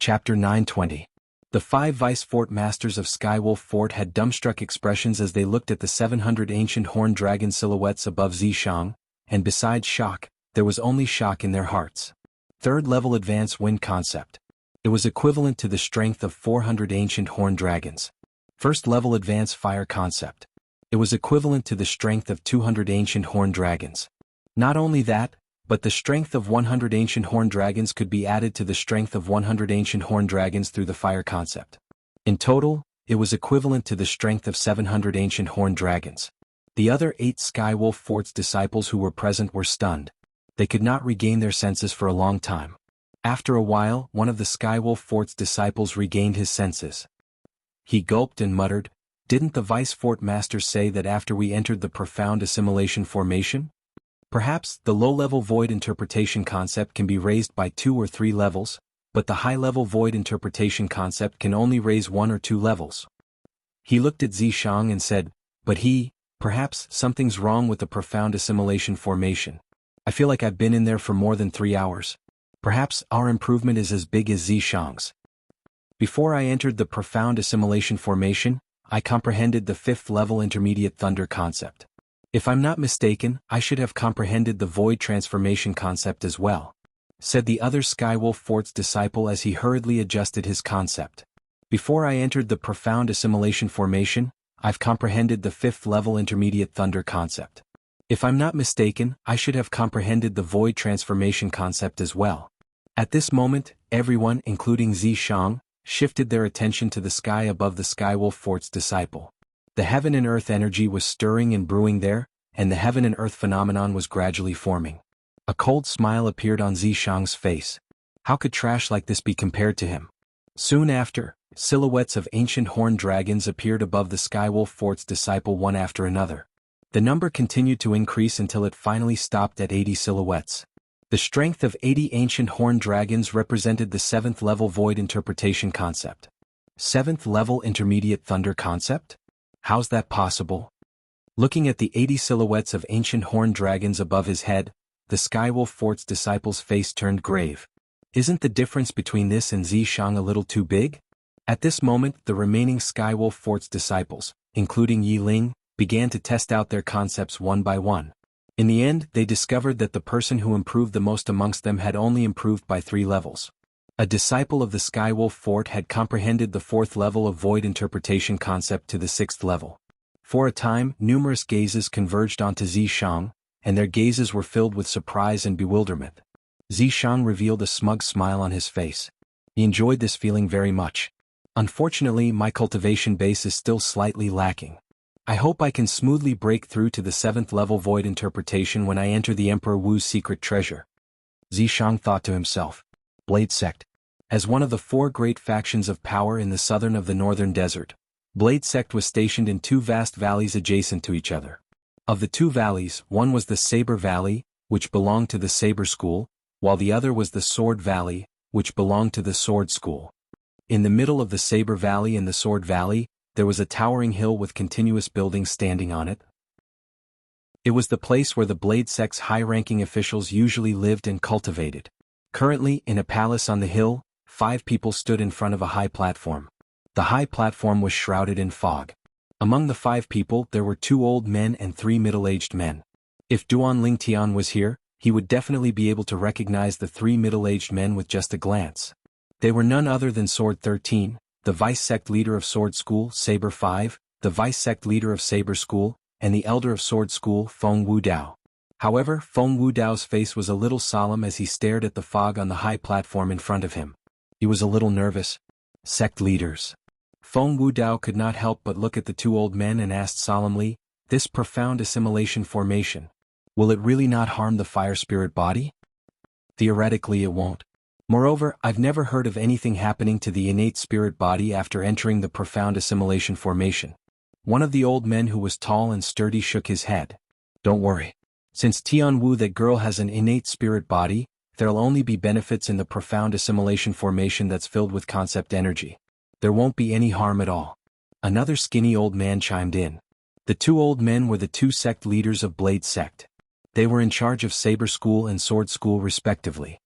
Chapter 920. The 5 Vice Fort Masters of Skywolf Fort had dumbstruck expressions as they looked at the 700 ancient horned dragon silhouettes above Zishang, and besides shock, there was only shock in their hearts. Third-level advanced wind concept. It was equivalent to the strength of 400 ancient horned dragons. First-level advanced fire concept. It was equivalent to the strength of 200 ancient horned dragons. Not only that, but the strength of 100 ancient horned dragons could be added to the strength of 100 ancient horned dragons through the fire concept. In total, it was equivalent to the strength of 700 ancient horned dragons. The other 8 Skywolf Fort's disciples who were present were stunned. They could not regain their senses for a long time. After a while, one of the Skywolf Fort's disciples regained his senses. He gulped and muttered, "Didn't the Vice Fort Masters say that after we entered the profound assimilation formation? Perhaps the low-level void interpretation concept can be raised by 2 or 3 levels, but the high-level void interpretation concept can only raise 1 or 2 levels." He looked at Zishang and said, "Perhaps something's wrong with the profound assimilation formation. I feel like I've been in there for more than 3 hours. Perhaps our improvement is as big as Zishang's. Before I entered the profound assimilation formation, I comprehended the 5th-level intermediate thunder concept. If I'm not mistaken, I should have comprehended the void transformation concept as well," said the other Skywolf Fort's disciple as he hurriedly adjusted his concept. "Before I entered the profound assimilation formation, I've comprehended the 5th-level intermediate thunder concept. If I'm not mistaken, I should have comprehended the void transformation concept as well." At this moment, everyone, including Zishang, shifted their attention to the sky above the Skywolf Fort's disciple. The heaven and earth energy was stirring and brewing there, and the heaven and earth phenomenon was gradually forming. A cold smile appeared on Zishang's face. How could trash like this be compared to him? Soon after, silhouettes of ancient horned dragons appeared above the Skywolf Fort's disciple one after another. The number continued to increase until it finally stopped at 80 silhouettes. The strength of 80 ancient horned dragons represented the 7th-level void interpretation concept. 7th-level intermediate thunder concept? How's that possible? Looking at the 80 silhouettes of ancient horned dragons above his head, the Skywolf Fort's disciple's face turned grave. Isn't the difference between this and Zishang a little too big? At this moment, the remaining Skywolf Fort's disciples, including Yi Ling, began to test out their concepts one by one. In the end, they discovered that the person who improved the most amongst them had only improved by 3 levels. A disciple of the Skywolf Fort had comprehended the 4th level of void interpretation concept to the 6th level. For a time, numerous gazes converged onto Zishang, and their gazes were filled with surprise and bewilderment. Zishang revealed a smug smile on his face. He enjoyed this feeling very much. "Unfortunately, my cultivation base is still slightly lacking. I hope I can smoothly break through to the 7th-level void interpretation when I enter the Emperor Wu's secret treasure." Zishang thought to himself. Blade Sect. As one of the 4 great factions of power in the southern of the northern desert, Blade Sect was stationed in 2 vast valleys adjacent to each other. Of the 2 valleys, one was the Saber Valley, which belonged to the Saber School, while the other was the Sword Valley, which belonged to the Sword School. In the middle of the Saber Valley and the Sword Valley, there was a towering hill with continuous buildings standing on it. It was the place where the Blade Sect's high-ranking officials usually lived and cultivated. Currently, in a palace on the hill, 5 people stood in front of a high platform. The high platform was shrouded in fog. Among the 5 people, there were 2 old men and 3 middle-aged men. If Duan Lingtian was here, he would definitely be able to recognize the 3 middle-aged men with just a glance. They were none other than Sword 13, the Vice Sect leader of Sword School, Saber 5, the Vice Sect leader of Saber School, and the elder of Sword School, Feng Wudao. However, Feng Wudao's face was a little solemn as he stared at the fog on the high platform in front of him. He was a little nervous. "Sect leaders." Feng Wudao could not help but look at the 2 old men and asked solemnly, "This profound assimilation formation, will it really not harm the fire spirit body?" "Theoretically it won't. Moreover, I've never heard of anything happening to the innate spirit body after entering the profound assimilation formation." One of the old men who was tall and sturdy shook his head. "Don't worry. Since Tianwu, that girl, has an innate spirit body, there'll only be benefits in the profound assimilation formation that's filled with concept energy. There won't be any harm at all." Another skinny old man chimed in. The 2 old men were the 2 sect leaders of Blade Sect. They were in charge of Saber School and Sword School respectively.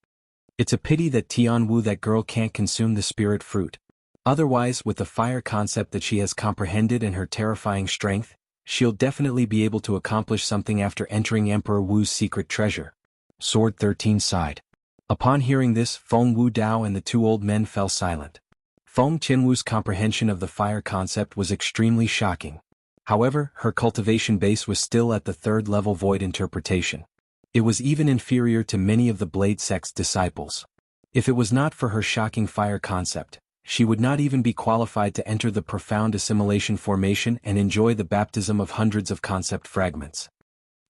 It's a pity that Tianwu, that girl, can't consume the spirit fruit. Otherwise, with the fire concept that she has comprehended and her terrifying strength, she'll definitely be able to accomplish something after entering Emperor Wu's secret treasure. Sword 13 sighed. Upon hearing this, Feng Wu Dao and the two old men fell silent. Feng Qianwu's comprehension of the fire concept was extremely shocking. However, her cultivation base was still at the third-level void interpretation. It was even inferior to many of the Blade Sect's disciples. If it was not for her shocking fire concept, she would not even be qualified to enter the profound assimilation formation and enjoy the baptism of hundreds of concept fragments.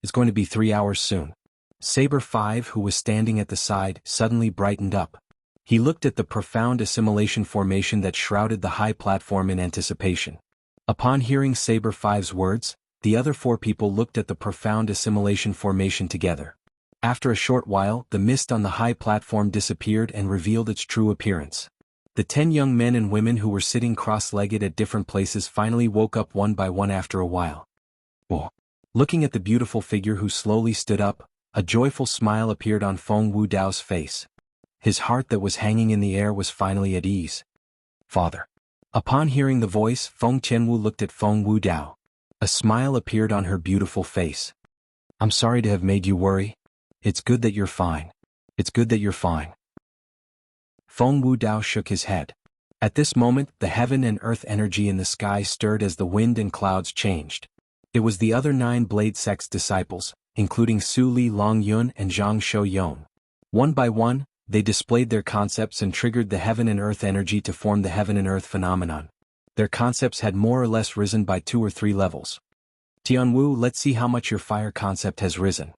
It's going to be 3 hours soon. Saber 5, who was standing at the side, suddenly brightened up. He looked at the profound assimilation formation that shrouded the high platform in anticipation. Upon hearing Saber 5's words, the other 4 people looked at the profound assimilation formation together. After a short while, the mist on the high platform disappeared and revealed its true appearance. The 10 young men and women who were sitting cross-legged at different places finally woke up one by one after a while. Oh. Looking at the beautiful figure who slowly stood up, a joyful smile appeared on Feng Wu Dao's face. His heart that was hanging in the air was finally at ease. Father. Upon hearing the voice, Feng Qianwu looked at Feng Wu Dao. A smile appeared on her beautiful face. I'm sorry to have made you worry. It's good that you're fine. It's good that you're fine. Feng Wu Dao shook his head. At this moment, the heaven and earth energy in the sky stirred as the wind and clouds changed. It was the other 9 Blade Sect's disciples, including Su Li Long Yun and Zhang Shou Yon. One by one, they displayed their concepts and triggered the heaven and earth energy to form the heaven and earth phenomenon. Their concepts had more or less risen by 2 or 3 levels. Tianwu, let's see how much your fire concept has risen.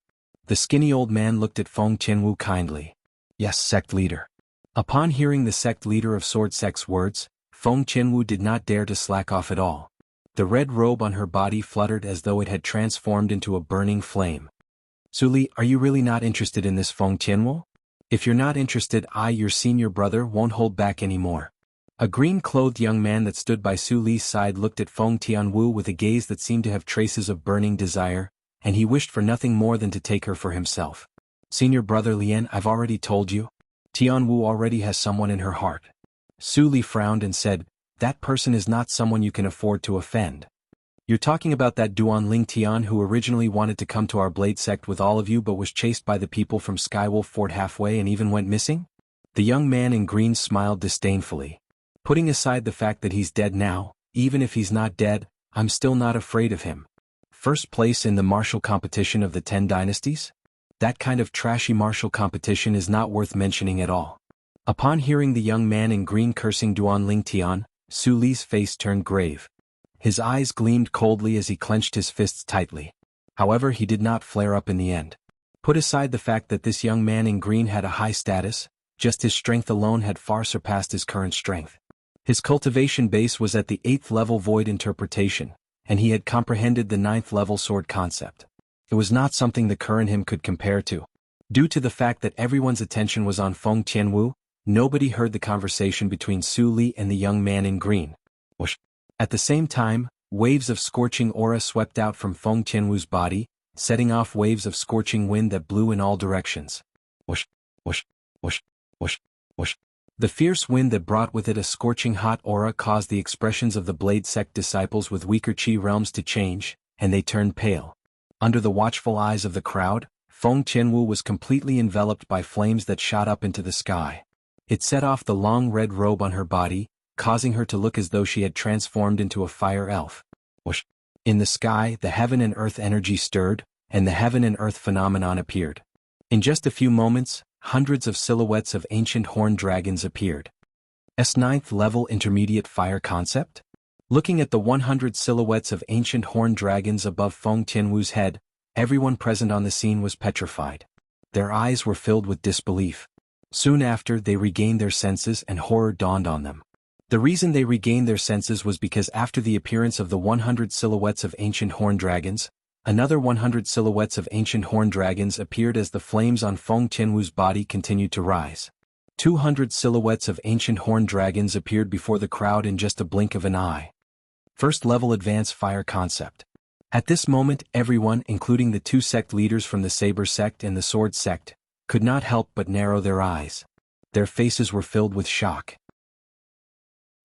The skinny old man looked at Feng Qianwu kindly. Yes, sect leader. Upon hearing the sect leader of Sword Sect's words, Feng Qianwu did not dare to slack off at all. The red robe on her body fluttered as though it had transformed into a burning flame. Su Li, are you really not interested in this, Feng Qianwu? If you're not interested, I, your senior brother, won't hold back anymore. A green-clothed young man that stood by Su Li's side looked at Feng Tianwu with a gaze that seemed to have traces of burning desire, and he wished for nothing more than to take her for himself. Senior brother Lian, I've already told you. Tianwu already has someone in her heart. Su Li frowned and said, that person is not someone you can afford to offend. You're talking about that Duan Ling Tian who originally wanted to come to our Blade Sect with all of you but was chased by the people from Skywolf Fort halfway and even went missing? The young man in green smiled disdainfully. Putting aside the fact that he's dead now, even if he's not dead, I'm still not afraid of him. First place in the martial competition of the 10 dynasties? That kind of trashy martial competition is not worth mentioning at all. Upon hearing the young man in green cursing Duan Ling Tian, Su Li's face turned grave. His eyes gleamed coldly as he clenched his fists tightly. However, he did not flare up in the end. Put aside the fact that this young man in green had a high status, just his strength alone had far surpassed his current strength. His cultivation base was at the 8th level void interpretation, and he had comprehended the 9th level sword concept. It was not something the current him could compare to. Due to the fact that everyone's attention was on Feng Qianwu, nobody heard the conversation between Su Li and the young man in green. Whoosh. At the same time, waves of scorching aura swept out from Feng Qianwu's body, setting off waves of scorching wind that blew in all directions. Whoosh, whoosh, whoosh, whoosh, whoosh. The fierce wind that brought with it a scorching hot aura caused the expressions of the Blade Sect disciples with weaker chi realms to change, and they turned pale. Under the watchful eyes of the crowd, Feng Qianwu was completely enveloped by flames that shot up into the sky. It set off the long red robe on her body, causing her to look as though she had transformed into a fire elf. Whoosh. In the sky, the heaven and earth energy stirred, and the heaven and earth phenomenon appeared. In just a few moments, hundreds of silhouettes of ancient horned dragons appeared. S9th level intermediate fire concept? Looking at the 100 silhouettes of ancient horned dragons above Feng Tianwu's head, everyone present on the scene was petrified. Their eyes were filled with disbelief. Soon after, they regained their senses and horror dawned on them. The reason they regained their senses was because after the appearance of the 100 silhouettes of ancient horned dragons, another 100 silhouettes of ancient horned dragons appeared as the flames on Feng Tianwu's body continued to rise. 200 silhouettes of ancient horned dragons appeared before the crowd in just a blink of an eye. First level advanced fire concept. At this moment, everyone, including the 2 sect leaders from the Saber sect and the Sword sect, could not help but narrow their eyes. Their faces were filled with shock.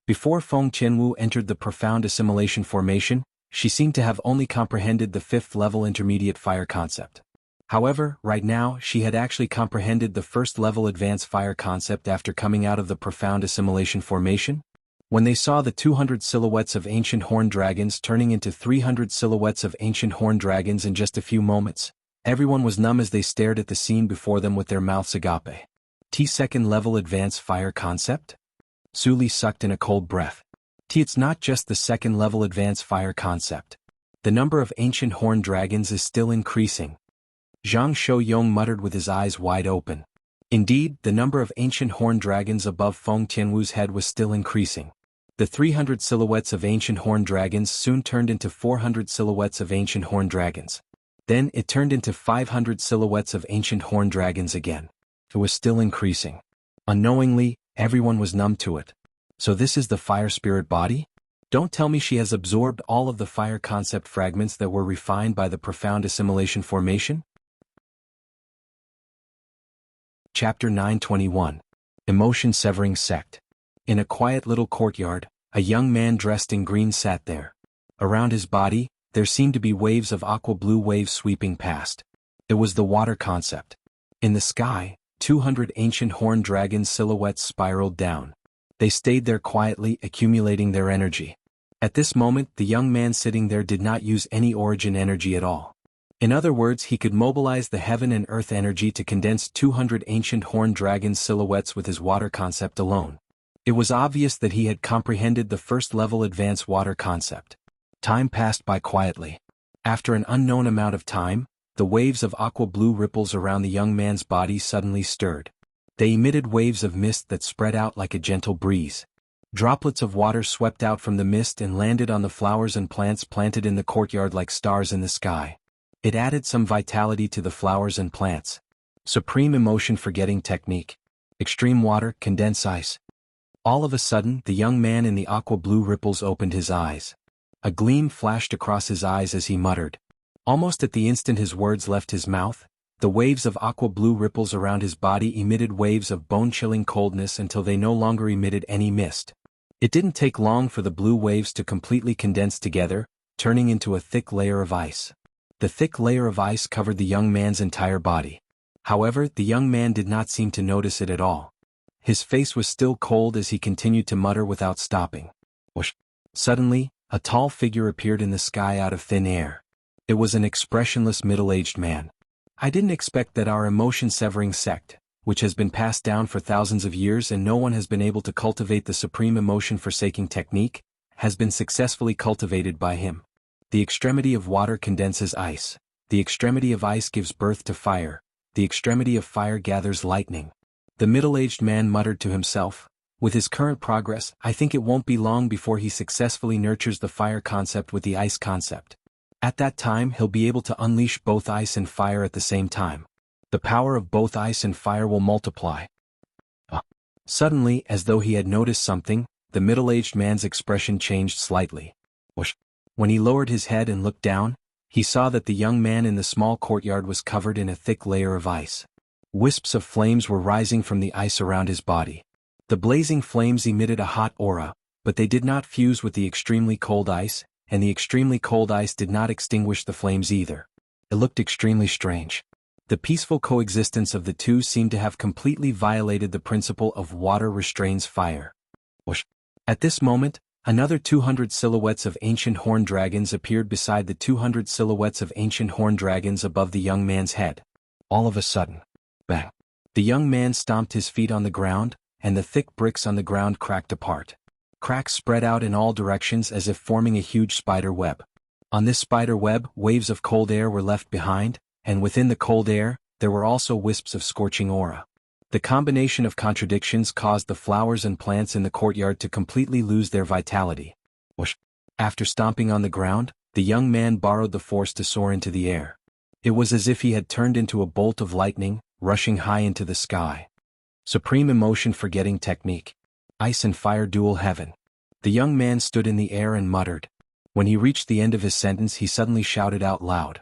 Before Feng Qianwu entered the profound assimilation formation, she seemed to have only comprehended the 5th-level intermediate fire concept. However, right now she had actually comprehended the 1st-level advanced fire concept after coming out of the profound assimilation formation. When they saw the 200 silhouettes of ancient horned dragons turning into 300 silhouettes of ancient horned dragons in just a few moments, everyone was numb as they stared at the scene before them with their mouths agape. T2nd-level advanced fire concept? Su Li sucked in a cold breath. It's not just the 2nd-level advanced fire concept. The number of ancient horned dragons is still increasing. Zhang Shouyong muttered with his eyes wide open. Indeed, the number of ancient horned dragons above Feng Tianwu's head was still increasing. The 300 silhouettes of ancient horned dragons soon turned into 400 silhouettes of ancient horned dragons. Then it turned into 500 silhouettes of ancient horned dragons again. It was still increasing. Unknowingly, everyone was numb to it. So this is the fire spirit body? Don't tell me she has absorbed all of the fire concept fragments that were refined by the profound assimilation formation? Chapter 921. Emotion-Severing Sect. In a quiet little courtyard, a young man dressed in green sat there. Around his body, there seemed to be waves of aqua-blue waves sweeping past. It was the water concept. In the sky, 200 ancient horned dragon silhouettes spiraled down. They stayed there quietly, accumulating their energy. At this moment, the young man sitting there did not use any origin energy at all. In other words, he could mobilize the heaven and earth energy to condense 200 ancient horned dragon silhouettes with his water concept alone. It was obvious that he had comprehended the 1st-level advanced water concept. Time passed by quietly. After an unknown amount of time, the waves of aqua-blue ripples around the young man's body suddenly stirred. They emitted waves of mist that spread out like a gentle breeze. Droplets of water swept out from the mist and landed on the flowers and plants planted in the courtyard like stars in the sky. It added some vitality to the flowers and plants. Supreme emotion forgetting technique. Extreme water, condense ice. All of a sudden, the young man in the aqua-blue ripples opened his eyes. A gleam flashed across his eyes as he muttered. Almost at the instant his words left his mouth, the waves of aqua-blue ripples around his body emitted waves of bone-chilling coldness until they no longer emitted any mist. It didn't take long for the blue waves to completely condense together, turning into a thick layer of ice. The thick layer of ice covered the young man's entire body. However, the young man did not seem to notice it at all. His face was still cold as he continued to mutter without stopping. Whoosh! Suddenly, a tall figure appeared in the sky out of thin air. It was an expressionless middle-aged man. I didn't expect that our emotion-severing sect, which has been passed down for thousands of years and no one has been able to cultivate the supreme emotion-forsaking technique, has been successfully cultivated by him. The extremity of water condenses ice. The extremity of ice gives birth to fire. The extremity of fire gathers lightning. The middle-aged man muttered to himself, with his current progress, I think it won't be long before he successfully nurtures the fire concept with the ice concept. At that time he'll be able to unleash both ice and fire at the same time. The power of both ice and fire will multiply. Suddenly, as though he had noticed something, the middle-aged man's expression changed slightly. Whoosh! When he lowered his head and looked down, he saw that the young man in the small courtyard was covered in a thick layer of ice. Wisps of flames were rising from the ice around his body. The blazing flames emitted a hot aura, but they did not fuse with the extremely cold ice, and the extremely cold ice did not extinguish the flames either. It looked extremely strange. The peaceful coexistence of the two seemed to have completely violated the principle of water restrains fire. Whoosh! At this moment, another 200 silhouettes of ancient horned dragons appeared beside the 200 silhouettes of ancient horned dragons above the young man's head. All of a sudden, bang! The young man stomped his feet on the ground, and the thick bricks on the ground cracked apart. Cracks spread out in all directions as if forming a huge spider web. On this spider web, waves of cold air were left behind, and within the cold air, there were also wisps of scorching aura. The combination of contradictions caused the flowers and plants in the courtyard to completely lose their vitality. Whoosh! After stomping on the ground, the young man borrowed the force to soar into the air. It was as if he had turned into a bolt of lightning, rushing high into the sky. Supreme emotion forgetting technique. Ice and fire dual heaven. The young man stood in the air and muttered. When he reached the end of his sentence he suddenly shouted out loud.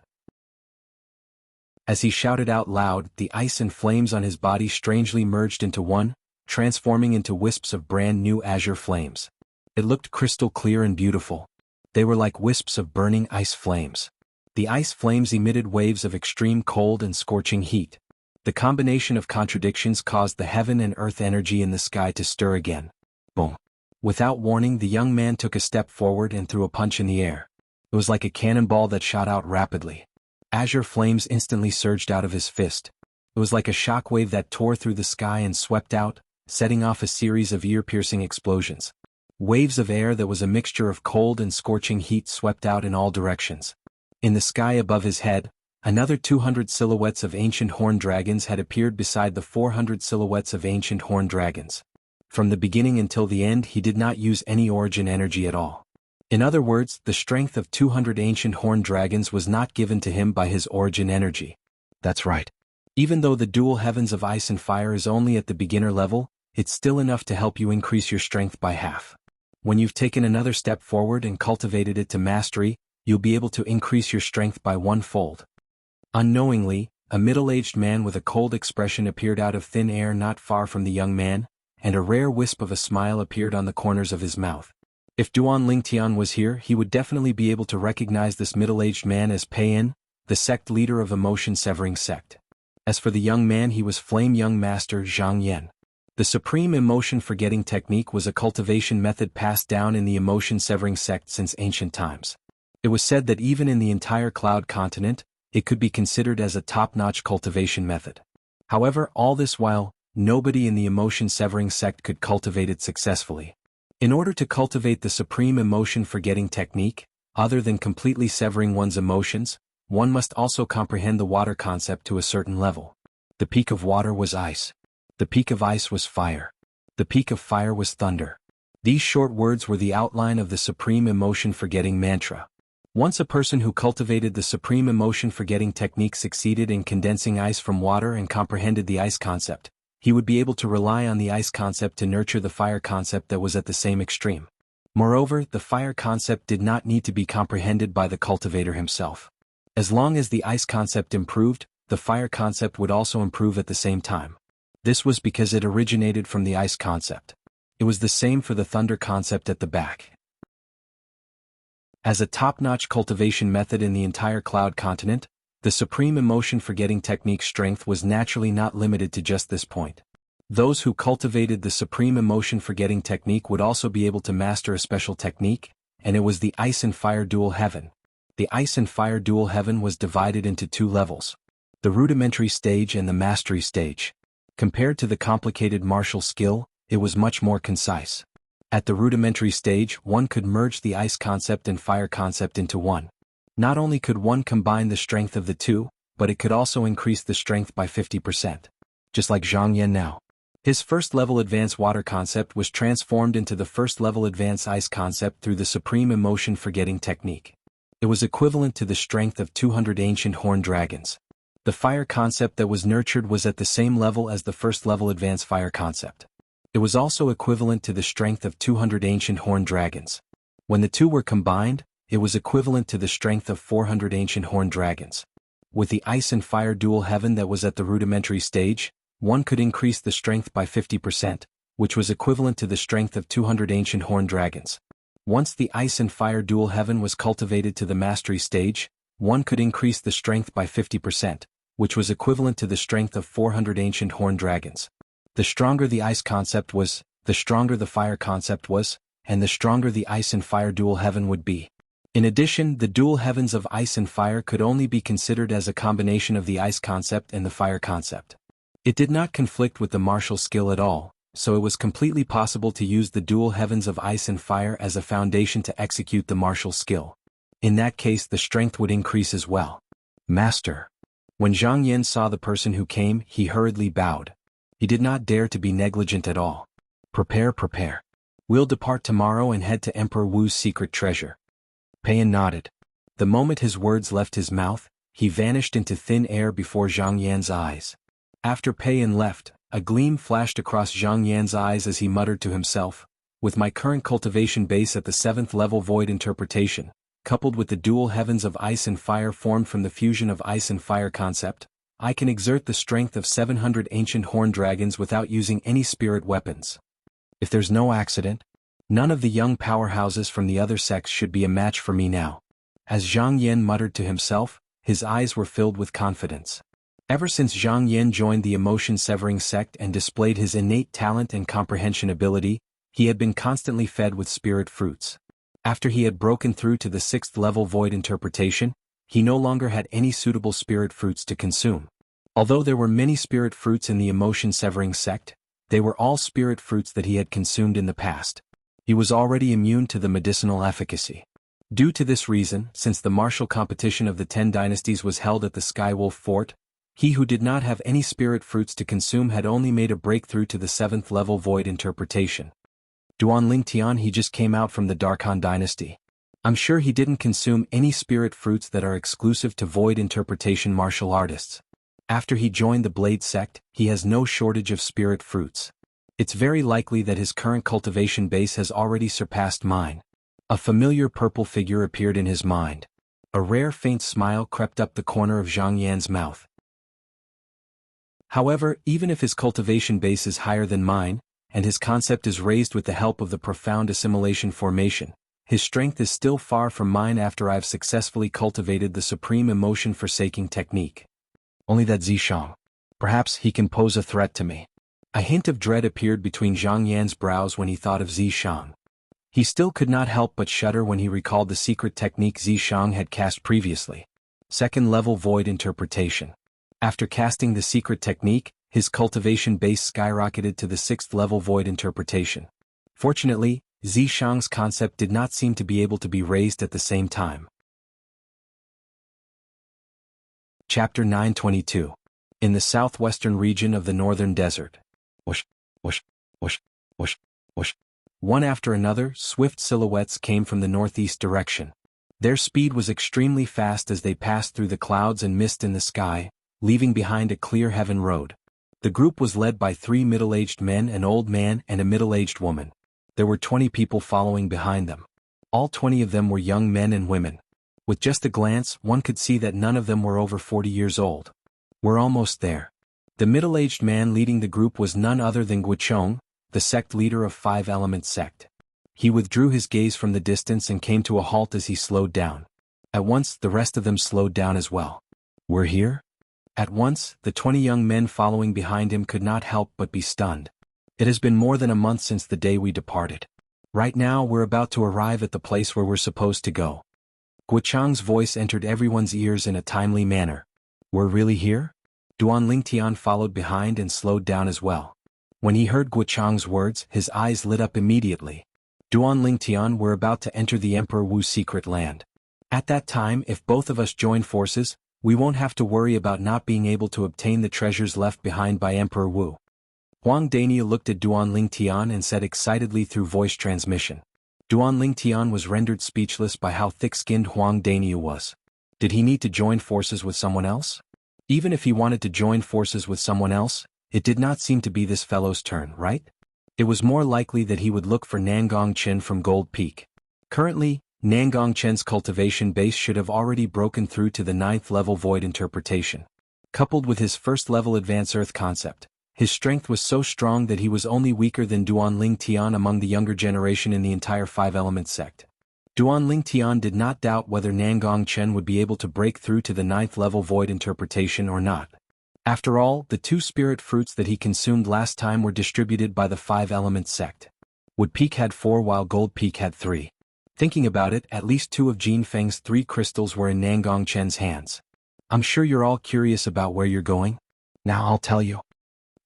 As he shouted out loud, the ice and flames on his body strangely merged into one, transforming into wisps of brand new azure flames. It looked crystal clear and beautiful. They were like wisps of burning ice flames. The ice flames emitted waves of extreme cold and scorching heat. The combination of contradictions caused the heaven and earth energy in the sky to stir again. Boom. Without warning, the young man took a step forward and threw a punch in the air. It was like a cannonball that shot out rapidly. Azure flames instantly surged out of his fist. It was like a shockwave that tore through the sky and swept out, setting off a series of ear-piercing explosions. Waves of air that was a mixture of cold and scorching heat swept out in all directions. In the sky above his head, another 200 silhouettes of ancient horned dragons had appeared beside the 400 silhouettes of ancient horned dragons. From the beginning until the end, he did not use any origin energy at all. In other words, the strength of 200 ancient horned dragons was not given to him by his origin energy. That's right. Even though the dual heavens of ice and fire is only at the beginner level, it's still enough to help you increase your strength by half. When you've taken another step forward and cultivated it to mastery, you'll be able to increase your strength by 1-fold. Unknowingly, a middle-aged man with a cold expression appeared out of thin air not far from the young man, and a rare wisp of a smile appeared on the corners of his mouth. If Duan Lingtian was here, he would definitely be able to recognize this middle-aged man as Pei-In, the sect leader of emotion-severing sect. As for the young man, he was Flame Young Master Zhang Yan. The supreme emotion-forgetting technique was a cultivation method passed down in the emotion-severing sect since ancient times. It was said that even in the entire Cloud continent, it could be considered as a top-notch cultivation method. However, all this while, nobody in the emotion-severing sect could cultivate it successfully. In order to cultivate the supreme emotion-forgetting technique, other than completely severing one's emotions, one must also comprehend the water concept to a certain level. The peak of water was ice. The peak of ice was fire. The peak of fire was thunder. These short words were the outline of the supreme emotion-forgetting mantra. Once a person who cultivated the supreme emotion-forgetting technique succeeded in condensing ice from water and comprehended the ice concept, he would be able to rely on the ice concept to nurture the fire concept that was at the same extreme. Moreover, the fire concept did not need to be comprehended by the cultivator himself. As long as the ice concept improved, the fire concept would also improve at the same time. This was because it originated from the ice concept. It was the same for the thunder concept at the back. As a top-notch cultivation method in the entire Cloud continent, the supreme emotion-forgetting technique's strength was naturally not limited to just this point. Those who cultivated the supreme emotion-forgetting technique would also be able to master a special technique, and it was the Ice and Fire Dual Heaven. The Ice and Fire Dual Heaven was divided into 2 levels: the rudimentary stage and the mastery stage. Compared to the complicated martial skill, it was much more concise. At the rudimentary stage, one could merge the ice concept and fire concept into one. Not only could one combine the strength of the two, but it could also increase the strength by 50%. Just like Zhang Yan now. His first-level advanced water concept was transformed into the first-level advanced ice concept through the supreme emotion-forgetting technique. It was equivalent to the strength of 200 ancient horned dragons. The fire concept that was nurtured was at the same level as the first-level advanced fire concept. It was also equivalent to the strength of 200 ancient horned dragons. When the two were combined, it was equivalent to the strength of 400 ancient horned dragons. With the ice and fire dual heaven that was at the rudimentary stage, one could increase the strength by 50%, which was equivalent to the strength of 200 ancient horned dragons. Once the ice and fire dual heaven was cultivated to the mastery stage, one could increase the strength by 50%, which was equivalent to the strength of 400 ancient horned dragons. The stronger the ice concept was, the stronger the fire concept was, and the stronger the ice and fire dual heaven would be. In addition, the dual heavens of ice and fire could only be considered as a combination of the ice concept and the fire concept. It did not conflict with the martial skill at all, so it was completely possible to use the dual heavens of ice and fire as a foundation to execute the martial skill. In that case, the strength would increase as well. Master. When Zhang Yan saw the person who came, he hurriedly bowed. He did not dare to be negligent at all. Prepare. We'll depart tomorrow and head to Emperor Wu's secret treasure. Pei-In nodded. The moment his words left his mouth, he vanished into thin air before Zhang Yan's eyes. After Pei-In left, a gleam flashed across Zhang Yan's eyes as he muttered to himself, with my current cultivation base at the 7th level void interpretation, coupled with the dual heavens of ice and fire formed from the fusion of ice and fire concept, I can exert the strength of 700 ancient horned dragons without using any spirit weapons. If there's no accident, none of the young powerhouses from the other sects should be a match for me now. As Zhang Yan muttered to himself, his eyes were filled with confidence. Ever since Zhang Yan joined the emotion-severing sect and displayed his innate talent and comprehension ability, he had been constantly fed with spirit fruits. After he had broken through to the 6th level void interpretation, he no longer had any suitable spirit fruits to consume. Although there were many spirit fruits in the emotion-severing sect, they were all spirit fruits that he had consumed in the past. He was already immune to the medicinal efficacy. Due to this reason, since the martial competition of the 10 dynasties was held at the Skywolf Fort, he who did not have any spirit fruits to consume had only made a breakthrough to the 7th level void interpretation. Duanling Tian, he just came out from the Darkhan dynasty. I'm sure he didn't consume any spirit fruits that are exclusive to void interpretation martial artists. After he joined the Blade sect, he has no shortage of spirit fruits. It's very likely that his current cultivation base has already surpassed mine. A familiar purple figure appeared in his mind. A rare faint smile crept up the corner of Zhang Yan's mouth. However, even if his cultivation base is higher than mine, and his concept is raised with the help of the profound assimilation formation, his strength is still far from mine after I've successfully cultivated the supreme emotion-forsaking technique. Only that Zishang. Perhaps he can pose a threat to me. A hint of dread appeared between Zhang Yan's brows when he thought of Zishang. He still could not help but shudder when he recalled the secret technique Zishang had cast previously. 2nd level void interpretation. After casting the secret technique, his cultivation base skyrocketed to the 6th level void interpretation. Fortunately, Zishang's concept did not seem to be able to be raised at the same time. Chapter 922. In the southwestern region of the northern desert. Whoosh, whoosh, whoosh, whoosh, whoosh. One after another, swift silhouettes came from the northeast direction. Their speed was extremely fast as they passed through the clouds and mist in the sky, leaving behind a clear heaven road. The group was led by 3 middle-aged men, an old man and a middle-aged woman. There were 20 people following behind them. All 20 of them were young men and women. With just a glance, one could see that none of them were over 40 years old. We're almost there. The middle-aged man leading the group was none other than Guichong, the sect leader of 5 Element sect. He withdrew his gaze from the distance and came to a halt as he slowed down. At once, the rest of them slowed down as well. We're here? At once, the 20 young men following behind him could not help but be stunned. It has been more than a month since the day we departed. Right now we're about to arrive at the place where we're supposed to go. Guichong's voice entered everyone's ears in a timely manner. We're really here? Duanling Tian followed behind and slowed down as well. When he heard Guichong's words, his eyes lit up immediately. Duanling Tian, we're about to enter the Emperor Wu's secret land. At that time, if both of us join forces, we won't have to worry about not being able to obtain the treasures left behind by Emperor Wu. Huang Daniel looked at Duanling Tian and said excitedly through voice transmission. Duanling Tian was rendered speechless by how thick-skinned Huang Daniel was. Did he need to join forces with someone else? Even if he wanted to join forces with someone else, it did not seem to be this fellow's turn, right? It was more likely that he would look for Nangong Chen from Gold Peak. Currently, Nangong Chen's cultivation base should have already broken through to the 9th level void interpretation. Coupled with his 1st level advanced earth concept, his strength was so strong that he was only weaker than Duanling Tian among the younger generation in the entire 5 Element sect. Duanling Tian did not doubt whether Nangong Chen would be able to break through to the 9th level void interpretation or not. After all, the 2 spirit fruits that he consumed last time were distributed by the 5 Element sect. Wood Peak had 4 while Gold Peak had 3. Thinking about it, at least 2 of Jin Feng's 3 crystals were in Nangong Chen's hands. I'm sure you're all curious about where you're going. Now I'll tell you.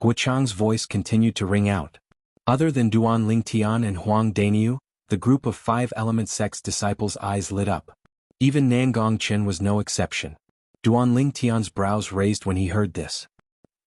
Guichong's voice continued to ring out. Other than Duanling Tian and Huang Daniu, the group of 5 Element sect's disciples' eyes lit up. Even Nangong Chen was no exception. Duanling Tian's brows raised when he heard this.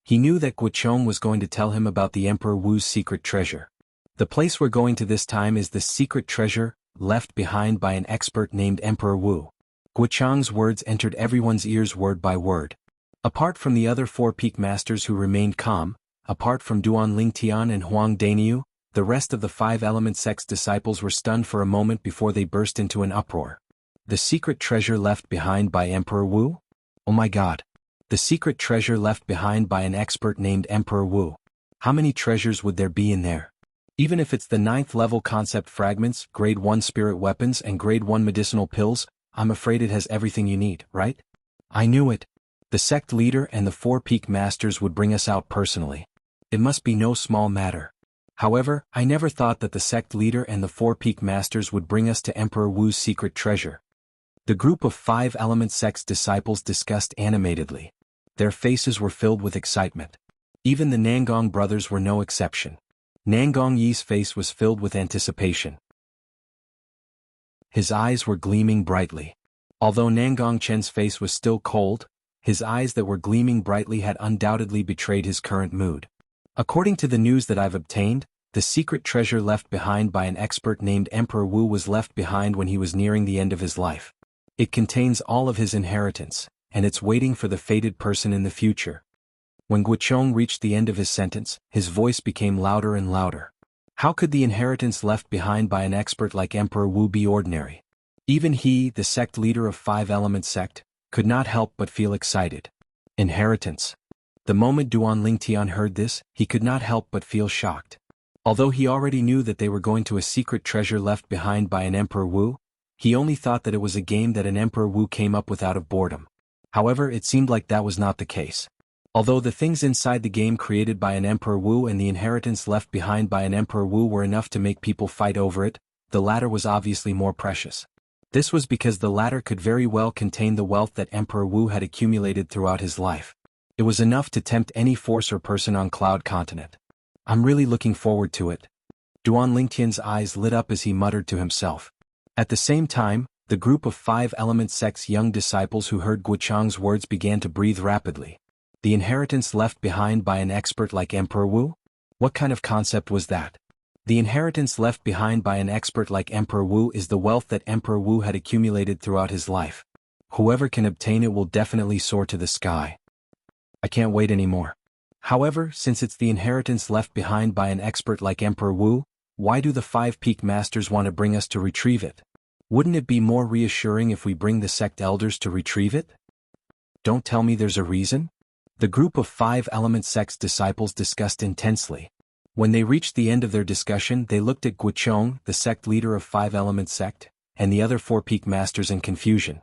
He knew that Guichong was going to tell him about the Emperor Wu's secret treasure. The place we're going to this time is the secret treasure, left behind by an expert named Emperor Wu. Guichong's words entered everyone's ears word by word. Apart from the other 4 peak masters who remained calm, apart from Duanling Tian and Huang Daniu, the rest of the 5 Element sect's disciples were stunned for a moment before they burst into an uproar. The secret treasure left behind by Emperor Wu? Oh my god. The secret treasure left behind by an expert named Emperor Wu. How many treasures would there be in there? Even if it's the 9th level concept fragments, grade 1 spirit weapons and grade 1 medicinal pills, I'm afraid it has everything you need, right? I knew it. The sect leader and the 4 peak masters would bring us out personally. It must be no small matter. However, I never thought that the sect leader and the 4 peak masters would bring us to Emperor Wu's secret treasure. The group of 5 element sect's disciples discussed animatedly. Their faces were filled with excitement. Even the Nangong brothers were no exception. Nangong Yi's face was filled with anticipation. His eyes were gleaming brightly. Although Nangong Chen's face was still cold, his eyes that were gleaming brightly had undoubtedly betrayed his current mood. According to the news that I've obtained, the secret treasure left behind by an expert named Emperor Wu was left behind when he was nearing the end of his life. It contains all of his inheritance, and it's waiting for the fated person in the future. When Guochong reached the end of his sentence, his voice became louder and louder. How could the inheritance left behind by an expert like Emperor Wu be ordinary? Even he, the sect leader of 5 element sect, could not help but feel excited. Inheritance. The moment Duan Lingtian heard this, he could not help but feel shocked. Although he already knew that they were going to a secret treasure left behind by an Emperor Wu, he only thought that it was a game that an Emperor Wu came up with out of boredom. However, it seemed like that was not the case. Although the things inside the game created by an Emperor Wu and the inheritance left behind by an Emperor Wu were enough to make people fight over it, the latter was obviously more precious. This was because the latter could very well contain the wealth that Emperor Wu had accumulated throughout his life. It was enough to tempt any force or person on Cloud Continent. I'm really looking forward to it. Duan Lingtian's eyes lit up as he muttered to himself. At the same time, the group of 5 element sect's young disciples who heard Guochang's words began to breathe rapidly. The inheritance left behind by an expert like Emperor Wu? What kind of concept was that? The inheritance left behind by an expert like Emperor Wu is the wealth that Emperor Wu had accumulated throughout his life. Whoever can obtain it will definitely soar to the sky. I can't wait anymore. However, since it's the inheritance left behind by an expert like Emperor Wu, why do the 5 peak masters want to bring us to retrieve it? Wouldn't it be more reassuring if we bring the sect elders to retrieve it? Don't tell me there's a reason? The group of 5 element sect's disciples discussed intensely. When they reached the end of their discussion, they looked at Guochong, the sect leader of 5 element sect, and the other 4 peak masters in confusion.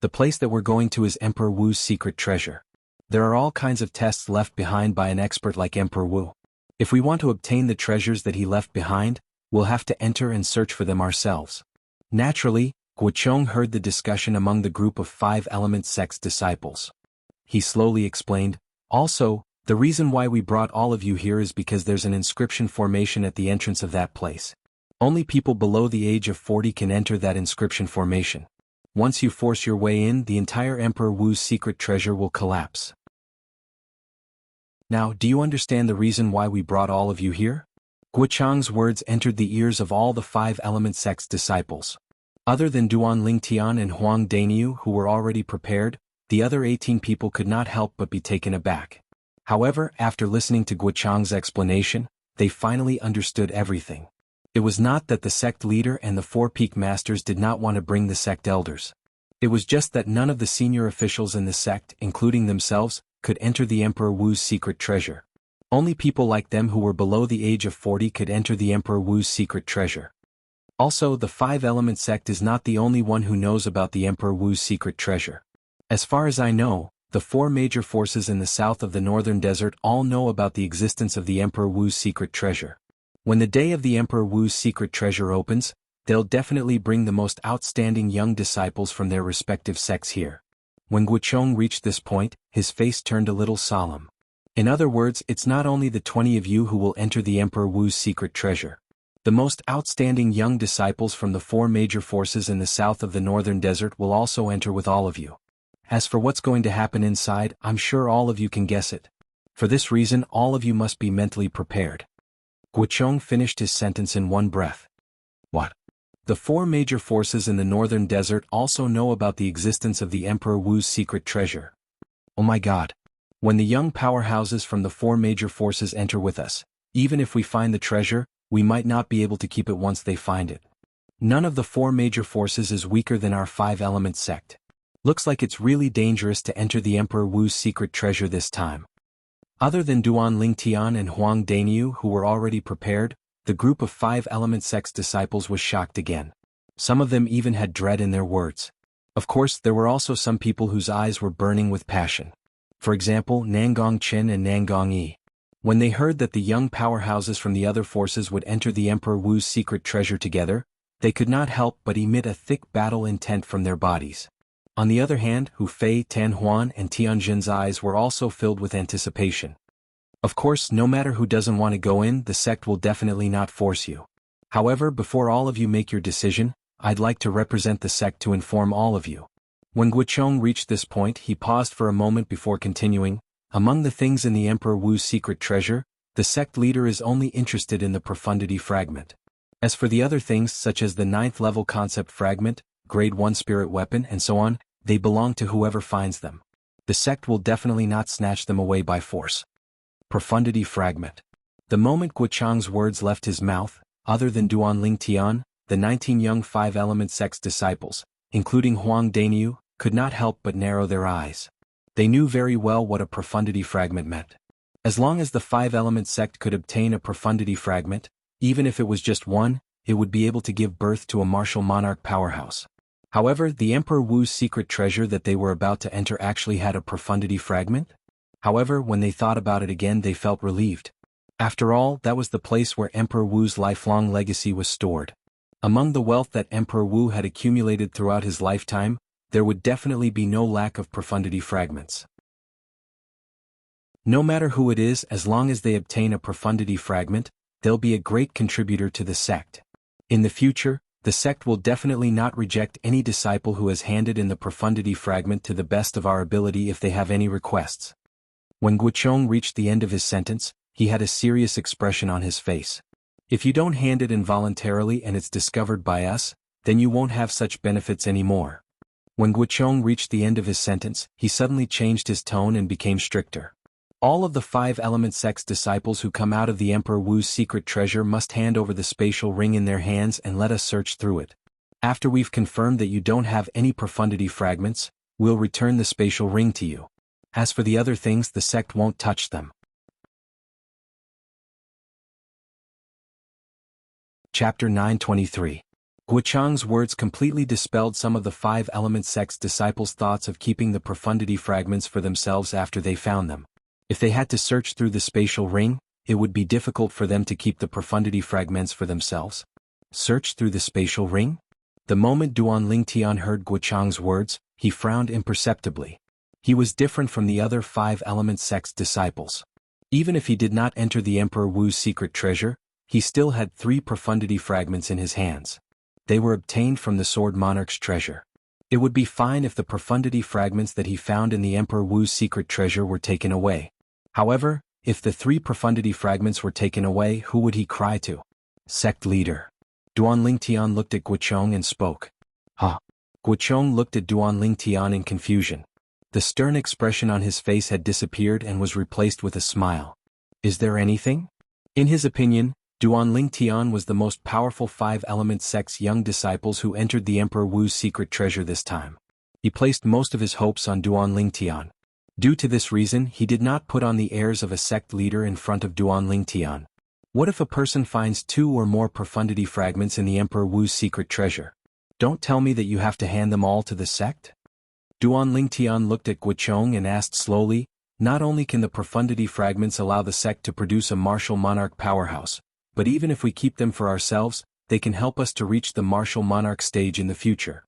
The place that we're going to is Emperor Wu's secret treasure. There are all kinds of tests left behind by an expert like Emperor Wu. If we want to obtain the treasures that he left behind, we'll have to enter and search for them ourselves. Naturally, Guochong heard the discussion among the group of 5 element sect's disciples. He slowly explained, also, the reason why we brought all of you here is because there's an inscription formation at the entrance of that place. Only people below the age of 40 can enter that inscription formation. Once you force your way in, the entire Emperor Wu's secret treasure will collapse. Now, do you understand the reason why we brought all of you here? Guochang's words entered the ears of all the 5 element sect's disciples. Other than Duan Lingtian and Huang Dainiu, who were already prepared, the other 18 people could not help but be taken aback. However, after listening to Guochang's explanation, they finally understood everything. It was not that the sect leader and the 4 peak masters did not want to bring the sect elders. It was just that none of the senior officials in the sect, including themselves, could enter the Emperor Wu's secret treasure. Only people like them who were below the age of 40 could enter the Emperor Wu's secret treasure. Also, the 5 element sect is not the only one who knows about the Emperor Wu's secret treasure. As far as I know, the 4 major forces in the south of the northern desert all know about the existence of the Emperor Wu's secret treasure. When the day of the Emperor Wu's secret treasure opens, they'll definitely bring the most outstanding young disciples from their respective sects here. When Guochong reached this point, his face turned a little solemn. In other words, it's not only the 20 of you who will enter the Emperor Wu's secret treasure. The most outstanding young disciples from the 4 major forces in the south of the northern desert will also enter with all of you. As for what's going to happen inside, I'm sure all of you can guess it. For this reason, all of you must be mentally prepared. Guochong finished his sentence in one breath. What? The 4 major forces in the northern desert also know about the existence of the Emperor Wu's secret treasure. Oh my god. When the young powerhouses from the 4 major forces enter with us, even if we find the treasure, we might not be able to keep it once they find it. None of the 4 major forces is weaker than our 5 element sect. Looks like it's really dangerous to enter the Emperor Wu's secret treasure this time. Other than Duan Lingtian and Huang Daniu who were already prepared, the group of 5-element sect's disciples was shocked again. Some of them even had dread in their words. Of course, there were also some people whose eyes were burning with passion. For example, Nangong Qin and Nangong Yi. When they heard that the young powerhouses from the other forces would enter the Emperor Wu's secret treasure together, they could not help but emit a thick battle intent from their bodies. On the other hand, Hu Fei, Tan Huan and Tianjin's eyes were also filled with anticipation. Of course, no matter who doesn't want to go in, the sect will definitely not force you. However, before all of you make your decision, I'd like to represent the sect to inform all of you. When Guochong reached this point, he paused for a moment before continuing. Among the things in the Emperor Wu's secret treasure, the sect leader is only interested in the Profundity fragment. As for the other things such as the 9th level concept fragment, grade 1 spirit weapon and so on, they belong to whoever finds them. The sect will definitely not snatch them away by force. Profundity fragment. The moment Guochang's words left his mouth, other than Duan Lingtian, the 19 young 5-element sect's disciples, including Huang Daniu, could not help but narrow their eyes. They knew very well what a profundity fragment meant. As long as the 5-element sect could obtain a profundity fragment, even if it was just one, it would be able to give birth to a martial monarch powerhouse. However, the Emperor Wu's secret treasure that they were about to enter actually had a profundity fragment. However, when they thought about it again, they felt relieved. After all, that was the place where Emperor Wu's lifelong legacy was stored. Among the wealth that Emperor Wu had accumulated throughout his lifetime, there would definitely be no lack of profundity fragments. No matter who it is, as long as they obtain a profundity fragment, they'll be a great contributor to the sect. In the future, the sect will definitely not reject any disciple who has handed in the profundity fragment to the best of our ability if they have any requests. When Guochong reached the end of his sentence, he had a serious expression on his face. If you don't hand it in voluntarily and it's discovered by us, then you won't have such benefits anymore. When Guochong reached the end of his sentence, he suddenly changed his tone and became stricter. All of the 5-element sect's disciples who come out of the Emperor Wu's secret treasure must hand over the spatial ring in their hands and let us search through it. After we've confirmed that you don't have any profundity fragments, we'll return the spatial ring to you. As for the other things, the sect won't touch them. Chapter 923. Guochang's words completely dispelled some of the 5-element sect's disciples' thoughts of keeping the profundity fragments for themselves after they found them. If they had to search through the spatial ring, it would be difficult for them to keep the profundity fragments for themselves. Search through the spatial ring? The moment Duan Lingtian heard Guochang's words, he frowned imperceptibly. He was different from the other 5-element sect's disciples. Even if he did not enter the Emperor Wu's secret treasure, he still had 3 profundity fragments in his hands. They were obtained from the Sword Monarch's treasure. It would be fine if the profundity fragments that he found in the Emperor Wu's secret treasure were taken away. However, if the 3 profundity fragments were taken away, who would he cry to? Sect leader. Duan Lingtian looked at Guochong and spoke. Huh. Guochong looked at Duan Lingtian in confusion. The stern expression on his face had disappeared and was replaced with a smile. Is there anything? In his opinion, Duan Lingtian was the most powerful 5-element sect's young disciples who entered the Emperor Wu's secret treasure this time. He placed most of his hopes on Duan Lingtian. Due to this reason, he did not put on the airs of a sect leader in front of Duan Lingtian. What if a person finds 2 or more profundity fragments in the Emperor Wu's secret treasure? Don't tell me that you have to hand them all to the sect? Duan Lingtian looked at Guochong and asked slowly, not only can the profundity fragments allow the sect to produce a martial monarch powerhouse, but even if we keep them for ourselves, they can help us to reach the martial monarch stage in the future.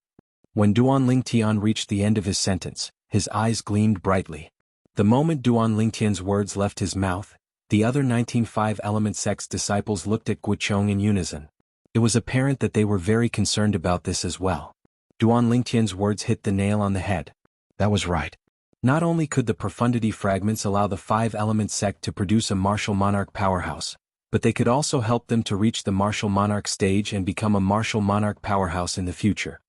When Duan Lingtian reached the end of his sentence, his eyes gleamed brightly. The moment Duan Lingtian's words left his mouth, the other 19 5-element sect's disciples looked at Guochong in unison. It was apparent that they were very concerned about this as well. Duan Lingtian's words hit the nail on the head. That was right. Not only could the profundity fragments allow the 5-element sect to produce a martial monarch powerhouse, but they could also help them to reach the martial monarch stage and become a martial monarch powerhouse in the future.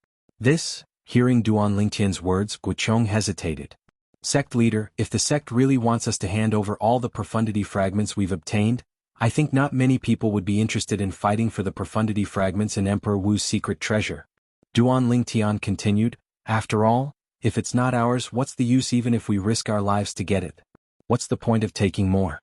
Hearing Duan Lingtian's words, Guochong hesitated. Sect leader, if the sect really wants us to hand over all the profundity fragments we've obtained, I think not many people would be interested in fighting for the profundity fragments in Emperor Wu's secret treasure. Duan Lingtian continued, after all, If it's not ours, what's the use even if we risk our lives to get it? What's the point of taking more?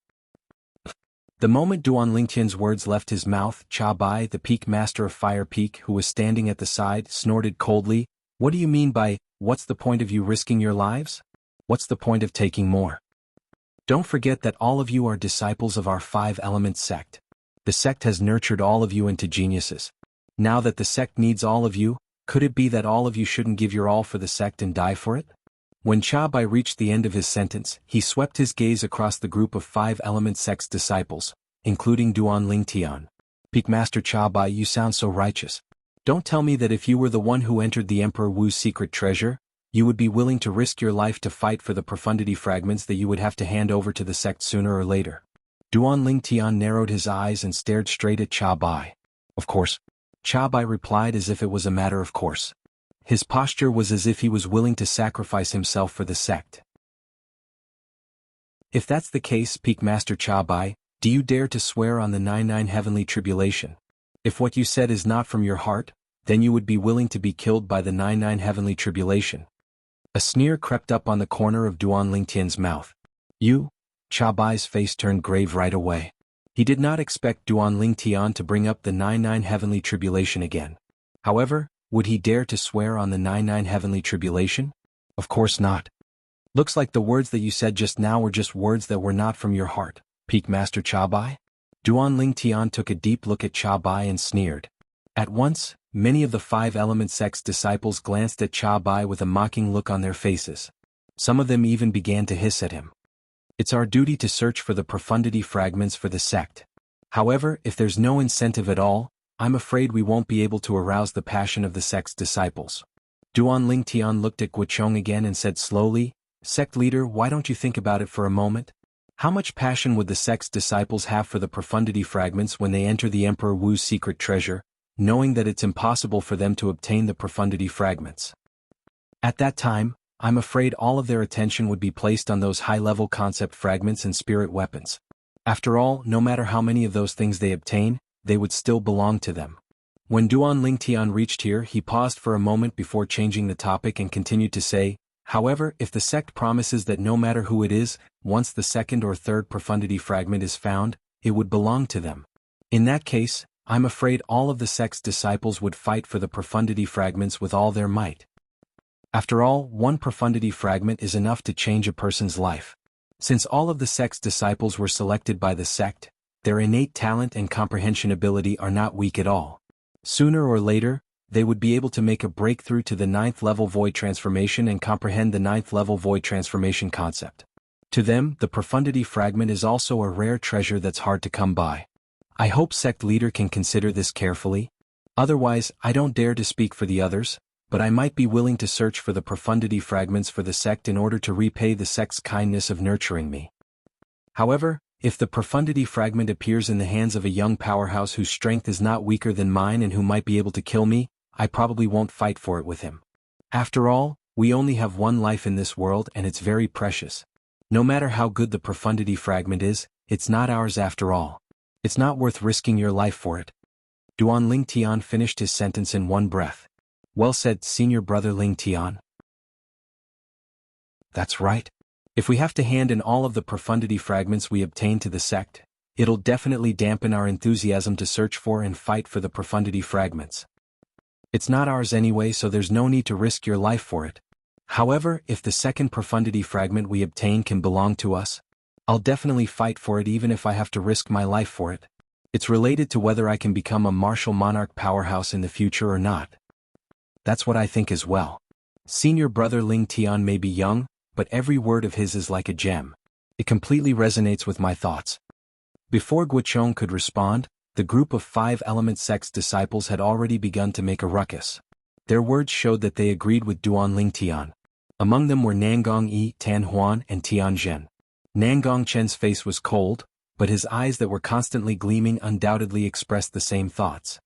The moment Duan Lingtian's words left his mouth, Cha Bai, the peak master of Fire Peak, who was standing at the side, snorted coldly, "What do you mean by, what's the point of you risking your lives? What's the point of taking more? Don't forget that all of you are disciples of our five-element sect. The sect has nurtured all of you into geniuses. Now that the sect needs all of you, could it be that all of you shouldn't give your all for the sect and die for it?" When Cha Bai reached the end of his sentence, he swept his gaze across the group of five-element sect's disciples, including Duan Lingtian. "Peak Master Cha Bai, you sound so righteous. Don't tell me that if you were the one who entered the Emperor Wu's secret treasure, you would be willing to risk your life to fight for the profundity fragments that you would have to hand over to the sect sooner or later." Duan Lingtian narrowed his eyes and stared straight at Cha Bai. "Of course." Cha Bai replied as if it was a matter of course. His posture was as if he was willing to sacrifice himself for the sect. "If that's the case, Peak Master Cha Bai, do you dare to swear on the 99 heavenly tribulation? If what you said is not from your heart, then you would be willing to be killed by the 99 heavenly tribulation." A sneer crept up on the corner of Duan Lingtian's mouth. "You?" Cha Bai's face turned grave right away. He did not expect Duan Lingtian to bring up the 99 heavenly tribulation again. However, would he dare to swear on the 99 heavenly tribulation? Of course not. "Looks like the words that you said just now were just words that were not from your heart, Peak Master Cha Bai." Duan Lingtian took a deep look at Cha Bai and sneered. At once, many of the five-element sect's disciples glanced at Cha Bai with a mocking look on their faces. Some of them even began to hiss at him. "It's our duty to search for the profundity fragments for the sect. However, if there's no incentive at all, I'm afraid we won't be able to arouse the passion of the sect's disciples." Duan Lingtian looked at Guochong again and said slowly, "Sect leader, why don't you think about it for a moment? How much passion would the sect's disciples have for the profundity fragments when they enter the Emperor Wu's secret treasure, knowing that it's impossible for them to obtain the profundity fragments? At that time, I'm afraid all of their attention would be placed on those high-level concept fragments and spirit weapons. After all, no matter how many of those things they obtain, they would still belong to them." When Duan Lingtian reached here, he paused for a moment before changing the topic and continued to say, "However, if the sect promises that no matter who it is, once the second or third profundity fragment is found, it would belong to them. In that case, I'm afraid all of the sect's disciples would fight for the profundity fragments with all their might. After all, one profundity fragment is enough to change a person's life. Since all of the sect's disciples were selected by the sect, their innate talent and comprehension ability are not weak at all. Sooner or later, they would be able to make a breakthrough to the 9th level void transformation and comprehend the 9th level void transformation concept. To them, the profundity fragment is also a rare treasure that's hard to come by. I hope sect leader can consider this carefully. Otherwise, I don't dare to speak for the others, but I might be willing to search for the profundity fragments for the sect in order to repay the sect's kindness of nurturing me. However, if the profundity fragment appears in the hands of a young powerhouse whose strength is not weaker than mine and who might be able to kill me, I probably won't fight for it with him. After all, we only have one life in this world and it's very precious. No matter how good the profundity fragment is, it's not ours after all. It's not worth risking your life for it." Duan Lingtian finished his sentence in one breath. "Well said, senior brother Lingtian." "That's right. If we have to hand in all of the profundity fragments we obtain to the sect, it'll definitely dampen our enthusiasm to search for and fight for the profundity fragments. It's not ours anyway, so there's no need to risk your life for it. However, if the second profundity fragment we obtain can belong to us, I'll definitely fight for it even if I have to risk my life for it. It's related to whether I can become a martial monarch powerhouse in the future or not." "That's what I think as well. Senior brother Lingtian may be young, but every word of his is like a gem. It completely resonates with my thoughts." Before Guochong could respond, the group of five-element sect's disciples had already begun to make a ruckus. Their words showed that they agreed with Duan Lingtian. Among them were Nangong Yi, Tan Huan, and Tian Zhen. Nangong Chen's face was cold, but his eyes that were constantly gleaming undoubtedly expressed the same thoughts.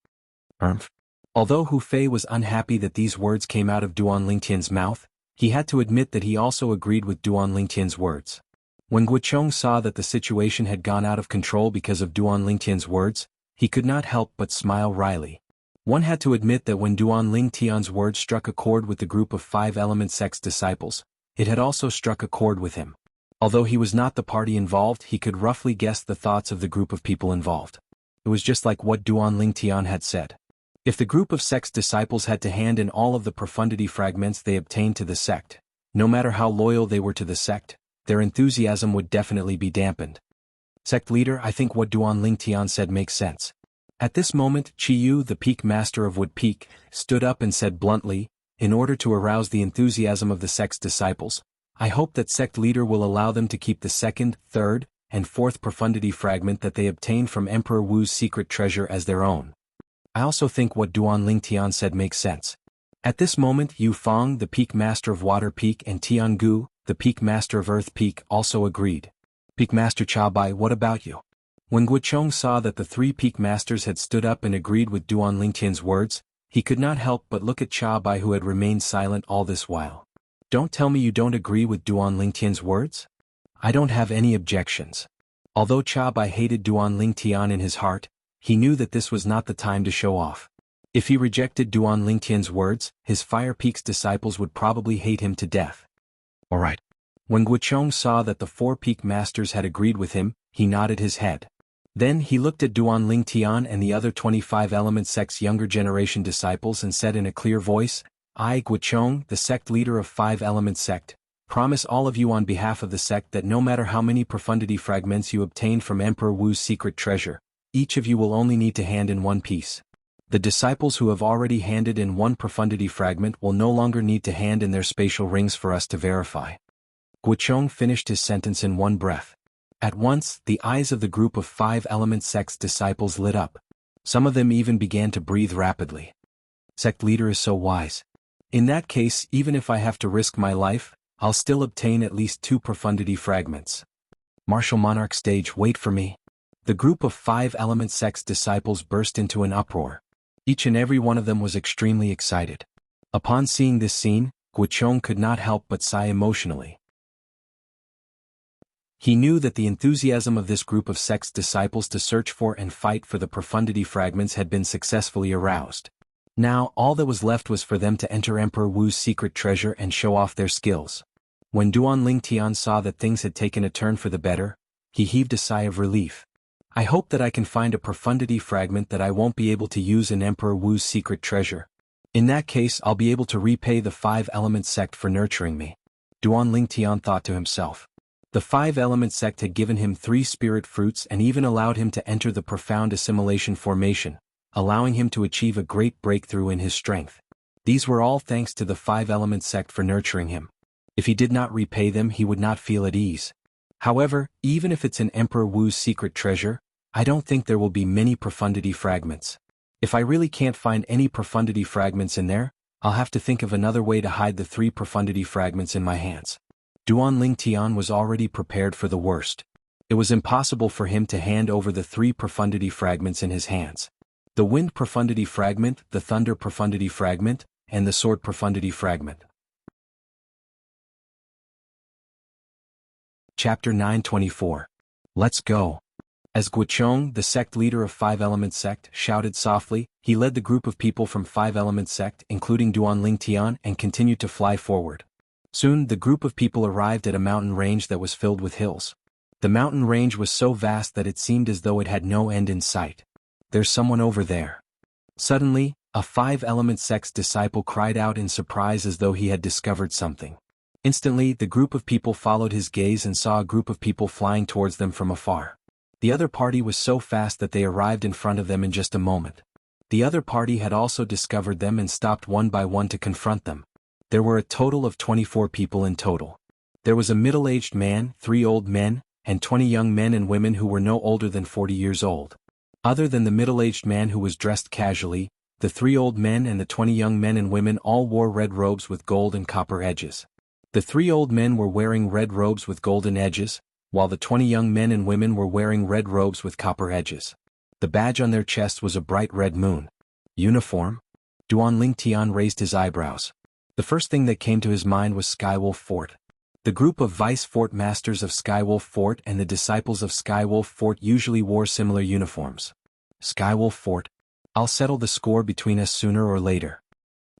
Although Hu Fei was unhappy that these words came out of Duan Lingtian's mouth, he had to admit that he also agreed with Duan Lingtian's words. When Guochong saw that the situation had gone out of control because of Duan Lingtian's words, he could not help but smile wryly. One had to admit that when Duan Ling Tian's words struck a chord with the group of 5-element sect's disciples, it had also struck a chord with him. Although he was not the party involved, he could roughly guess the thoughts of the group of people involved. It was just like what Duan Ling Tian had said. If the group of sect's disciples had to hand in all of the profundity fragments they obtained to the sect, no matter how loyal they were to the sect, their enthusiasm would definitely be dampened. Sect leader, I think what Duan Ling Tian said makes sense. At this moment, Chi Yu, the Peak Master of Wood Peak, stood up and said bluntly, in order to arouse the enthusiasm of the sect's disciples, I hope that sect leader will allow them to keep the second, third, and fourth profundity fragment that they obtained from Emperor Wu's secret treasure as their own. I also think what Duan Ling Tian said makes sense. At this moment, Yu Feng, the Peak Master of Water Peak, and Tiangu, the Peak Master of Earth Peak, also agreed. Peak Master Cha Bai, what about you? When Guochong saw that the 3 Peak Masters had stood up and agreed with Duan Ling Tian's words, he could not help but look at Cha Bai, who had remained silent all this while. Don't tell me you don't agree with Duan Ling Tian's words? I don't have any objections. Although Cha Bai hated Duan Ling Tian in his heart, he knew that this was not the time to show off. If he rejected Duan Ling Tian's words, his Fire Peak's disciples would probably hate him to death. Alright. When Guochong saw that the 4 Peak Masters had agreed with him, he nodded his head. Then he looked at Duan Ling Tian and the other 25-element sect's younger generation disciples and said in a clear voice, I, Guochong, the sect leader of 5-element sect, promise all of you on behalf of the sect that no matter how many profundity fragments you obtained from Emperor Wu's secret treasure, each of you will only need to hand in 1 piece. The disciples who have already handed in 1 profundity fragment will no longer need to hand in their spatial rings for us to verify. Guochong finished his sentence in one breath. At once, the eyes of the group of 5-element sect's disciples lit up. Some of them even began to breathe rapidly. Sect leader is so wise. In that case, even if I have to risk my life, I'll still obtain at least 2 profundity fragments. Martial Monarch stage, wait for me. The group of 5-element sect's disciples burst into an uproar. Each and every one of them was extremely excited. Upon seeing this scene, Guochong could not help but sigh emotionally. He knew that the enthusiasm of this group of sect's disciples to search for and fight for the profundity fragments had been successfully aroused. Now, all that was left was for them to enter Emperor Wu's secret treasure and show off their skills. When Duan Ling Tian saw that things had taken a turn for the better, he heaved a sigh of relief. I hope that I can find a profundity fragment that I won't be able to use in Emperor Wu's secret treasure. In that case, I'll be able to repay the 5-element sect for nurturing me. Duan Ling Tian thought to himself. The 5-element sect had given him 3 spirit fruits and even allowed him to enter the profound assimilation formation, allowing him to achieve a great breakthrough in his strength. These were all thanks to the 5-element sect for nurturing him. If he did not repay them, he would not feel at ease. However, even if it's in Emperor Wu's secret treasure, I don't think there will be many profundity fragments. If I really can't find any profundity fragments in there, I'll have to think of another way to hide the 3 profundity fragments in my hands. Duan Ling Tian was already prepared for the worst. It was impossible for him to hand over the 3 profundity fragments in his hands. The Wind Profundity Fragment, the Thunder Profundity Fragment, and the Sword Profundity Fragment. Chapter 924. Let's go. As Guochong, the sect leader of 5-element sect, shouted softly, he led the group of people from 5-element sect, including Duan Ling Tian, and continued to fly forward. Soon, the group of people arrived at a mountain range that was filled with hills. The mountain range was so vast that it seemed as though it had no end in sight. There's someone over there. Suddenly, a 5-element sect's disciple cried out in surprise as though he had discovered something. Instantly, the group of people followed his gaze and saw a group of people flying towards them from afar. The other party was so fast that they arrived in front of them in just a moment. The other party had also discovered them and stopped one by one to confront them. There were a total of 24 people in total. There was a middle-aged man, 3 old men, and 20 young men and women who were no older than 40 years old. Other than the middle-aged man who was dressed casually, the 3 old men and the 20 young men and women all wore red robes with gold and copper edges. The 3 old men were wearing red robes with golden edges, while the 20 young men and women were wearing red robes with copper edges. The badge on their chest was a bright red moon. Uniform? Duan Ling Tian raised his eyebrows. The first thing that came to his mind was Skywolf Fort. The group of Vice Fort Masters of Skywolf Fort and the disciples of Skywolf Fort usually wore similar uniforms. Skywolf Fort. I'll settle the score between us sooner or later.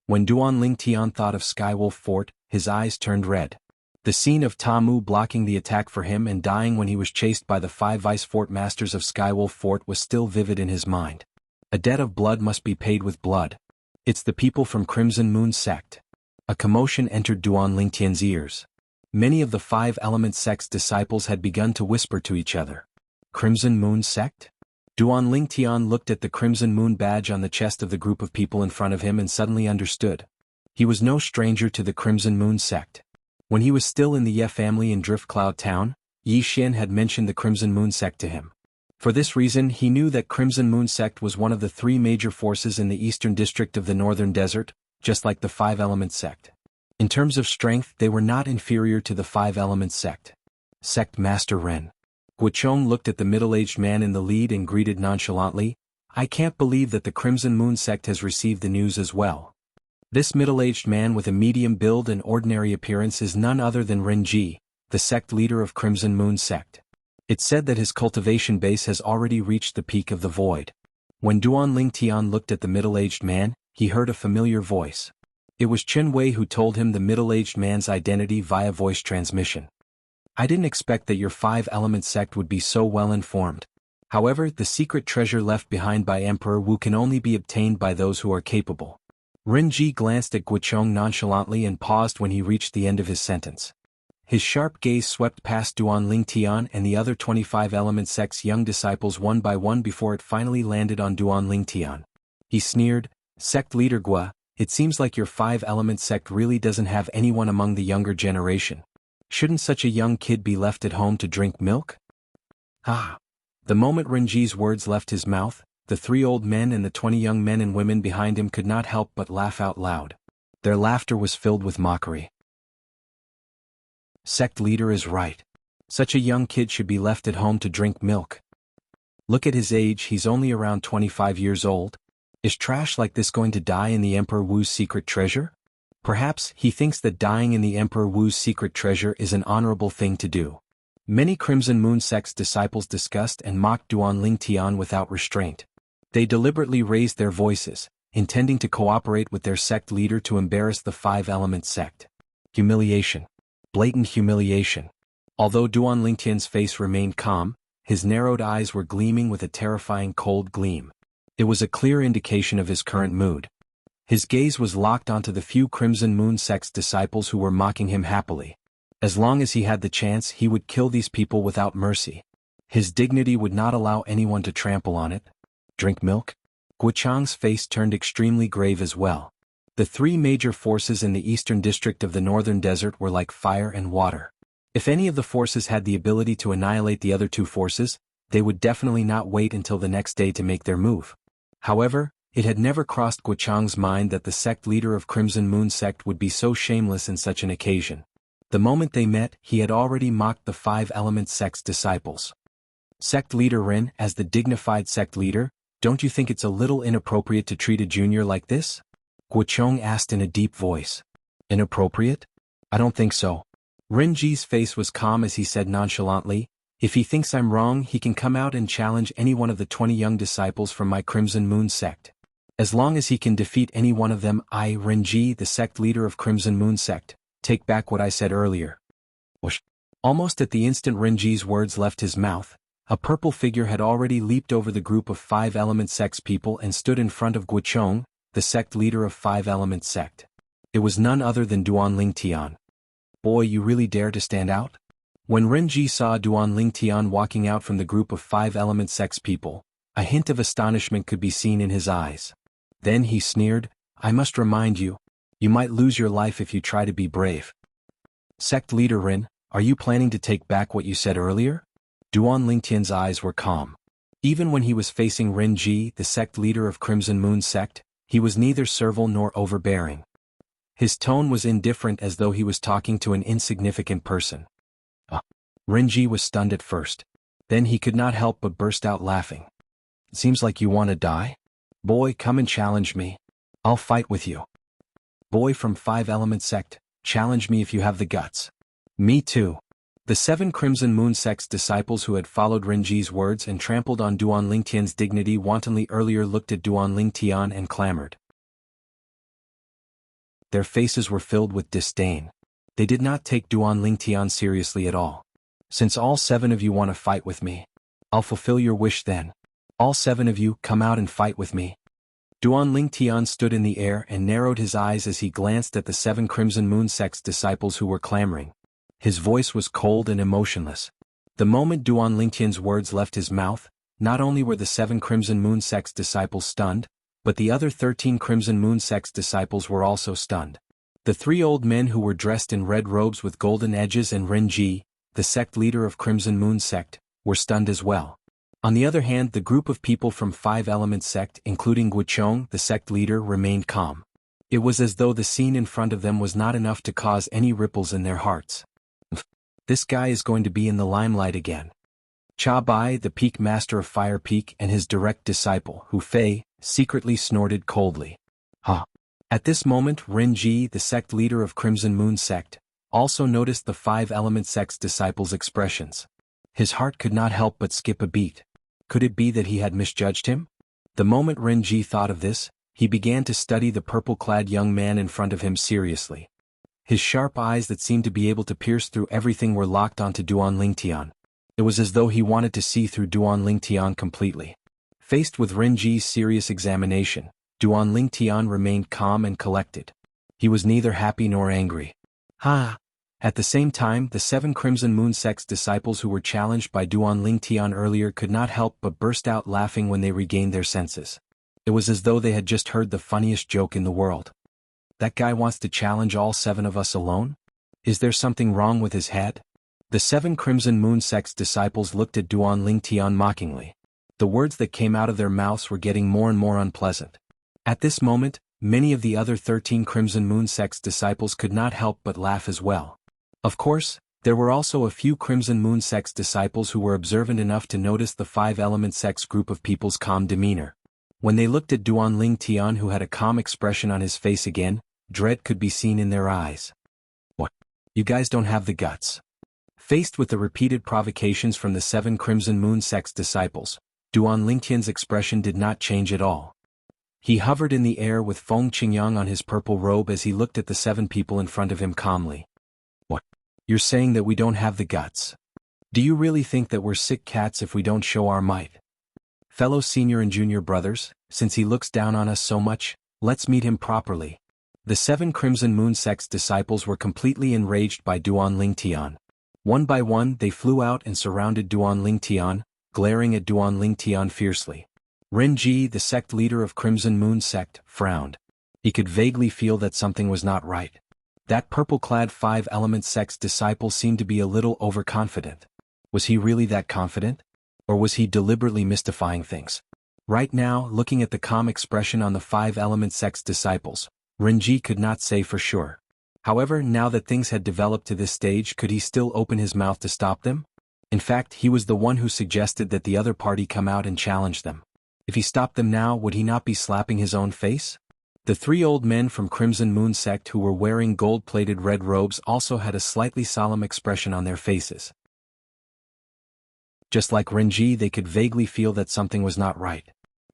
When Duan Lingtian thought of Skywolf Fort, his eyes turned red. The scene of Ta Mu blocking the attack for him and dying when he was chased by the 5 vice fort masters of Skywolf Fort was still vivid in his mind. A debt of blood must be paid with blood. It's the people from Crimson Moon sect. A commotion entered Duan Lingtian's ears. Many of the 5 Element sect's disciples had begun to whisper to each other. Crimson Moon sect? Duan Lingtian looked at the Crimson Moon badge on the chest of the group of people in front of him and suddenly understood. He was no stranger to the Crimson Moon sect. When he was still in the Ye family in Drift Cloud Town, Yi Xian had mentioned the Crimson Moon sect to him. For this reason he knew that Crimson Moon sect was one of the 3 major forces in the eastern district of the Northern Desert, just like the 5 Element sect. In terms of strength they were not inferior to the 5 Element sect. Sect Master Ren. Guochong looked at the middle-aged man in the lead and greeted nonchalantly, "I can't believe that the Crimson Moon sect has received the news as well." This middle-aged man with a medium build and ordinary appearance is none other than Renji, the sect leader of Crimson Moon sect. It's said that his cultivation base has already reached the peak of the void. When Duan Lingtian looked at the middle-aged man, he heard a familiar voice. It was Chen Wei who told him the middle-aged man's identity via voice transmission. "I didn't expect that your 5 Element sect would be so well informed. However, the secret treasure left behind by Emperor Wu can only be obtained by those who are capable." Renji glanced at Guochong nonchalantly and paused when he reached the end of his sentence. His sharp gaze swept past Duan Lingtian and the other 25 Element sect's young disciples one by one before it finally landed on Duan Lingtian. He sneered, "Sect leader Gua, it seems like your 5 Element sect really doesn't have anyone among the younger generation. Shouldn't such a young kid be left at home to drink milk?" Ah! The moment Renji's words left his mouth, the 3 old men and the 20 young men and women behind him could not help but laugh out loud. Their laughter was filled with mockery. Sect leader is right. Such a young kid should be left at home to drink milk. Look at his age, he's only around 25 years old. Is trash like this going to die in the Emperor Wu's secret treasure? Perhaps he thinks that dying in the Emperor Wu's secret treasure is an honorable thing to do. Many Crimson Moon sect's disciples discussed and mocked Duan Lingtian without restraint. They deliberately raised their voices, intending to cooperate with their sect leader to embarrass the 5 Element sect. Humiliation. Blatant humiliation. Although Duan Lingtian's face remained calm, his narrowed eyes were gleaming with a terrifying cold gleam. It was a clear indication of his current mood. His gaze was locked onto the few Crimson Moon sect's disciples who were mocking him happily. As long as he had the chance, he would kill these people without mercy. His dignity would not allow anyone to trample on it. Drink milk? Guochang's face turned extremely grave as well. The 3 major forces in the eastern district of the Northern Desert were like fire and water. If any of the forces had the ability to annihilate the other 2 forces, they would definitely not wait until the next day to make their move. However, it had never crossed Guochang's mind that the sect leader of Crimson Moon sect would be so shameless in such an occasion. The moment they met, he had already mocked the 5 Element sect's disciples. Sect leader Ren, as the dignified sect leader, don't you think it's a little inappropriate to treat a junior like this? Guochong asked in a deep voice. Inappropriate? I don't think so. Renji's face was calm as he said nonchalantly, "If he thinks I'm wrong, he can come out and challenge any one of the 20 young disciples from my Crimson Moon sect. As long as he can defeat any one of them, I, Renji, the sect leader of Crimson Moon sect, take back what I said earlier." Whoosh. Almost at the instant Renji's words left his mouth, a purple figure had already leaped over the group of 5 Element sect's people and stood in front of Guochong, the sect leader of 5 Element sect. It was none other than Duan Lingtian. "Boy, you really dare to stand out?" When Renji saw Duan Lingtian walking out from the group of 5 Element sect's people, a hint of astonishment could be seen in his eyes. Then he sneered, "I must remind you, you might lose your life if you try to be brave." "Sect leader Ren, are you planning to take back what you said earlier?" Duan Lingtian's eyes were calm. Even when he was facing Renji, the sect leader of Crimson Moon sect, he was neither servile nor overbearing. His tone was indifferent as though he was talking to an insignificant person. Renji was stunned at first. Then he could not help but burst out laughing. "Seems like you want to die? Boy, come and challenge me. I'll fight with you. Boy from 5 Element sect, challenge me if you have the guts." "Me too." The 7 Crimson Moon sect's disciples who had followed Renji's words and trampled on Duan Lingtian's dignity wantonly earlier looked at Duan Lingtian and clamored. Their faces were filled with disdain. They did not take Duan Lingtian seriously at all. Since all 7 of you want to fight with me, I'll fulfill your wish then. All 7 of you, come out and fight with me. Duan Lingtian stood in the air and narrowed his eyes as he glanced at the 7 Crimson Moon sect's disciples who were clamoring. His voice was cold and emotionless. The moment Duan Lingtian's words left his mouth, not only were the 7 Crimson Moon sect's disciples stunned, but the other 13 Crimson Moon sect's disciples were also stunned. The 3 old men who were dressed in red robes with golden edges and Renji, the sect leader of Crimson Moon sect, were stunned as well. On the other hand, the group of people from 5 Element sect, including Guchong, the sect leader, remained calm. It was as though the scene in front of them was not enough to cause any ripples in their hearts. This guy is going to be in the limelight again. Cha Bai, the Peak Master of Fire Peak, and his direct disciple, Hu Fei, secretly snorted coldly. Huh. At this moment, Renji, the sect leader of Crimson Moon sect, also noticed the 5 Element sect's disciples' expressions. His heart could not help but skip a beat. Could it be that he had misjudged him? The moment Renji thought of this, he began to study the purple-clad young man in front of him seriously. His sharp eyes that seemed to be able to pierce through everything were locked onto Duan Lingtian. It was as though he wanted to see through Duan Lingtian completely. Faced with Renji's serious examination, Duan Lingtian remained calm and collected. He was neither happy nor angry. Ha! At the same time, the 7 Crimson Moon sect's disciples who were challenged by Duan Lingtian earlier could not help but burst out laughing when they regained their senses. It was as though they had just heard the funniest joke in the world. That guy wants to challenge all 7 of us alone? Is there something wrong with his head? The 7 Crimson Moon sect's disciples looked at Duan Lingtian mockingly. The words that came out of their mouths were getting more and more unpleasant. At this moment, many of the other 13 Crimson Moon sect's disciples could not help but laugh as well. Of course, there were also a few Crimson Moon sect's disciples who were observant enough to notice the 5 Element sect's group of people's calm demeanor. When they looked at Duan Lingtian, who had a calm expression on his face again, dread could be seen in their eyes. What? You guys don't have the guts. Faced with the repeated provocations from the 7 Crimson Moon sect's disciples, Duan Lingtian's expression did not change at all. He hovered in the air with Feng Qingyang on his purple robe as he looked at the 7 people in front of him calmly. What? You're saying that we don't have the guts? Do you really think that we're sick cats if we don't show our might? Fellow senior and junior brothers, since he looks down on us so much, let's meet him properly. The 7 Crimson Moon sect's disciples were completely enraged by Duan Lingtian. One by one they flew out and surrounded Duan Lingtian, glaring at Duan Lingtian fiercely. Renji, the sect leader of Crimson Moon sect, frowned. He could vaguely feel that something was not right. That purple-clad 5 Element sect's disciple seemed to be a little overconfident. Was he really that confident? Or was he deliberately mystifying things? Right now, looking at the calm expression on the 5 Element sect's disciples, Renji could not say for sure. However, now that things had developed to this stage, could he still open his mouth to stop them? In fact, he was the one who suggested that the other party come out and challenge them. If he stopped them now, would he not be slapping his own face? The 3 old men from Crimson Moon sect who were wearing gold-plated red robes also had a slightly solemn expression on their faces. Just like Renji, they could vaguely feel that something was not right.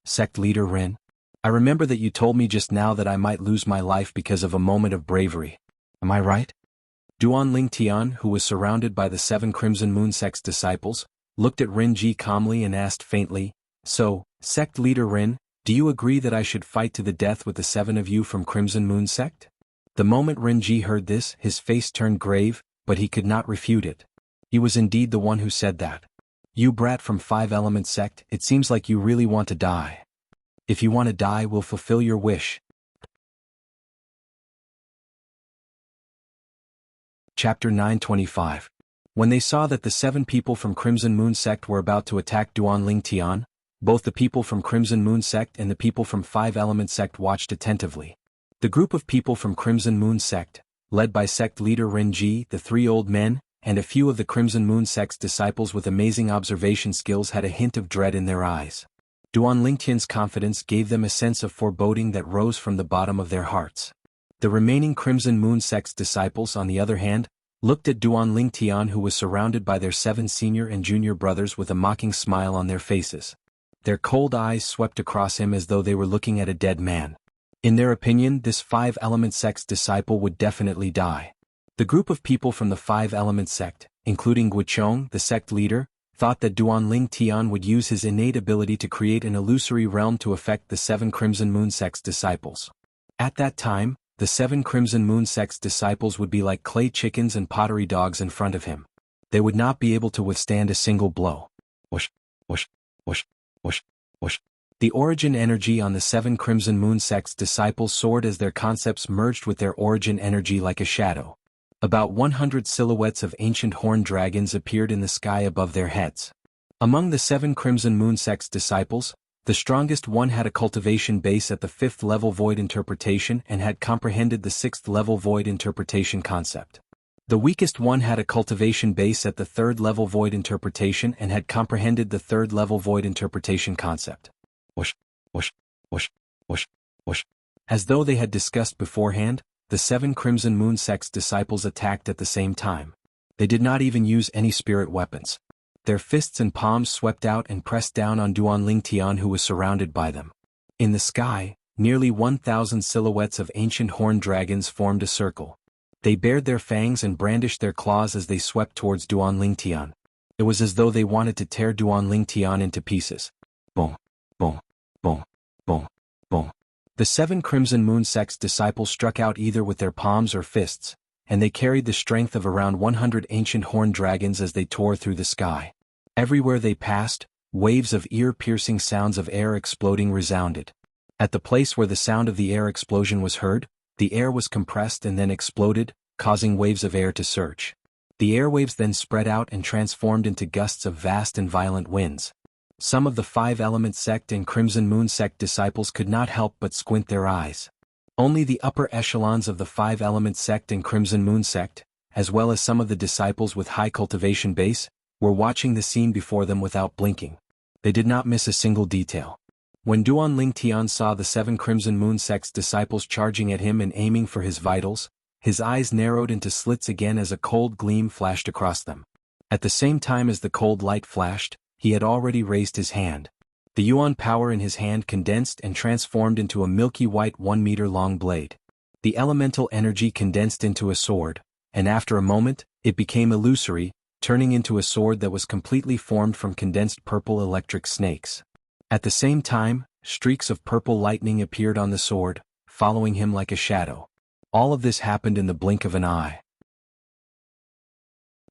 Sect leader Ren, I remember that you told me just now that I might lose my life because of a moment of bravery. Am I right? Duan Lingtian, who was surrounded by the 7 Crimson Moon sect's disciples, looked at Renji calmly and asked faintly, So, sect leader Ren, do you agree that I should fight to the death with the 7 of you from Crimson Moon sect? The moment Renji heard this, his face turned grave, but he could not refute it. He was indeed the one who said that. You brat from 5 Element sect, it seems like you really want to die. If you want to die, we'll fulfill your wish. Chapter 925. When they saw that the 7 people from Crimson Moon sect were about to attack Duan Lingtian, both the people from Crimson Moon sect and the people from 5 Element sect watched attentively. The group of people from Crimson Moon sect, led by sect leader Renji, the 3 old men, and a few of the Crimson Moon sect's disciples with amazing observation skills had a hint of dread in their eyes. Duan Lingtian's confidence gave them a sense of foreboding that rose from the bottom of their hearts. The remaining Crimson Moon sect's disciples, on the other hand, looked at Duan Tian, who was surrounded by their 7 senior and junior brothers with a mocking smile on their faces. Their cold eyes swept across him as though they were looking at a dead man. In their opinion, this 5-element sect's disciple would definitely die. The group of people from the 5-element sect, including Guichong, the sect leader, thought that Duan Tian would use his innate ability to create an illusory realm to affect the 7 Crimson Moon sect's disciples. At that time, the 7 Crimson Moon sect's disciples would be like clay chickens and pottery dogs in front of him. They would not be able to withstand a single blow. Whoosh, whoosh, whoosh, whoosh, whoosh. The origin energy on the 7 Crimson Moon sect's disciples soared as their concepts merged with their origin energy like a shadow. About 100 silhouettes of ancient horned dragons appeared in the sky above their heads. Among the 7 Crimson Moon sect's disciples, the strongest one had a cultivation base at the 5th level void interpretation and had comprehended the 6th level void interpretation concept. The weakest one had a cultivation base at the 3rd level void interpretation and had comprehended the 3rd level void interpretation concept. Whoosh, whoosh, whoosh, whoosh, whoosh. As though they had discussed beforehand, the 7 Crimson Moon sect's disciples attacked at the same time. They did not even use any spirit weapons. Their fists and palms swept out and pressed down on Duan Tian, who was surrounded by them. In the sky, nearly 1,000 silhouettes of ancient horned dragons formed a circle. They bared their fangs and brandished their claws as they swept towards Duan Tian. It was as though they wanted to tear Duan Tian into pieces. Boom, boom, boom, boom, boom. The 7 Crimson Moon sect's disciples struck out either with their palms or fists, and they carried the strength of around 100 ancient horned dragons as they tore through the sky. Everywhere they passed, waves of ear-piercing sounds of air exploding resounded. At the place where the sound of the air explosion was heard, the air was compressed and then exploded, causing waves of air to surge. The airwaves then spread out and transformed into gusts of vast and violent winds. Some of the 5-element sect and Crimson Moon sect disciples could not help but squint their eyes. Only the upper echelons of the 5-element sect and Crimson Moon sect, as well as some of the disciples with high cultivation base, were watching the scene before them without blinking. They did not miss a single detail. When Duan Tian saw the 7 Crimson Moon sect's disciples charging at him and aiming for his vitals, his eyes narrowed into slits again as a cold gleam flashed across them. At the same time as the cold light flashed, he had already raised his hand. The yuan power in his hand condensed and transformed into a milky white 1-meter-long blade. The elemental energy condensed into a sword, and after a moment, it became illusory, turning into a sword that was completely formed from condensed purple electric snakes. At the same time, streaks of purple lightning appeared on the sword, following him like a shadow. All of this happened in the blink of an eye.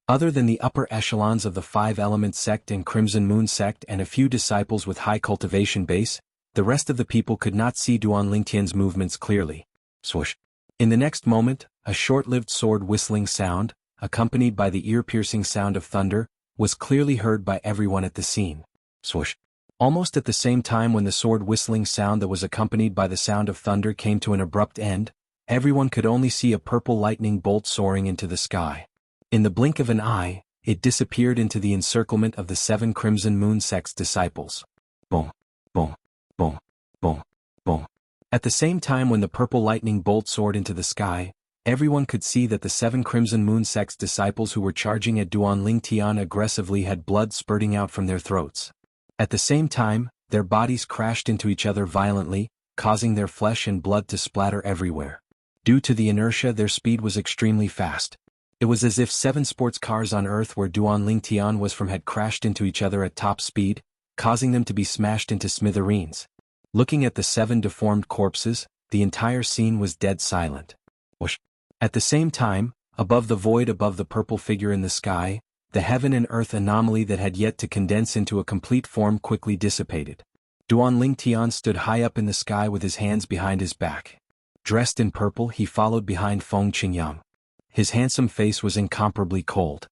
Other than the upper echelons of the 5-element sect and Crimson Moon sect and a few disciples with high cultivation base, the rest of the people could not see Duan Tian's movements clearly. Swoosh. In the next moment, a short-lived sword whistling sound, accompanied by the ear-piercing sound of thunder, was clearly heard by everyone at the scene. Swoosh. Almost at the same time when the sword whistling sound that was accompanied by the sound of thunder came to an abrupt end, everyone could only see a purple lightning bolt soaring into the sky. In the blink of an eye, it disappeared into the encirclement of the 7 Crimson Moon sect's disciples. Boom, boom, boom, boom, boom. At the same time when the purple lightning bolt soared into the sky, everyone could see that the 7 Crimson Moon sect's disciples who were charging at Duan Tian aggressively had blood spurting out from their throats. At the same time, their bodies crashed into each other violently, causing their flesh and blood to splatter everywhere. Due to the inertia, their speed was extremely fast. It was as if 7 sports cars on Earth where Duan Tian was from had crashed into each other at top speed, causing them to be smashed into smithereens. Looking at the 7 deformed corpses, the entire scene was dead silent. Whoosh. At the same time, above the void above the purple figure in the sky, the heaven and earth anomaly that had yet to condense into a complete form quickly dissipated. Duan Tian stood high up in the sky with his hands behind his back. Dressed in purple, he followed behind Feng Qingyang. His handsome face was incomparably cold.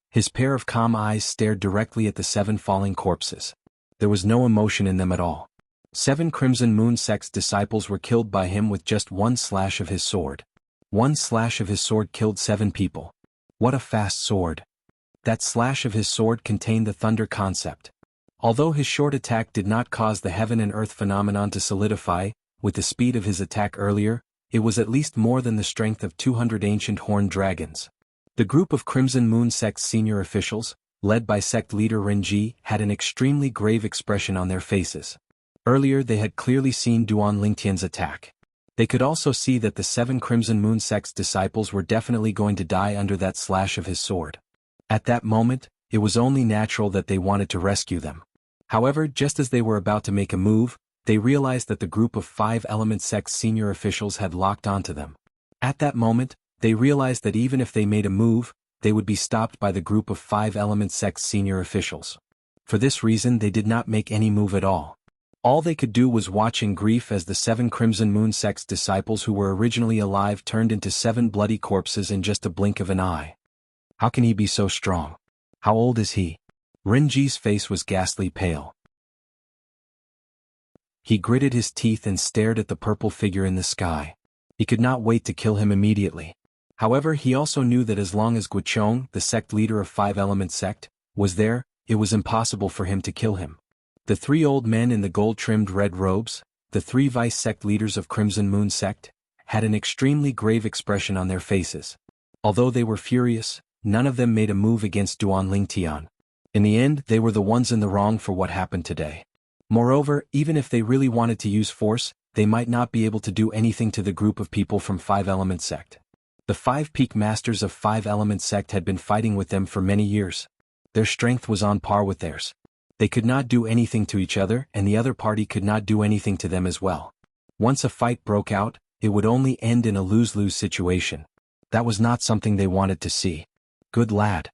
His pair of calm eyes stared directly at the 7 falling corpses. There was no emotion in them at all. 7 Crimson Moon sect's disciples were killed by him with just one slash of his sword. One slash of his sword killed 7 people. What a fast sword. That slash of his sword contained the thunder concept. Although his short attack did not cause the heaven and earth phenomenon to solidify, with the speed of his attack earlier, it was at least more than the strength of 200 ancient horned dragons. The group of Crimson Moon Sect's senior officials, led by sect leader Renji, had an extremely grave expression on their faces. Earlier they had clearly seen Duan Lingtian's attack. They could also see that the 7 Crimson Moon Sect's disciples were definitely going to die under that slash of his sword. At that moment, it was only natural that they wanted to rescue them. However, just as they were about to make a move, they realized that the group of 5 Element Sect's senior officials had locked onto them. At that moment, they realized that even if they made a move, they would be stopped by the group of 5 Element Sect's senior officials. For this reason they did not make any move at all. All they could do was watch in grief as the 7 Crimson Moon Sect's disciples who were originally alive turned into 7 bloody corpses in just a blink of an eye. How can he be so strong? How old is he? Renji's face was ghastly pale. He gritted his teeth and stared at the purple figure in the sky. He could not wait to kill him immediately. However, he also knew that as long as Guchong, the sect leader of 5 Element Sect, was there, it was impossible for him to kill him. The 3 old men in the gold-trimmed red robes, the 3 vice sect leaders of Crimson Moon Sect, had an extremely grave expression on their faces. Although they were furious, none of them made a move against Duan Lingtian. In the end, they were the ones in the wrong for what happened today. Moreover, even if they really wanted to use force, they might not be able to do anything to the group of people from 5 Element Sect. The 5 peak masters of 5 Element Sect had been fighting with them for many years. Their strength was on par with theirs. They could not do anything to each other, and the other party could not do anything to them as well. Once a fight broke out, it would only end in a lose-lose situation. That was not something they wanted to see. Good lad.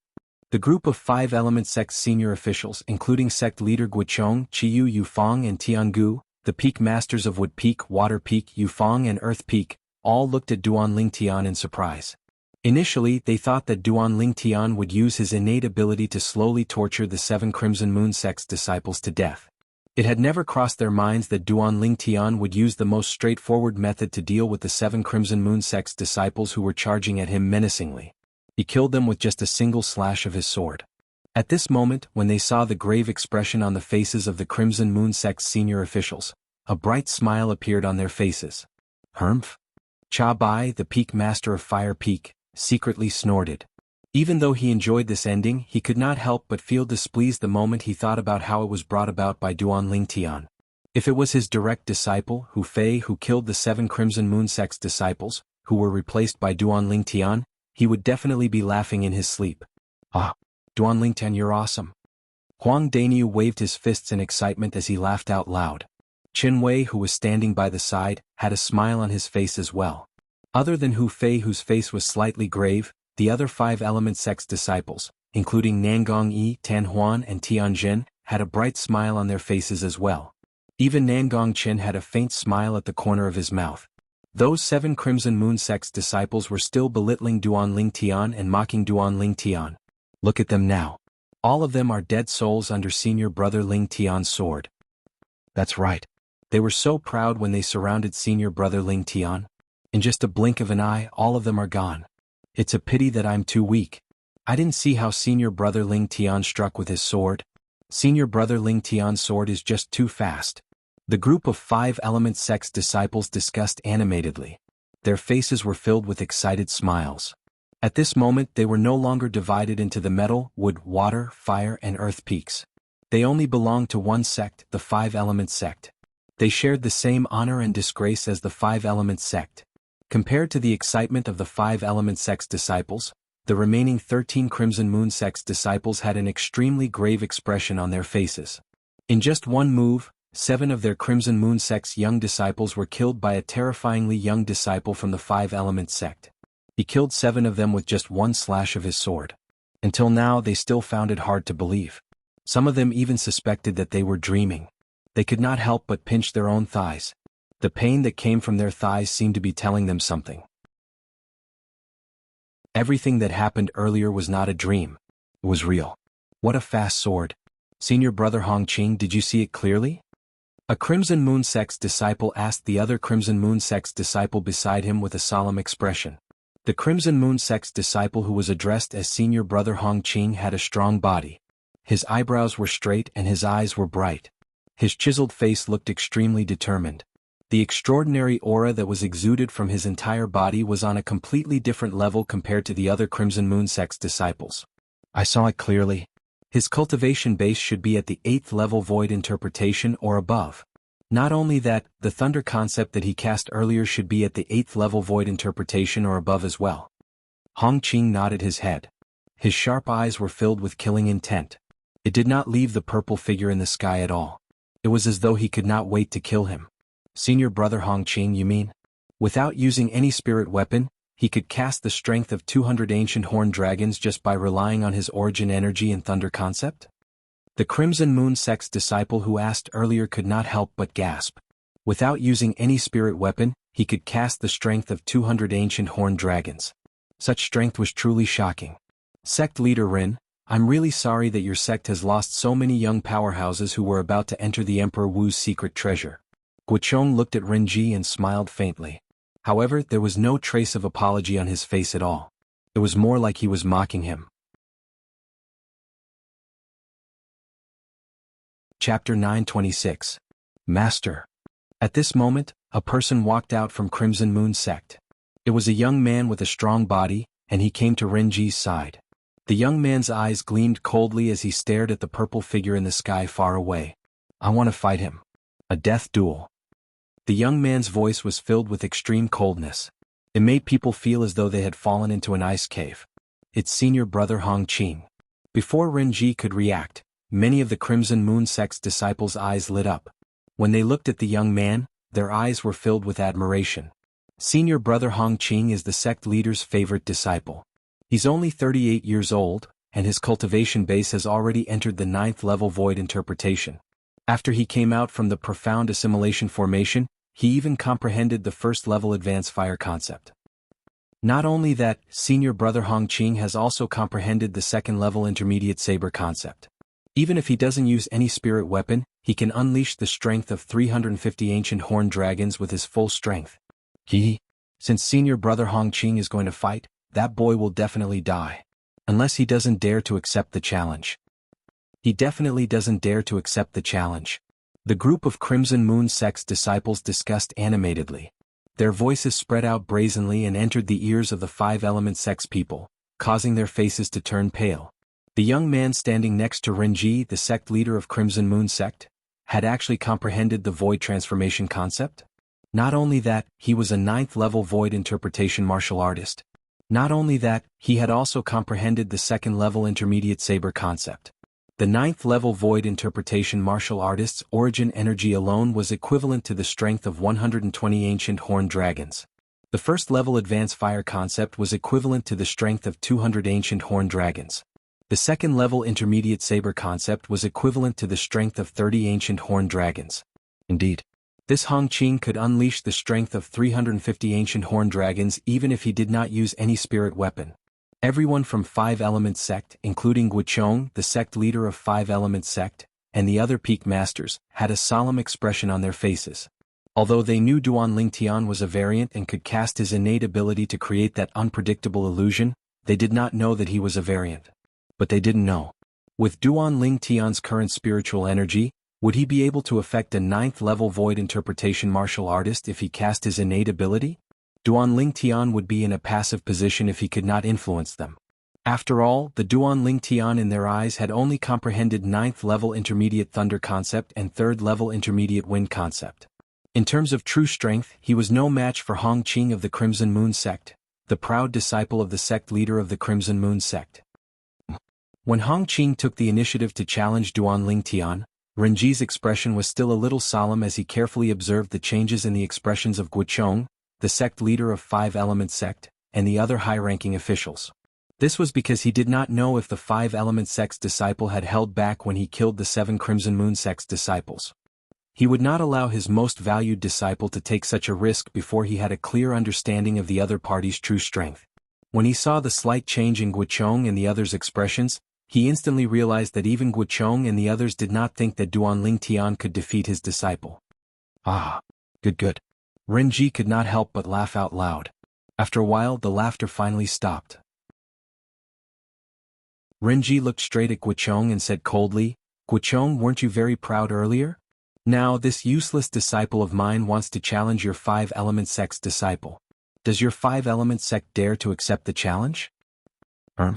The group of 5 Element Sect senior officials, including sect leader Guichong, Chiyu Yufang and Jianghu, the peak masters of Wood Peak, Water Peak, Yufang and Earth Peak, all looked at Duan Lingtian in surprise. Initially, they thought that Duan Lingtian would use his innate ability to slowly torture the 7 Crimson Moon Sect's disciples to death. It had never crossed their minds that Duan Lingtian would use the most straightforward method to deal with the 7 Crimson Moon Sect's disciples who were charging at him menacingly. He killed them with just a single slash of his sword. At this moment, when they saw the grave expression on the faces of the Crimson Moon Sect's senior officials, a bright smile appeared on their faces. Humph? Cha Bai, the peak master of Fire Peak, secretly snorted. Even though he enjoyed this ending, he could not help but feel displeased the moment he thought about how it was brought about by Duan Lingtian. If it was his direct disciple, Hu Fei, who killed the 7 Crimson Moon Sect's disciples, who were replaced by Duan Lingtian, he would definitely be laughing in his sleep. Ah, Duan Lingtian, you're awesome. Huang Dainyu waved his fists in excitement as he laughed out loud. Qin Wei, who was standing by the side, had a smile on his face as well. Other than Hu Fei, whose face was slightly grave, the other 5 Element Sect's disciples, including Nangong Yi, Tan Huan and Tianjin, had a bright smile on their faces as well. Even Nangong Qin had a faint smile at the corner of his mouth. Those 7 Crimson Moon Sect's disciples were still belittling Duan Lingtian and mocking Duan Lingtian. Look at them now. All of them are dead souls under senior brother Lingtian's sword. That's right. They were so proud when they surrounded senior brother Lingtian. In just a blink of an eye, all of them are gone. It's a pity that I'm too weak. I didn't see how senior brother Lingtian struck with his sword. Senior brother Lingtian's sword is just too fast. The group of 5 Element Sect's disciples discussed animatedly. Their faces were filled with excited smiles. At this moment they were no longer divided into the metal, wood, water, fire and earth peaks. They only belonged to one sect, the 5 Element Sect. They shared the same honor and disgrace as the 5 Element Sect. Compared to the excitement of the 5 Element Sect's disciples, the remaining 13 Crimson Moon Sect's disciples had an extremely grave expression on their faces. In just one move, 7 of their Crimson Moon Sect's young disciples were killed by a terrifyingly young disciple from the 5 Element Sect. He killed 7 of them with just one slash of his sword. Until now they still found it hard to believe. Some of them even suspected that they were dreaming. They could not help but pinch their own thighs. The pain that came from their thighs seemed to be telling them something. Everything that happened earlier was not a dream. It was real. What a fast sword. Senior brother Hongqing, did you see it clearly? A Crimson Moon Sect's disciple asked the other Crimson Moon Sect's disciple beside him with a solemn expression. The Crimson Moon Sect's disciple who was addressed as senior brother Hongqing had a strong body. His eyebrows were straight and his eyes were bright. His chiseled face looked extremely determined. The extraordinary aura that was exuded from his entire body was on a completely different level compared to the other Crimson Moon sect's disciples. I saw it clearly. His cultivation base should be at the 8th level void interpretation or above. Not only that, the thunder concept that he cast earlier should be at the 8th level void interpretation or above as well. Hongqing nodded his head. His sharp eyes were filled with killing intent. It did not leave the purple figure in the sky at all. It was as though he could not wait to kill him. Senior brother Hongqing, you mean? Without using any spirit weapon, he could cast the strength of 200 ancient horned dragons just by relying on his origin energy and thunder concept? The Crimson Moon sect's disciple who asked earlier could not help but gasp. Without using any spirit weapon, he could cast the strength of 200 ancient horned dragons. Such strength was truly shocking. Sect leader Rin, I'm really sorry that your sect has lost so many young powerhouses who were about to enter the Emperor Wu's secret treasure. Guochong looked at Renji and smiled faintly. However, there was no trace of apology on his face at all. It was more like he was mocking him. Chapter 926. Master. At this moment, a person walked out from Crimson Moon sect. It was a young man with a strong body, and he came to Renji's side. The young man's eyes gleamed coldly as he stared at the purple figure in the sky far away. I want to fight him. A death duel. The young man's voice was filled with extreme coldness. It made people feel as though they had fallen into an ice cave. It's senior brother Hongqing. Before Renji could react, many of the Crimson Moon sect's disciples' eyes lit up. When they looked at the young man, their eyes were filled with admiration. Senior brother Hongqing is the sect leader's favorite disciple. He's only 38 years old, and his cultivation base has already entered the 9th level void interpretation. After he came out from the profound assimilation formation, he even comprehended the 1st level advanced fire concept. Not only that, senior brother Hongqing has also comprehended the 2nd level intermediate saber concept. Even if he doesn't use any spirit weapon, he can unleash the strength of 350 ancient horned dragons with his full strength. Since senior brother Hongqing is going to fight, that boy will definitely die. Unless he doesn't dare to accept the challenge. He definitely doesn't dare to accept the challenge. The group of Crimson Moon sect's disciples discussed animatedly. Their voices spread out brazenly and entered the ears of the 5-element sect's people, causing their faces to turn pale. The young man standing next to Renji, the sect leader of Crimson Moon sect, had actually comprehended the void transformation concept. Not only that, he was a 9th level void interpretation martial artist. Not only that, he had also comprehended the 2nd level intermediate saber concept. The 9th level void interpretation martial artist's origin energy alone was equivalent to the strength of 120 ancient horned dragons. The 1st level advanced fire concept was equivalent to the strength of 200 ancient horned dragons. The 2nd level intermediate saber concept was equivalent to the strength of 30 ancient horned dragons. Indeed, this Hongqing could unleash the strength of 350 ancient horned dragons even if he did not use any spirit weapon. Everyone from 5-element sect, including Guochong, the sect leader of 5-element sect, and the other peak masters, had a solemn expression on their faces. Although they knew Duan Lingtian was a variant and could cast his innate ability to create that unpredictable illusion, they did not know that he was a variant. But they didn't know. With Duan Lingtian's current spiritual energy, would he be able to affect a 9th level void interpretation martial artist if he cast his innate ability? Duan Lingtian would be in a passive position if he could not influence them. After all, the Duan Lingtian in their eyes had only comprehended 9th level intermediate thunder concept and 3rd level intermediate wind concept. In terms of true strength, he was no match for Hongqing of the Crimson Moon sect, the proud disciple of the sect leader of the Crimson Moon sect. When Hongqing took the initiative to challenge Duan Lingtian, Renji's expression was still a little solemn as he carefully observed the changes in the expressions of Guochong, the sect leader of 5-element sect, and the other high-ranking officials. This was because he did not know if the 5-element sect's disciple had held back when he killed the 7 Crimson Moon sect's disciples. He would not allow his most valued disciple to take such a risk before he had a clear understanding of the other party's true strength. When he saw the slight change in Guochong and the others' expressions, he instantly realized that even Guochong and the others did not think that Duan Lingtian could defeat his disciple. Ah, good. Renji could not help but laugh out loud. After a while, the laughter finally stopped. Renji looked straight at Guochong and said coldly, "Guochong, weren't you very proud earlier? Now this useless disciple of mine wants to challenge your 5-element sect's disciple. Does your 5-element sect dare to accept the challenge? A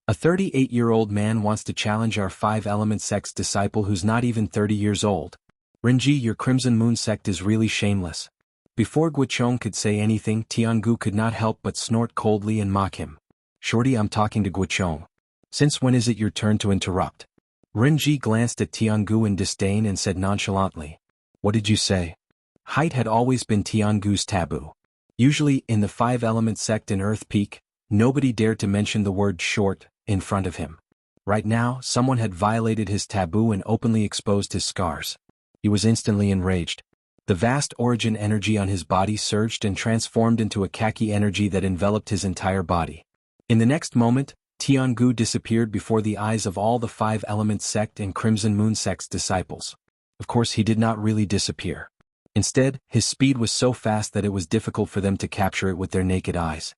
38-year-old man wants to challenge our 5-element sect's disciple who's not even 30 years old. Renji, your Crimson Moon sect is really shameless. Before Guochong could say anything, Tiangu could not help but snort coldly and mock him. Shorty, I'm talking to Guochong. Since when is it your turn to interrupt? Renji glanced at Tiangu in disdain and said nonchalantly. What did you say? Height had always been Tiangu's taboo. Usually, in the 5-element sect in Earth Peak, nobody dared to mention the word short in front of him. Right now, someone had violated his taboo and openly exposed his scars. He was instantly enraged. The vast origin energy on his body surged and transformed into a khaki energy that enveloped his entire body. In the next moment, Tiangu disappeared before the eyes of all the 5-element sect and Crimson Moon sect's disciples. Of course, he did not really disappear. Instead, his speed was so fast that it was difficult for them to capture it with their naked eyes.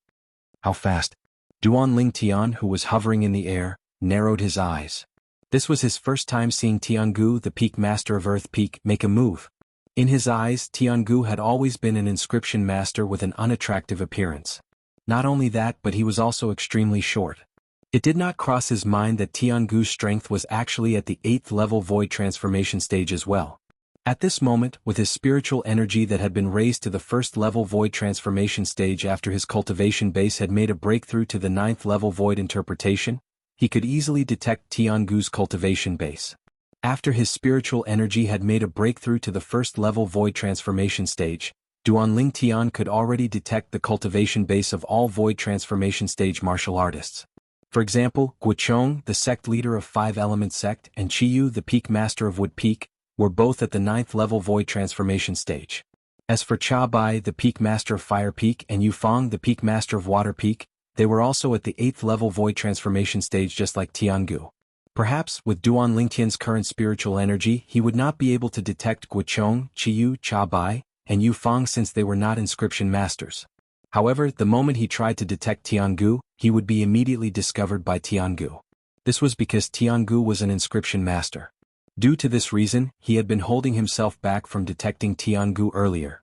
How fast? Duan Ling Tian, who was hovering in the air, narrowed his eyes. This was his first time seeing Tiangu, the Peak Master of Earth Peak, make a move. In his eyes, Tiangu had always been an inscription master with an unattractive appearance. Not only that, but he was also extremely short. It did not cross his mind that Tiangu's strength was actually at the 8th level void transformation stage as well. At this moment, with his spiritual energy that had been raised to the 1st level void transformation stage after his cultivation base had made a breakthrough to the 9th level void interpretation, he could easily detect Tiangu's cultivation base. After his spiritual energy had made a breakthrough to the 1st level void transformation stage, Duanling Tian could already detect the cultivation base of all void transformation stage martial artists. For example, Guochong, the sect leader of 5-element sect, and Qiyu, the peak master of Wood Peak, were both at the 9th level void transformation stage. As for Cha Bai, the peak master of Fire Peak, and Yufang, the peak master of Water Peak, they were also at the 8th level void transformation stage just like Tiangu. Perhaps, with Duan Lingtian's current spiritual energy, he would not be able to detect Guochong, Qiyu, Cha Bai, and Yufang since they were not inscription masters. However, the moment he tried to detect Tiangu, he would be immediately discovered by Tiangu. This was because Tiangu was an inscription master. Due to this reason, he had been holding himself back from detecting Tiangu earlier.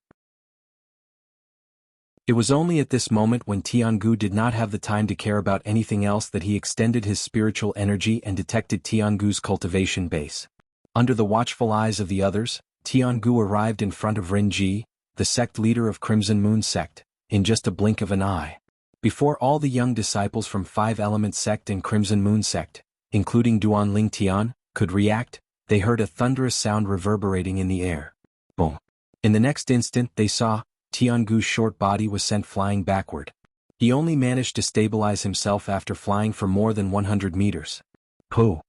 It was only at this moment when Tiangu did not have the time to care about anything else that he extended his spiritual energy and detected Tiangu's cultivation base. Under the watchful eyes of the others, Tiangu arrived in front of Renji, the sect leader of Crimson Moon sect, in just a blink of an eye. Before all the young disciples from 5-element sect and Crimson Moon sect, including Duan Ling Tian, could react, they heard a thunderous sound reverberating in the air. Boom. In the next instant they saw, Tiangu's short body was sent flying backward. He only managed to stabilize himself after flying for more than 100 meters. Pooh!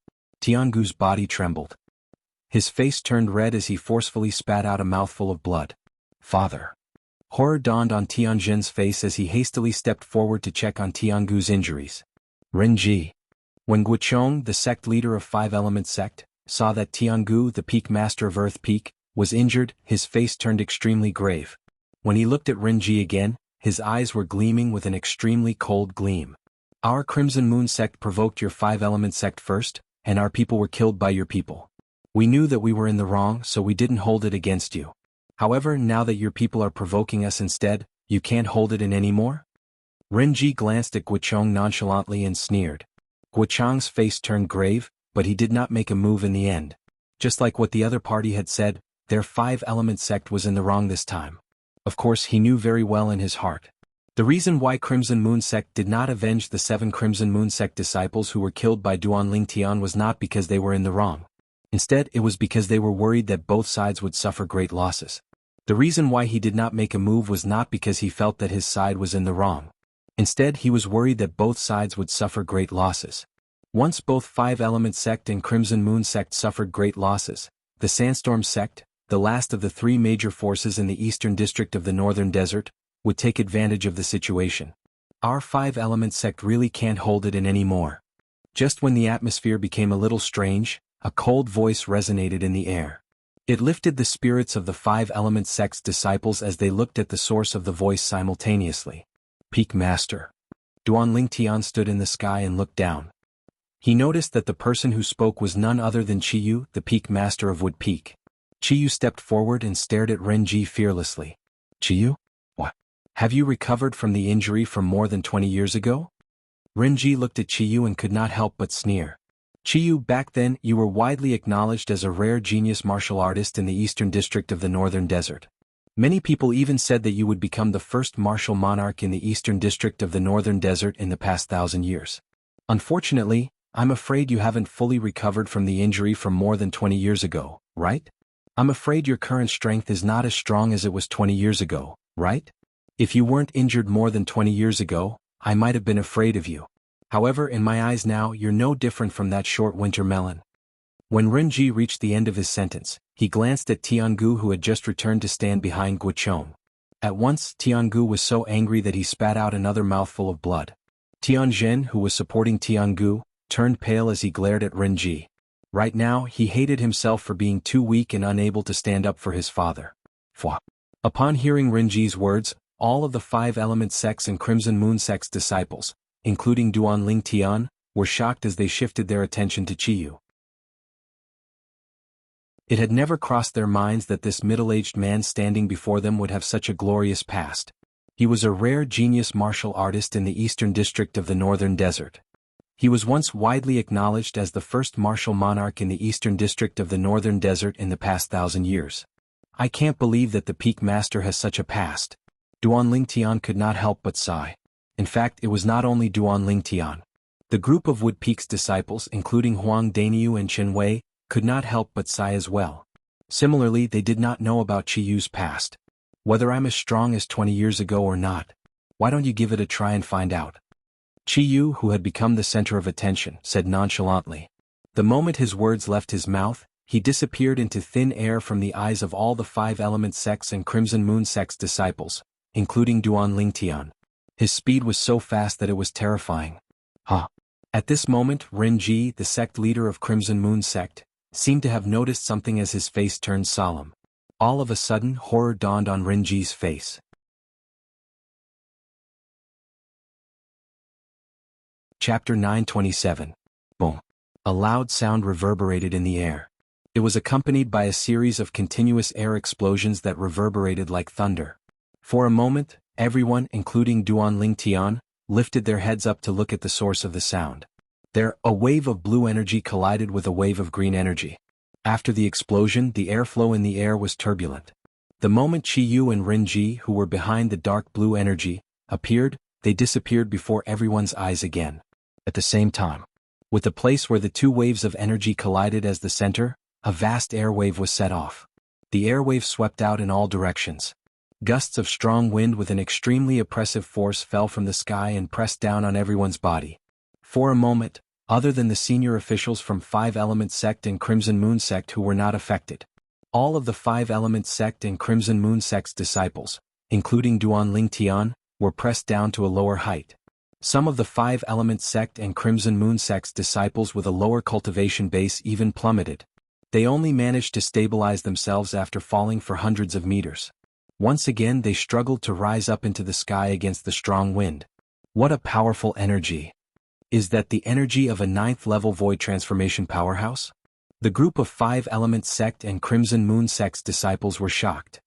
Tiangu's body trembled. His face turned red as he forcefully spat out a mouthful of blood. Father! Horror dawned on Tianjin's face as he hastily stepped forward to check on Tiangu's injuries. Renji. When Guochong, the sect leader of 5-element sect, saw that Tiangu, the peak master of Earth Peak, was injured, his face turned extremely grave. When he looked at Renji again, his eyes were gleaming with an extremely cold gleam. Our Crimson Moon sect provoked your 5-element sect first, and our people were killed by your people. We knew that we were in the wrong, so we didn't hold it against you. However, now that your people are provoking us instead, you can't hold it in anymore? Renji glanced at Guochong nonchalantly and sneered. Guochong's face turned grave, but he did not make a move in the end. Just like what the other party had said, their 5-element sect was in the wrong this time. Of course, he knew very well in his heart. The reason why Crimson Moon sect did not avenge the 7 Crimson Moon sect disciples who were killed by Duan Ling Tian was not because they were in the wrong. Instead, it was because they were worried that both sides would suffer great losses. The reason why he did not make a move was not because he felt that his side was in the wrong. Instead, he was worried that both sides would suffer great losses. Once both 5-element sect and Crimson Moon sect suffered great losses, the Sandstorm sect, the last of the 3 major forces in the eastern district of the northern desert, would take advantage of the situation. Our 5-element sect really can't hold it in anymore. Just when the atmosphere became a little strange, a cold voice resonated in the air. It lifted the spirits of the 5-element sect's disciples as they looked at the source of the voice simultaneously. Peak Master. Duan Ling Tian stood in the sky and looked down. He noticed that the person who spoke was none other than Qiyu, the Peak Master of Wood Peak. Qiyu stepped forward and stared at Renji fearlessly. Qiyu? What? Have you recovered from the injury from more than 20 years ago? Renji looked at Qiyu and could not help but sneer. Qiyu, back then you were widely acknowledged as a rare genius martial artist in the eastern district of the northern desert. Many people even said that you would become the first martial monarch in the eastern district of the northern desert in the past 1,000 years. Unfortunately, I'm afraid you haven't fully recovered from the injury from more than 20 years ago, right? I'm afraid your current strength is not as strong as it was 20 years ago, right? If you weren't injured more than 20 years ago, I might have been afraid of you. However, in my eyes now, you're no different from that short winter melon. When Renji reached the end of his sentence, he glanced at Jianghu, who had just returned to stand behind Guochong. At once, Jianghu was so angry that he spat out another mouthful of blood. Tianzhen, who was supporting Jianghu, turned pale as he glared at Renji. Right now, he hated himself for being too weak and unable to stand up for his father. Fwa. Upon hearing Renji's words, all of the 5 Element Sects and Crimson Moon Sect's disciples, including Duanling Tian, were shocked as they shifted their attention to Qiyu. It had never crossed their minds that this middle-aged man standing before them would have such a glorious past. He was a rare genius martial artist in the eastern district of the northern desert. He was once widely acknowledged as the first martial monarch in the eastern district of the northern desert in the past 1,000 years. I can't believe that the peak master has such a past. Duanling Tian could not help but sigh. In fact, it was not only Duanling Tian. The group of Wood Peak's disciples, including Huang Daniu and Chen Wei, could not help but sigh as well. Similarly, they did not know about Qiyu's past. Whether I'm as strong as 20 years ago or not, why don't you give it a try and find out? Qiyu, who had become the center of attention, said nonchalantly. The moment his words left his mouth, he disappeared into thin air from the eyes of all the 5 Element Sects and Crimson Moon Sect's disciples, including Duanling Tian. His speed was so fast that it was terrifying. At this moment, Renji, the sect leader of Crimson Moon Sect, seemed to have noticed something as his face turned solemn. All of a sudden, horror dawned on Renji's face. Chapter 927. Boom. A loud sound reverberated in the air. It was accompanied by a series of continuous air explosions that reverberated like thunder. For a moment, everyone, including Duanling Tian, lifted their heads up to look at the source of the sound. There, a wave of blue energy collided with a wave of green energy. After the explosion, the airflow in the air was turbulent. The moment Qiyu and Renji, who were behind the dark blue energy, appeared, they disappeared before everyone's eyes again. At the same time, with the place where the 2 waves of energy collided as the center, a vast air wave was set off. The air wave swept out in all directions. Gusts of strong wind with an extremely oppressive force fell from the sky and pressed down on everyone's body. For a moment, other than the senior officials from 5 Element Sect and Crimson Moon Sect who were not affected, all of the 5 Element Sect and Crimson Moon Sect's disciples, including Duanling Tian, were pressed down to a lower height. Some of the 5 Element Sect and Crimson Moon Sect's disciples with a lower cultivation base even plummeted. They only managed to stabilize themselves after falling for hundreds of meters. Once again they struggled to rise up into the sky against the strong wind. What a powerful energy! Is that the energy of a 9th-level void transformation powerhouse? The group of 5 Element Sect and Crimson Moon Sect's disciples were shocked.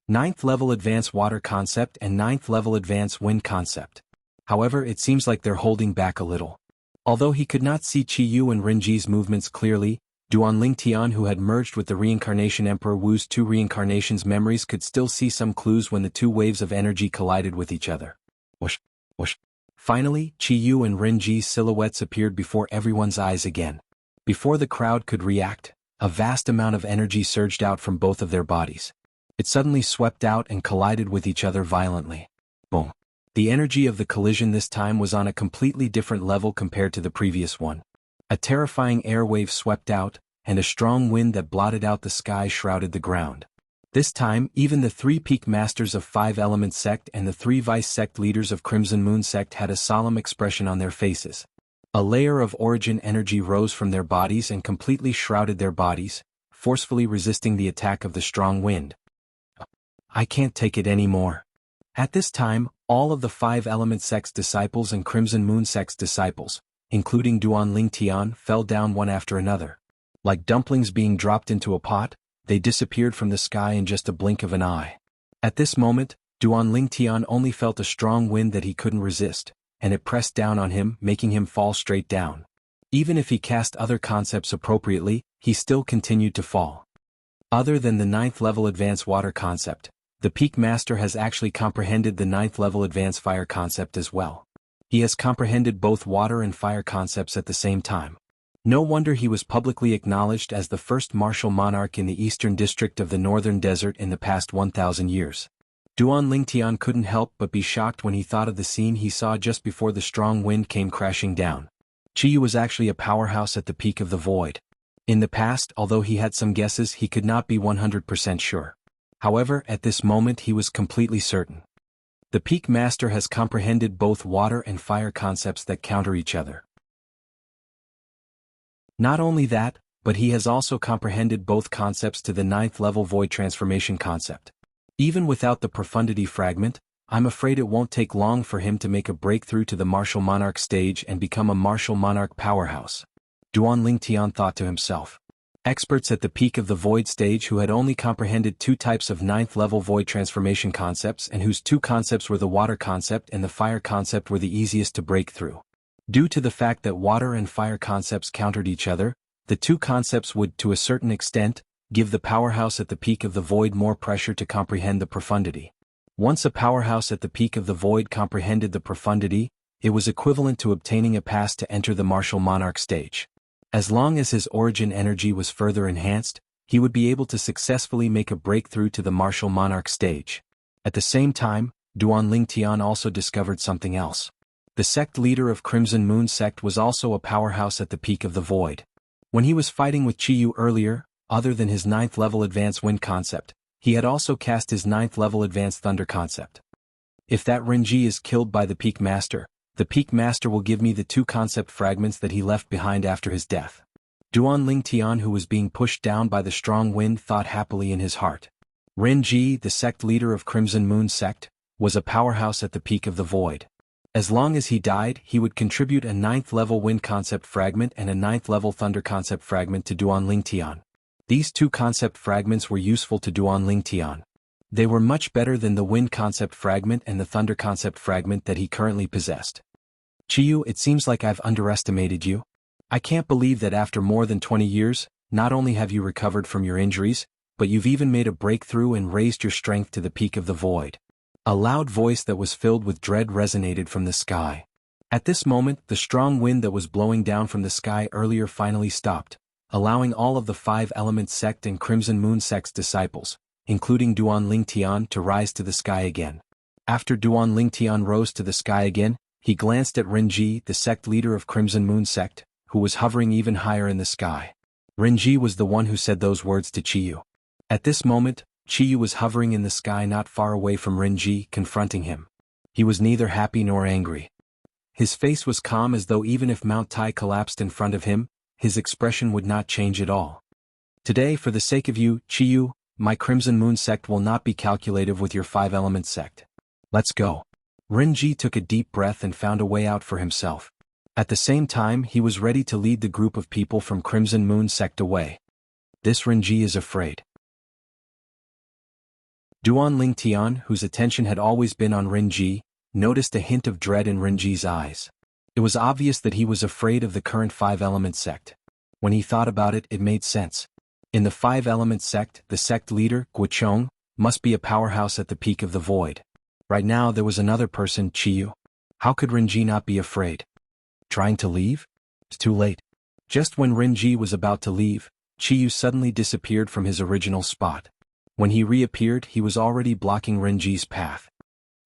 9th-level advanced water concept and 9th-level advanced wind concept. However, it seems like they're holding back a little. Although he could not see Qiyu and Renji's movements clearly, Duanling Tian, who had merged with the Reincarnation Emperor Wu's 2 reincarnations memories, could still see some clues when the 2 waves of energy collided with each other. Whoosh, whoosh. Finally, Qiyu and Renji's silhouettes appeared before everyone's eyes again. Before the crowd could react, a vast amount of energy surged out from both of their bodies. It suddenly swept out and collided with each other violently. Boom. The energy of the collision this time was on a completely different level compared to the previous one. A terrifying air wave swept out, and a strong wind that blotted out the sky shrouded the ground. This time, even the 3 peak masters of 5 Element Sect and the 3 vice sect leaders of Crimson Moon Sect had a solemn expression on their faces. A layer of origin energy rose from their bodies and completely shrouded their bodies, forcefully resisting the attack of the strong wind. I can't take it anymore. At this time, all of the 5 Element Sect's disciples and Crimson Moon Sect's disciples, including Duanling Tian, fell down one after another. Like dumplings being dropped into a pot, they disappeared from the sky in just a blink of an eye. At this moment, Duan Lingtian only felt a strong wind that he couldn't resist, and it pressed down on him, making him fall straight down. Even if he cast other concepts appropriately, he still continued to fall. Other than the 9th level Advanced Water concept, the Peak Master has actually comprehended the 9th level Advanced Fire concept as well. He has comprehended both water and fire concepts at the same time. No wonder he was publicly acknowledged as the first martial monarch in the eastern district of the northern desert in the past 1,000 years. Duan Lingtian couldn't help but be shocked when he thought of the scene he saw just before the strong wind came crashing down. Qiyu was actually a powerhouse at the peak of the void. In the past, although he had some guesses, he could not be 100% sure. However, at this moment he was completely certain. The Peak Master has comprehended both water and fire concepts that counter each other. Not only that, but he has also comprehended both concepts to the 9th level Void Transformation concept. Even without the Profundity fragment, I'm afraid it won't take long for him to make a breakthrough to the Martial Monarch stage and become a Martial Monarch powerhouse. Duan Lingtian thought to himself. Experts at the peak of the Void stage who had only comprehended 2 types of 9th level Void Transformation concepts and whose 2 concepts were the Water concept and the Fire concept were the easiest to break through. Due to the fact that water and fire concepts countered each other, the 2 concepts would, to a certain extent, give the powerhouse at the peak of the void more pressure to comprehend the profundity. Once a powerhouse at the peak of the void comprehended the profundity, it was equivalent to obtaining a pass to enter the martial monarch stage. As long as his origin energy was further enhanced, he would be able to successfully make a breakthrough to the martial monarch stage. At the same time, Duan Lingtian also discovered something else. The sect leader of Crimson Moon sect was also a powerhouse at the peak of the void. When he was fighting with Qiyu earlier, other than his 9th level Advanced Wind concept, he had also cast his 9th level Advanced Thunder concept. If that Renji is killed by the Peak Master, the Peak Master will give me the 2 concept fragments that he left behind after his death. Duan Lingtian, who was being pushed down by the strong wind, thought happily in his heart. Renji, the sect leader of Crimson Moon sect, was a powerhouse at the peak of the void. As long as he died, he would contribute a 9th level Wind concept fragment and a 9th level Thunder concept fragment to Duan Lingtian. These 2 concept fragments were useful to Duan Lingtian. They were much better than the Wind concept fragment and the Thunder concept fragment that he currently possessed. Qiyu, it seems like I've underestimated you. I can't believe that after more than 20 years, not only have you recovered from your injuries, but you've even made a breakthrough and raised your strength to the peak of the void. A loud voice that was filled with dread resonated from the sky. At this moment, the strong wind that was blowing down from the sky earlier finally stopped, allowing all of the 5 Element sect and Crimson Moon sect's disciples, including Duan Lingtian, to rise to the sky again. After Duan Lingtian rose to the sky again, he glanced at Renji, the sect leader of Crimson Moon sect, who was hovering even higher in the sky. Renji was the one who said those words to Qiyu. At this moment, Qiyu was hovering in the sky not far away from Renji, confronting him. He was neither happy nor angry. His face was calm, as though even if Mount Tai collapsed in front of him, his expression would not change at all. Today, for the sake of you, Qiyu, my Crimson Moon sect will not be calculative with your 5 Element sect. Let's go. Renji took a deep breath and found a way out for himself. At the same time, he was ready to lead the group of people from Crimson Moon sect away. This Renji is afraid. Duan Lingtian, whose attention had always been on Renji, noticed a hint of dread in Renji's eyes. It was obvious that he was afraid of the current 5 Element sect. When he thought about it, it made sense. In the 5 Element sect, the sect leader, Guochong, must be a powerhouse at the peak of the void. Right now there was another person, Qiyu. How could Renji not be afraid? Trying to leave? It's too late. Just when Renji was about to leave, Qiyu suddenly disappeared from his original spot. When he reappeared, he was already blocking Renji's path.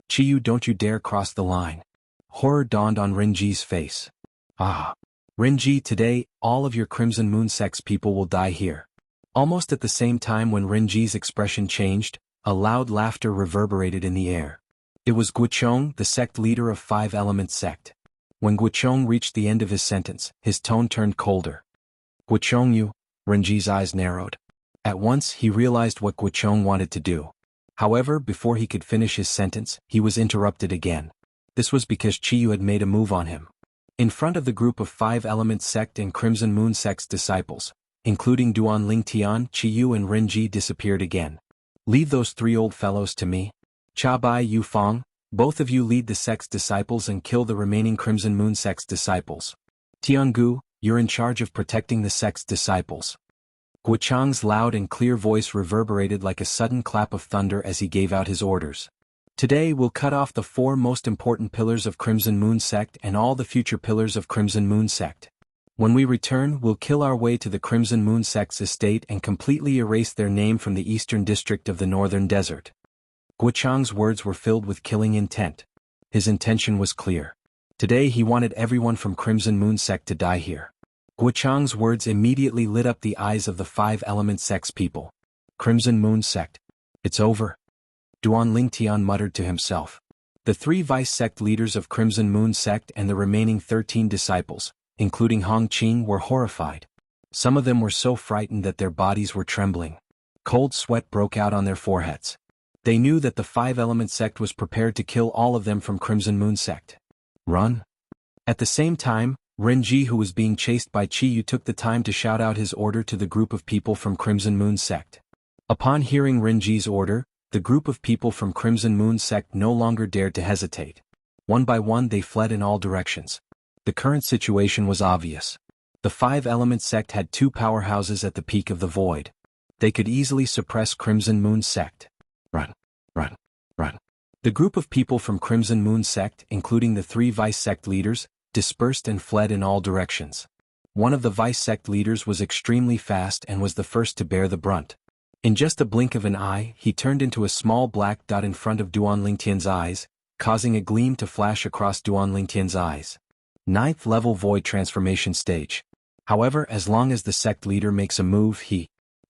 Qiyu, don't you dare cross the line. Horror dawned on Renji's face. Ah. Renji, today, all of your Crimson Moon sect's people will die here. Almost at the same time when Renji's expression changed, a loud laughter reverberated in the air. It was Guochong, the sect leader of 5 Element sect. When Guochong reached the end of his sentence, his tone turned colder. Guochong, you? Renji's eyes narrowed. At once he realized what Guochong wanted to do. However, before he could finish his sentence, he was interrupted again. This was because Qiyu had made a move on him. In front of the group of 5 Element sect and Crimson Moon sect's disciples, including Duan Lingtian, Qiyu and Renji, disappeared again. Leave those 3 old fellows to me. Cha Bai Yu Fong, both of you lead the sect's disciples and kill the remaining Crimson Moon sect's disciples. Jianghu, you're in charge of protecting the sect's disciples. Guochang's loud and clear voice reverberated like a sudden clap of thunder as he gave out his orders. Today we'll cut off the 4 most important pillars of Crimson Moon sect and all the future pillars of Crimson Moon sect. When we return, we'll kill our way to the Crimson Moon sect's estate and completely erase their name from the eastern district of the northern desert. Guochang's words were filled with killing intent. His intention was clear. Today he wanted everyone from Crimson Moon sect to die here. Guochang's words immediately lit up the eyes of the 5 Element sect's people. Crimson Moon sect. It's over. Duan Lingtian muttered to himself. The 3 vice sect leaders of Crimson Moon sect and the remaining 13 disciples, including Hong Qing, were horrified. Some of them were so frightened that their bodies were trembling. Cold sweat broke out on their foreheads. They knew that the 5 Element sect was prepared to kill all of them from Crimson Moon sect. Run. At the same time, Renji, who was being chased by Qiyu, took the time to shout out his order to the group of people from Crimson Moon sect. Upon hearing Renji's order, the group of people from Crimson Moon sect no longer dared to hesitate. One by one they fled in all directions. The current situation was obvious. The 5 Element sect had 2 powerhouses at the peak of the void. They could easily suppress Crimson Moon sect. Run, run, run. The group of people from Crimson Moon sect, including the 3 vice sect leaders, dispersed and fled in all directions. One of the vice sect leaders was extremely fast and was the first to bear the brunt. In just a blink of an eye, he turned into a small black dot in front of Duan Lingtian's eyes, causing a gleam to flash across Duan Lingtian's eyes. 9th level void transformation stage. However, as long as the sect leader makes a move,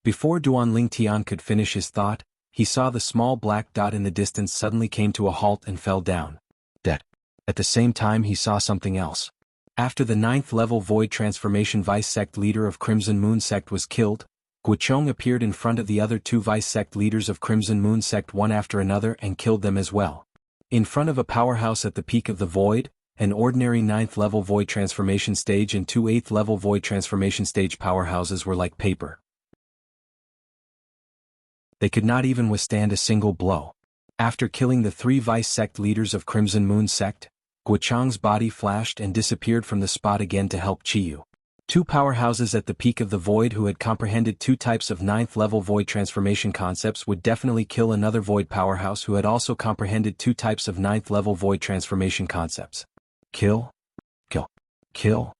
Before Duan Lingtian could finish his thought, he saw the small black dot in the distance suddenly came to a halt and fell down. Dead. At the same time he saw something else. After the 9th level void transformation vice sect leader of Crimson Moon sect was killed, Guochong appeared in front of the other 2 vice sect leaders of Crimson Moon sect one after another and killed them as well. In front of a powerhouse at the peak of the void, an ordinary 9th level void transformation stage and 2 8th level void transformation stage powerhouses were like paper. They could not even withstand a single blow. After killing the 3 vice sect leaders of Crimson Moon sect, Guochang's body flashed and disappeared from the spot again to help Qiyu. 2 powerhouses at the peak of the void who had comprehended 2 types of 9th level void transformation concepts would definitely kill another void powerhouse who had also comprehended 2 types of 9th level void transformation concepts. Kill. Kill. Kill.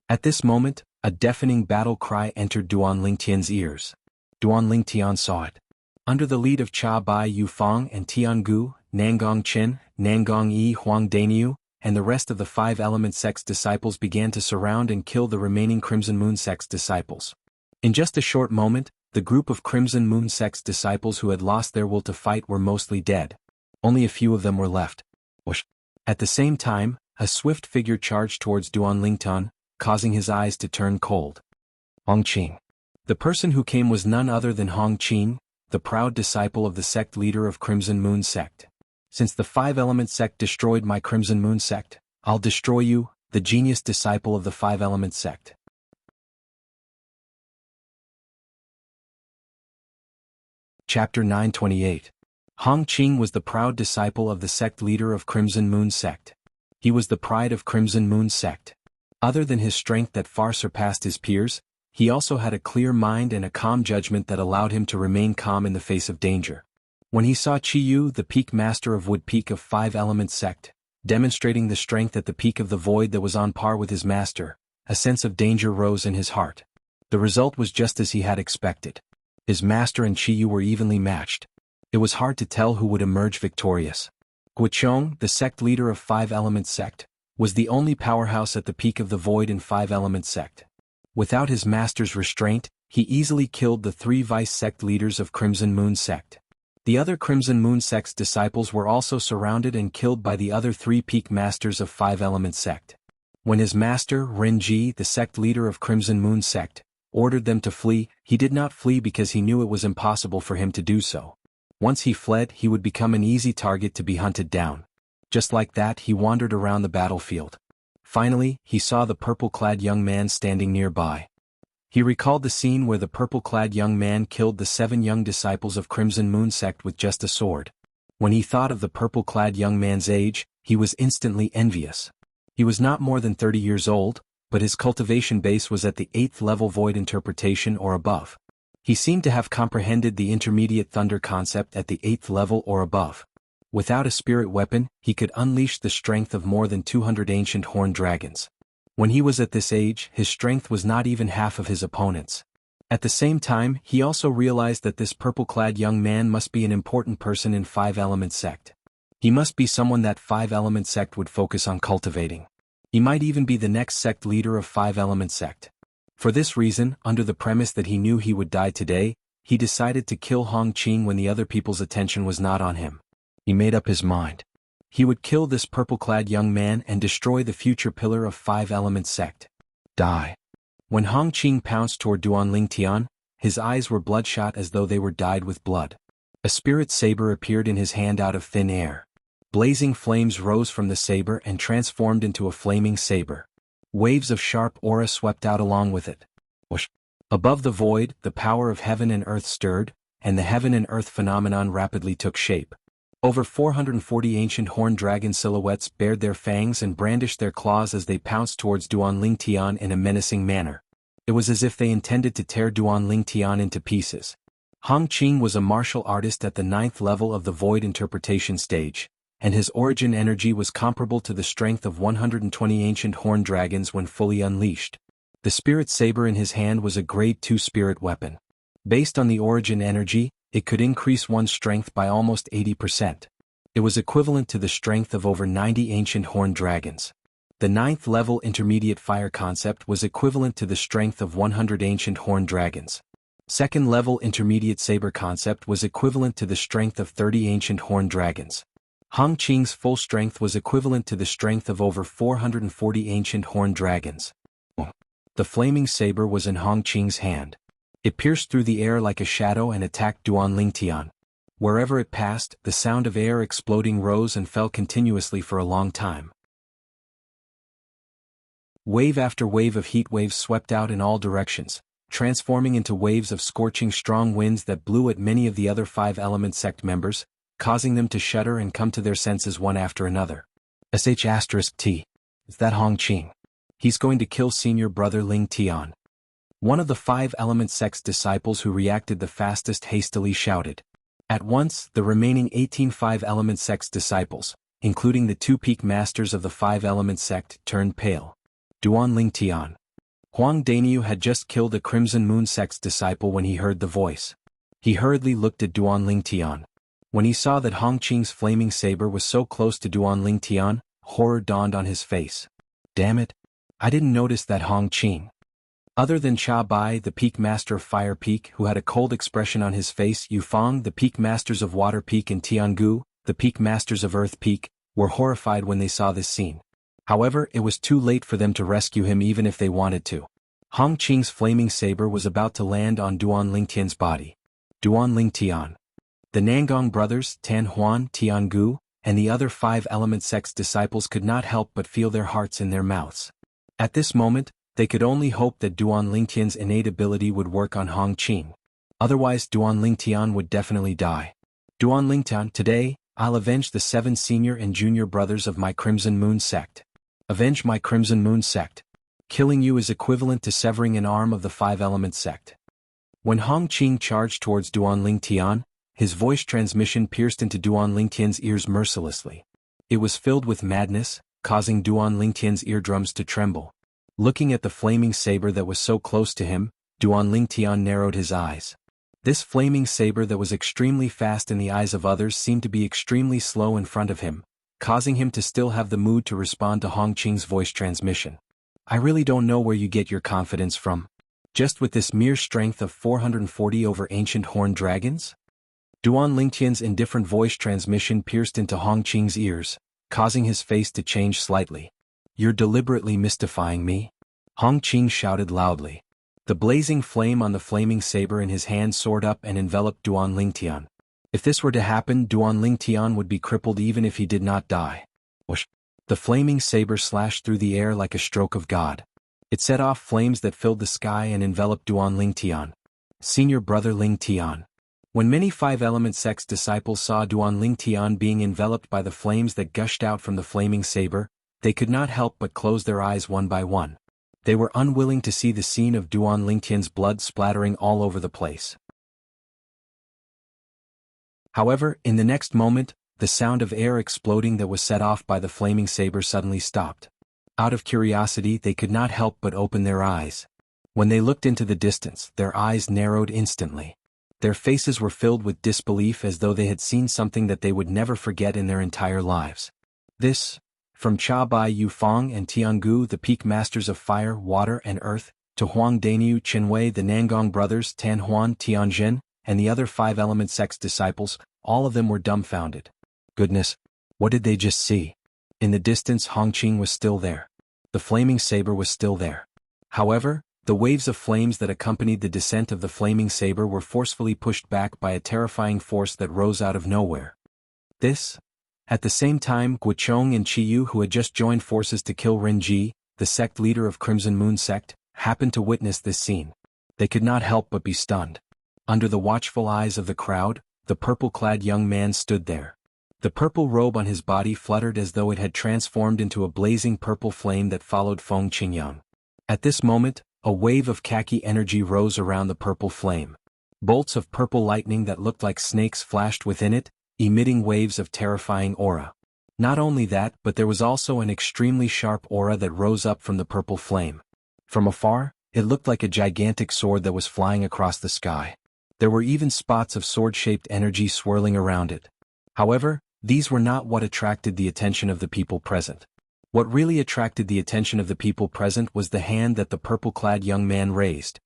At this moment, a deafening battle cry entered Duan Lingtian's ears. Duan Lingtian saw it. Under the lead of Cha Bai Yu Fong and Tianghu, Nangong Qin, Nangong Yi Huang Dainiu, and the rest of the 5 Element sect's disciples began to surround and kill the remaining Crimson Moon sect's disciples. In just a short moment, the group of Crimson Moon sect's disciples who had lost their will to fight were mostly dead. Only a few of them were left. Whoosh. At the same time, a swift figure charged towards Duan Lingtian, causing his eyes to turn cold. Hong Qing. The person who came was none other than Hong Qing, the proud disciple of the sect leader of Crimson Moon sect. Since the 5 Element sect destroyed my Crimson Moon sect, I'll destroy you, the genius disciple of the 5 Element sect. Chapter 928. Hong Qing was the proud disciple of the sect leader of Crimson Moon sect. He was the pride of Crimson Moon sect. Other than his strength that far surpassed his peers, he also had a clear mind and a calm judgment that allowed him to remain calm in the face of danger. When he saw Qiyu, the peak master of Wood Peak of 5 Element sect, demonstrating the strength at the peak of the void that was on par with his master, a sense of danger rose in his heart. The result was just as he had expected. His master and Qiyu were evenly matched. It was hard to tell who would emerge victorious. Guochong, the sect leader of 5 Element sect, was the only powerhouse at the peak of the void in 5 Element sect. Without his master's restraint, he easily killed the 3 vice sect leaders of Crimson Moon sect. The other Crimson Moon sect's disciples were also surrounded and killed by the other 3 peak masters of 5 Element sect. When his master, Renji, the sect leader of Crimson Moon sect, ordered them to flee, he did not flee because he knew it was impossible for him to do so. Once he fled, he would become an easy target to be hunted down. Just like that, he wandered around the battlefield. Finally, he saw the purple-clad young man standing nearby. He recalled the scene where the purple-clad young man killed the 7 young disciples of Crimson Moon sect with just a sword. When he thought of the purple-clad young man's age, he was instantly envious. He was not more than 30 years old, but his cultivation base was at the 8th level void interpretation or above. He seemed to have comprehended the intermediate thunder concept at the 8th level or above. Without a spirit weapon, he could unleash the strength of more than 200 ancient horned dragons. When he was at this age, his strength was not even half of his opponent's. At the same time, he also realized that this purple-clad young man must be an important person in 5-element sect. He must be someone that 5-element sect would focus on cultivating. He might even be the next sect leader of 5-element sect. For this reason, under the premise that he knew he would die today, he decided to kill Hong Qing when the other people's attention was not on him. He made up his mind. He would kill this purple-clad young man and destroy the future pillar of 5-element sect. Die. When Hong Qing pounced toward Duanling Tian, his eyes were bloodshot as though they were dyed with blood. A spirit saber appeared in his hand out of thin air. Blazing flames rose from the saber and transformed into a flaming saber. Waves of sharp aura swept out along with it. Whoosh. Above the void, the power of heaven and earth stirred, and the heaven and earth phenomenon rapidly took shape. Over 440 ancient horned dragon silhouettes bared their fangs and brandished their claws as they pounced towards Duanling Tian in a menacing manner. It was as if they intended to tear Duanling Tian into pieces. Hong Qing was a martial artist at the 9th level of the void interpretation stage, and his origin energy was comparable to the strength of 120 ancient horned dragons when fully unleashed. The spirit saber in his hand was a grade 2 spirit weapon. Based on the origin energy, it could increase one's strength by almost 80%. It was equivalent to the strength of over 90 ancient horned dragons. The 9th level intermediate fire concept was equivalent to the strength of 100 ancient horned dragons. 2nd level intermediate saber concept was equivalent to the strength of 30 ancient horned dragons. Hong Qing's full strength was equivalent to the strength of over 440 ancient horned dragons. The flaming saber was in Hong Qing's hand. It pierced through the air like a shadow and attacked Duanling Tian. Wherever it passed, the sound of air exploding rose and fell continuously for a long time. Wave after wave of heat waves swept out in all directions, transforming into waves of scorching strong winds that blew at many of the other 5-element sect members, causing them to shudder and come to their senses one after another. *T. Is that Hong Qing? He's going to kill senior brother Ling Tian. One of the 5-element sect's disciples who reacted the fastest hastily shouted. At once, the remaining 18 5-element sect's disciples, including the 2 peak masters of the 5-element sect, turned pale. Duanling Tian. Huang Daniu had just killed a Crimson Moon sect's disciple when he heard the voice. He hurriedly looked at Duanling Tian. When he saw that Hong Qing's flaming saber was so close to Duanling Tian, horror dawned on his face. Damn it! I didn't notice that Hong Qing. Other than Cha Bai, the Peak Master of Fire Peak, who had a cold expression on his face, Yufeng, the Peak Masters of Water Peak, and Jianghu, the Peak Masters of Earth Peak, were horrified when they saw this scene. However, it was too late for them to rescue him even if they wanted to. Hong Qing's flaming saber was about to land on Duanling Tian's body. Duanling Tian. The Nangong brothers, Tan Huan, Tiangu, and the other 5-element sect's disciples could not help but feel their hearts in their mouths. At this moment, they could only hope that Duanling Tian's innate ability would work on Hong Qing. Otherwise Duanling Tian would definitely die. Duanling Tian, today, I'll avenge the 7 senior and junior brothers of my Crimson Moon sect. Avenge my Crimson Moon sect. Killing you is equivalent to severing an arm of the 5-element sect. When Hong Qing charged towards Duanling Tian, his voice transmission pierced into Duanling Tian's ears mercilessly. It was filled with madness, causing Duanling Tian's eardrums to tremble. Looking at the flaming saber that was so close to him, Duanling Tian narrowed his eyes. This flaming saber that was extremely fast in the eyes of others seemed to be extremely slow in front of him, causing him to still have the mood to respond to Hong Qing's voice transmission. I really don't know where you get your confidence from. Just with this mere strength of 440 over ancient horned dragons? Duanling Tian's indifferent voice transmission pierced into Hong Qing's ears, causing his face to change slightly. You're deliberately mystifying me? Hong Qing shouted loudly. The blazing flame on the flaming saber in his hand soared up and enveloped Duanling Tian. If this were to happen, Duanling Tian would be crippled even if he did not die. Whoosh! The flaming saber slashed through the air like a stroke of God. It set off flames that filled the sky and enveloped Duan Ling Tian, senior brother Ling Tian. When many five-element sect's disciples saw Duan Ling Tian being enveloped by the flames that gushed out from the flaming saber, they could not help but close their eyes one by one. They were unwilling to see the scene of Duan Ling Tian's blood splattering all over the place. However, in the next moment, the sound of air exploding that was set off by the flaming saber suddenly stopped. Out of curiosity, they could not help but open their eyes. When they looked into the distance, their eyes narrowed instantly. Their faces were filled with disbelief as though they had seen something that they would never forget in their entire lives. This, from Cha Bai Yufang and Jianghu, the peak masters of fire, water and earth, to Huang Dainiu Qinwei, the Nangong brothers, Tan Huan, Tianjin, and the other five-element sect's disciples, all of them were dumbfounded. Goodness, what did they just see? In the distance, Hongqing was still there. The flaming saber was still there. However, the waves of flames that accompanied the descent of the flaming saber were forcefully pushed back by a terrifying force that rose out of nowhere. At the same time, Guochong and Qiyu, who had just joined forces to kill Renji, the sect leader of Crimson Moon sect, happened to witness this scene. They could not help but be stunned. Under the watchful eyes of the crowd, the purple-clad young man stood there. The purple robe on his body fluttered as though it had transformed into a blazing purple flame that followed Feng Qingyang. At this moment, a wave of khaki energy rose around the purple flame. Bolts of purple lightning that looked like snakes flashed within it, emitting waves of terrifying aura. Not only that, but there was also an extremely sharp aura that rose up from the purple flame. From afar, it looked like a gigantic sword that was flying across the sky. There were even spots of sword-shaped energy swirling around it. However, these were not what attracted the attention of the people present. What really attracted the attention of the people present was the hand that the purple-clad young man raised.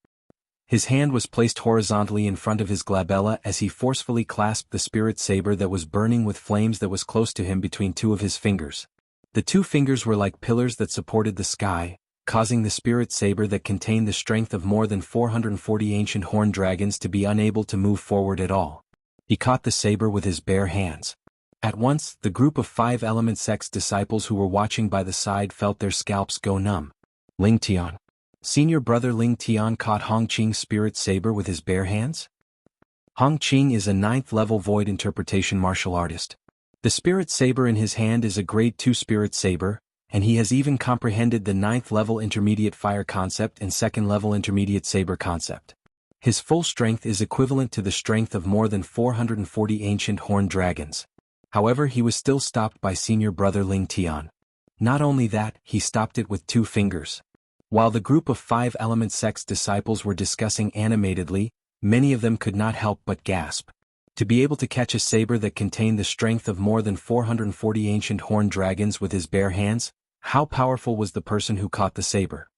His hand was placed horizontally in front of his glabella as he forcefully clasped the spirit saber that was burning with flames that was close to him between two of his fingers. The two fingers were like pillars that supported the sky, causing the spirit saber that contained the strength of more than 440 ancient horned dragons to be unable to move forward at all. He caught the saber with his bare hands. At once, the group of five-element sect's disciples who were watching by the side felt their scalps go numb. Ling Tian. Senior brother Ling Tian caught Hongqing's spirit saber with his bare hands? Hongqing is a 9th-level void interpretation martial artist. The spirit saber in his hand is a grade 2 spirit saber, and he has even comprehended the 9th-level intermediate fire concept and 2nd-level intermediate saber concept. His full strength is equivalent to the strength of more than 440 ancient horned dragons. However, he was still stopped by senior brother Ling Tian. Not only that, he stopped it with 2 fingers. While the group of five-element sect's disciples were discussing animatedly, many of them could not help but gasp. To be able to catch a saber that contained the strength of more than 440 ancient horned dragons with his bare hands, how powerful was the person who caught the saber?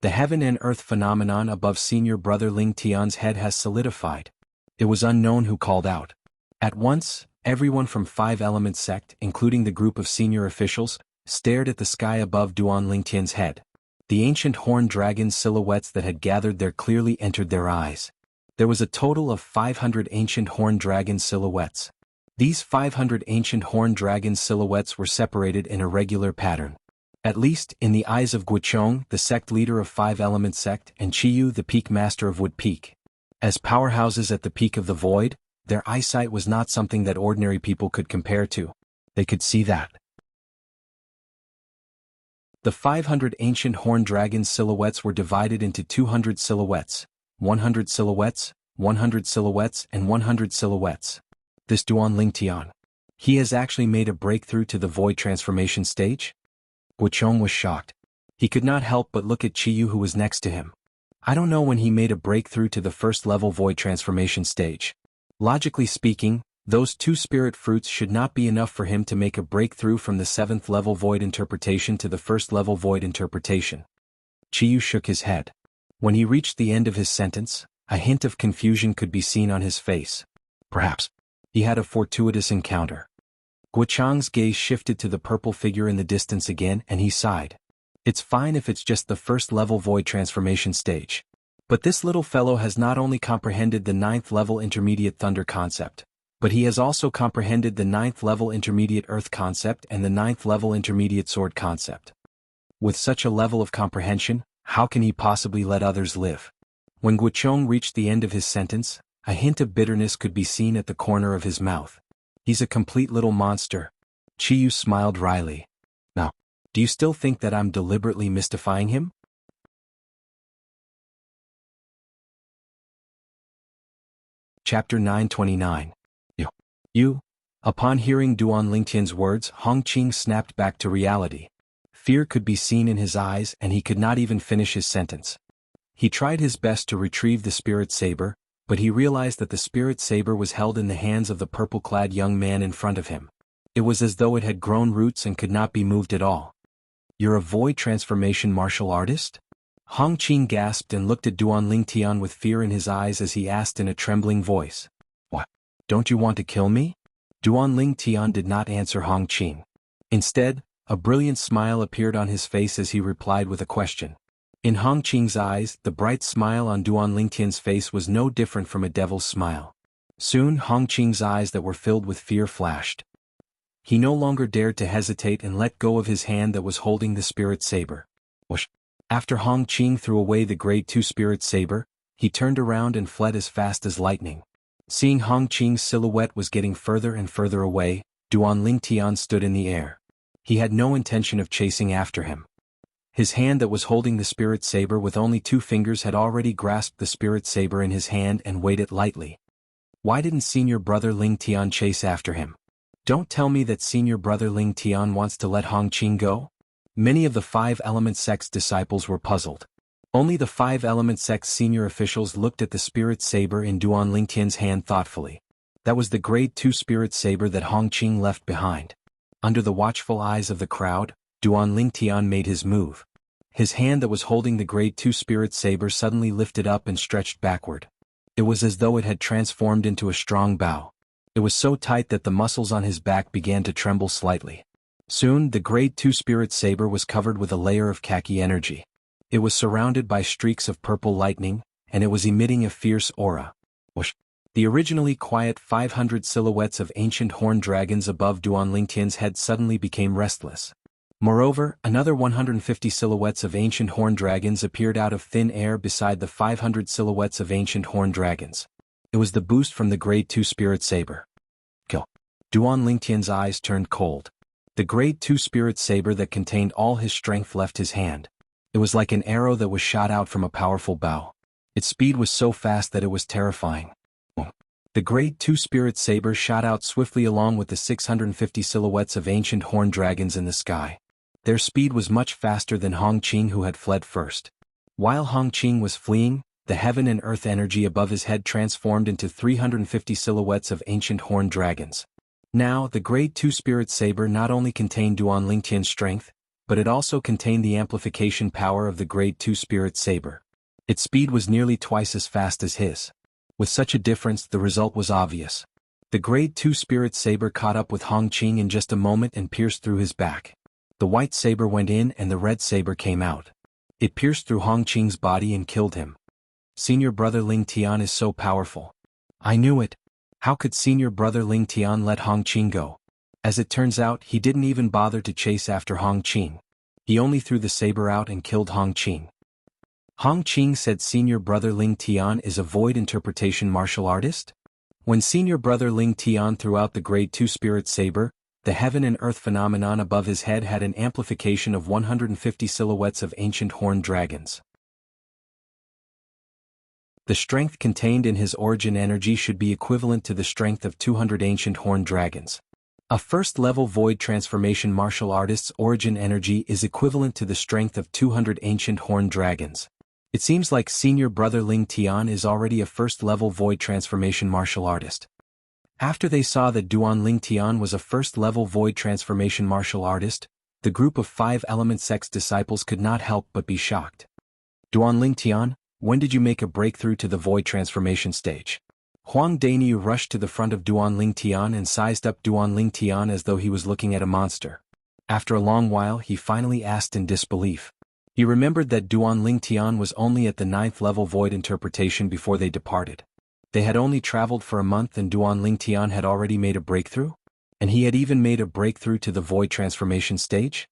The heaven and earth phenomenon above senior brother Ling Tian's head has solidified. It was unknown who called out. At once, everyone from five-element sect, including the group of senior officials, stared at the sky above Duan Ling Tian's head. The ancient horned dragon silhouettes that had gathered there clearly entered their eyes. There was a total of 500 ancient horned dragon silhouettes. These 500 ancient horned dragon silhouettes were separated in a regular pattern. At least, in the eyes of Guochong, the sect leader of five-element sect, and Qiyu, the peak master of Wood Peak. As powerhouses at the peak of the void, their eyesight was not something that ordinary people could compare to. They could see that. The 500 ancient horned dragon silhouettes were divided into 200 silhouettes, 100 silhouettes, 100 silhouettes, and 100 silhouettes. This Duan Ling Tian. He has actually made a breakthrough to the void transformation stage? Guochong was shocked. He could not help but look at Qiyu, who was next to him. I don't know when he made a breakthrough to the first-level void transformation stage. Logically speaking, those 2 spirit fruits should not be enough for him to make a breakthrough from the 7th-level void interpretation to the 1st-level void interpretation. Qiyu shook his head. When he reached the end of his sentence, a hint of confusion could be seen on his face. Perhaps he had a fortuitous encounter. Guochang's gaze shifted to the purple figure in the distance again, and he sighed. It's fine if it's just the 1st-level void transformation stage. But this little fellow has not only comprehended the 9th-level intermediate thunder concept, but he has also comprehended the 9th-level intermediate earth concept and the 9th-level intermediate sword concept. With such a level of comprehension, how can he possibly let others live? When Guochong reached the end of his sentence, a hint of bitterness could be seen at the corner of his mouth. He's a complete little monster. Chiyu smiled wryly. Now, do you still think that I'm deliberately mystifying him? Chapter 929. You. Upon hearing Duan Lingtian's words, Hongqing snapped back to reality. Fear could be seen in his eyes and he could not even finish his sentence. He tried his best to retrieve the spirit saber, but he realized that the spirit saber was held in the hands of the purple-clad young man in front of him. It was as though it had grown roots and could not be moved at all. You're a void transformation martial artist? Hongqing gasped and looked at Duan Lingtian with fear in his eyes as he asked in a trembling voice. What? Don't you want to kill me? Duan Lingtian did not answer Hongqing. Instead, a brilliant smile appeared on his face as he replied with a question. In Hongqing's eyes, the bright smile on Duan Lingtian's face was no different from a devil's smile. Soon Hongqing's eyes that were filled with fear flashed. He no longer dared to hesitate and let go of his hand that was holding the spirit saber. Whoosh! After Hongqing threw away the grade 2 spirit saber, he turned around and fled as fast as lightning. Seeing Hongqing's silhouette was getting further and further away, Duan Lingtian stood in the air. He had no intention of chasing after him. His hand that was holding the spirit saber with only 2 fingers had already grasped the spirit saber in his hand and weighed it lightly. Why didn't senior brother Lingtian chase after him? Don't tell me that senior brother Lingtian wants to let Hongqing go? Many of the 5 Element Sect's disciples were puzzled. Only the 5 Element Sect's senior officials looked at the spirit saber in Duan Lingtian's hand thoughtfully. That was the grade 2 spirit saber that Hongqing left behind. Under the watchful eyes of the crowd, Duan Lingtian made his move. His hand that was holding the grade 2 spirit saber suddenly lifted up and stretched backward. It was as though it had transformed into a strong bow. It was so tight that the muscles on his back began to tremble slightly. Soon the grade 2 spirit saber was covered with a layer of khaki energy. It was surrounded by streaks of purple lightning, and it was emitting a fierce aura. Whoosh! The originally quiet 500 silhouettes of ancient horned dragons above Duan Lingtian's head suddenly became restless. Moreover, another 150 silhouettes of ancient horned dragons appeared out of thin air beside the 500 silhouettes of ancient horned dragons. It was the boost from the grade 2 spirit saber. Kill. Duan Lingtian's eyes turned cold. The grade 2 spirit saber that contained all his strength left his hand. It was like an arrow that was shot out from a powerful bow. Its speed was so fast that it was terrifying. The grade 2 spirit saber shot out swiftly along with the 650 silhouettes of ancient horned dragons in the sky. Their speed was much faster than Hongqing, who had fled first. While Hongqing was fleeing, the heaven and earth energy above his head transformed into 350 silhouettes of ancient horned dragons. Now, the grade 2 spirit saber not only contained Duan Lingtian's strength, but it also contained the amplification power of the grade 2 spirit saber. Its speed was nearly twice as fast as his. With such a difference, the result was obvious. The grade 2 spirit saber caught up with Hongqing in just a moment and pierced through his back. The white saber went in and the red saber came out. It pierced through Hongqing's body and killed him. Senior brother Lingtian is so powerful. I knew it. How could senior brother Lingtian let Hongqing go? As it turns out, he didn't even bother to chase after Hongqing. He only threw the saber out and killed Hongqing. Hongqing said senior brother Lingtian is a void interpretation martial artist? When senior brother Lingtian threw out the grade 2 spirit saber, the heaven and earth phenomenon above his head had an amplification of 150 silhouettes of ancient horned dragons. The strength contained in his origin energy should be equivalent to the strength of 200 ancient horned dragons. A first-level void transformation martial artist's origin energy is equivalent to the strength of 200 ancient horned dragons. It seems like senior brother Lingtian is already a first-level void transformation martial artist. After they saw that Duan Lingtian was a first-level void transformation martial artist, the group of 5 Element Sect's disciples could not help but be shocked. Duan Lingtian, when did you make a breakthrough to the void transformation stage? Huang Dainyu rushed to the front of Duan Lingtian and sized up Duan Lingtian as though he was looking at a monster. After a long while, he finally asked in disbelief. He remembered that Duan Lingtian was only at the 9th level void interpretation before they departed. They had only traveled for a month and Duan Lingtian had already made a breakthrough? And he had even made a breakthrough to the void transformation stage?